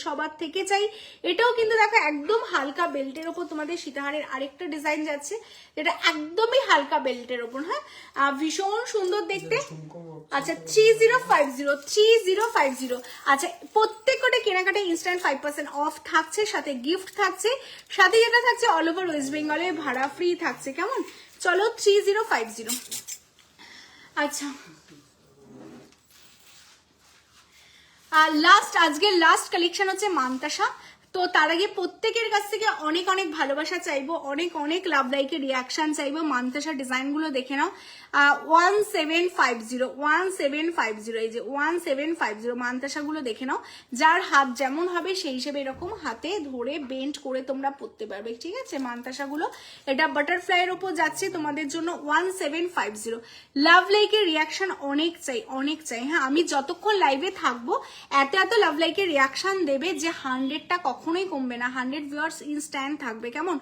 সবার থেকে চাই। এটাও কিন্তু দেখো একদম হালকা বেল্টের ওপর তোমাদের সীতাহারের আরেকটা ডিজাইন যাচ্ছে, যেটা একদমই হালকা বেল্টের ওপর। হ্যাঁ, ভীষণ সুন্দর দেখতে। আচ্ছা 3050। আচ্ছা, প্রত্যেকটা কেনাকাটা ইনস্ট্যান্ট 5% অফ থাকছে, সাথে গিফট থাকছে, সাথে যেটা থাকছে অল ওভার ওয়েস্ট বেঙ্গলে ভাড়া ফ্রি থাকছে। কেমন, চলো 3050। আচ্ছা, আজকের লাস্ট কালেকশন হচ্ছে মান্তাসা। তো তার আগে প্রত্যেকের কাছ থেকে অনেক অনেক ভালোবাসা চাইবো, অনেক অনেক লাভ লাইকের রিয়াকশন চাইবো। মান্তাসা ডিজাইনগুলো দেখে নাও। 1750, এই যে 1750 মান্তাসাগুলো দেখে নাও। যার হাত যেমন হবে সেই হিসেবে এরকম হাতে ধরে বেন্ড করে তোমরা পরতে পারবে। ঠিক আছে, মান্তাসাগুলো এটা বাটারফ্লাইয়ের ওপর যাচ্ছে তোমাদের জন্য 1750। লাভ লাইকের রিয়াকশন অনেক চাই, অনেক চাই। হ্যাঁ, আমি যতক্ষণ লাইভে থাকবো এত লাভ লাইকের রিয়াকশন দেবে যে 100টা কখন কখনোই কমবে না, 100 ভিউয়ার্স ইনস্ট্যান্ট থাকবে, কেমন?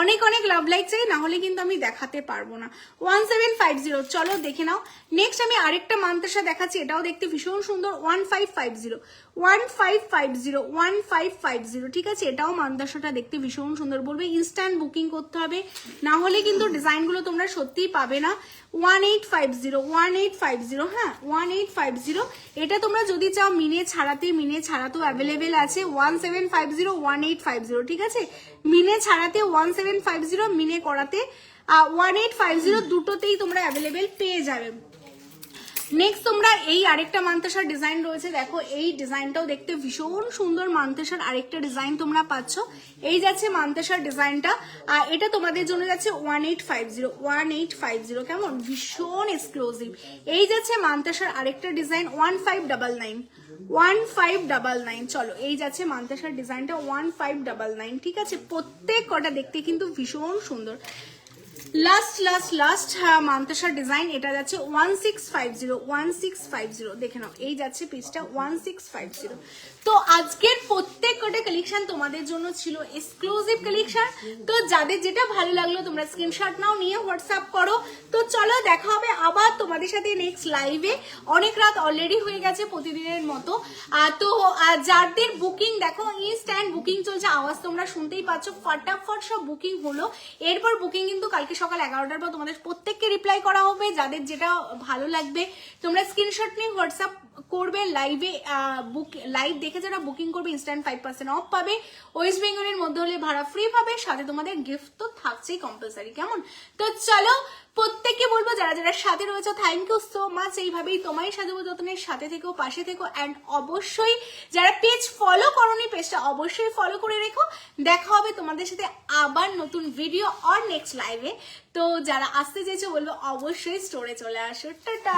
অনেক অনেক লাভ লাইক চাই, না হলে কিন্তু আমি দেখাতে পারবো না। 1750, চলো দেখে নাও। নেক্সট আমি আরেকটা মান্তাসা দেখাচ্ছি, এটাও দেখতে ভীষণ সুন্দর। 1550, 1550, 1550, ঠিক আছে? এটাও মান্তাসাটা দেখতে ভীষণ সুন্দর। বলবে ইনস্ট্যান্ট বুকিং করতে হবে, না হলে কিন্তু ডিজাইনগুলো তোমরা সত্যিই পাবে না। 1850, 1850, হ্যাঁ 1850। এটা তোমরা যদি চাও মিনে ছাড়াতেও অ্যাভেলেবেল আছে। 1750, 1850, ঠিক আছে? মিনে ছাড়াতে 1750, মিনে করাতে 1850, দুটোতেই তোমরা অ্যাভেলেবেল পেয়ে যাবে। নেক্সট তোমরা এই আরেকটা মান্তাসার ডিজাইন রয়েছে, দেখো এই ডিজাইনটাও দেখতে ভীষণ সুন্দর। মান্তাসার আরেকটা ডিজাইন তোমরা পাচ্ছ, এই যাচ্ছে মান্তাসার ডিজাইনটা। এটা তোমাদের জন্য যাচ্ছে 1850, 1850, কেমন? ভীষণ এক্সক্লুসিভ। এই যাচ্ছে মান্তাসার আরেকটা ডিজাইন 1599, 1599, চলো এই যাচ্ছে মান্তাসার ডিজাইনটা 1599, ঠিক আছে? প্রত্যেক কটা দেখতে কিন্তু ভীষণ সুন্দর। লাস্ট মান্তাসার ডিজাইন, এটা যাচ্ছে 1650, 1650, দেখে নাও এই যাচ্ছে পিসটা 1650। তো আজকের প্রত্যেক কটা কালেকশন তোমাদের জন্য ছিল এক্সক্লুসিভ কালেকশন। তো যাদের যেটা ভালো লাগলো তোমরা স্ক্রিনশট নাও, নিয়ে হোয়াটসঅ্যাপ করো। তো চলো দেখা হবে আবার তোমাদের সাথে নেক্সট লাইভে। অনেক রাত অলরেডি হয়ে গেছে প্রতিদিনের মতো। তো যাদের বুকিং দেখো ইনস্ট্যান্ট বুকিং চলছে, আওয়াজ তোমরা শুনতেই পাচ্ছ, ফটাফট সব বুকিং হলো। এরপর বুকিং কিন্তু কালকে সকাল 11টার পর তোমাদের প্রত্যেককে রিপ্লাই করা হবে। যাদের যেটা ভালো লাগবে তোমরা স্ক্রিনশট নিয়ে হোয়াটসঅ্যাপ করবে। লাইভ দেখে যারা বুকিং করবে ইনস্ট্যান্ট 5% অফ পাবে। ওয়েস্ট বেঙ্গলের মধ্যে হলে ভাড়া ফ্রি পাবে, সাথে তোমাদের গিফট তো থাকছেই কম্পালসারি, কেমন? তো চলো প্রত্যেককে বলবো যারা যারা সাথে রয়েছে থ্যাংক ইউ সো মাচ। এইভাবেই তোমায় সাজাবো যত্নের সাথে থেকো, পাশে থেকো। অ্যান্ড অবশ্যই যারা পেজ ফলো করোনি পেজটা অবশ্যই ফলো করে রেখো। দেখা হবে তোমাদের সাথে আবার নতুন ভিডিও আর নেক্সট লাইভে। তো যারা আসতে চেয়েছো বলবো অবশ্যই স্টোরে চলে আসো। টাটা।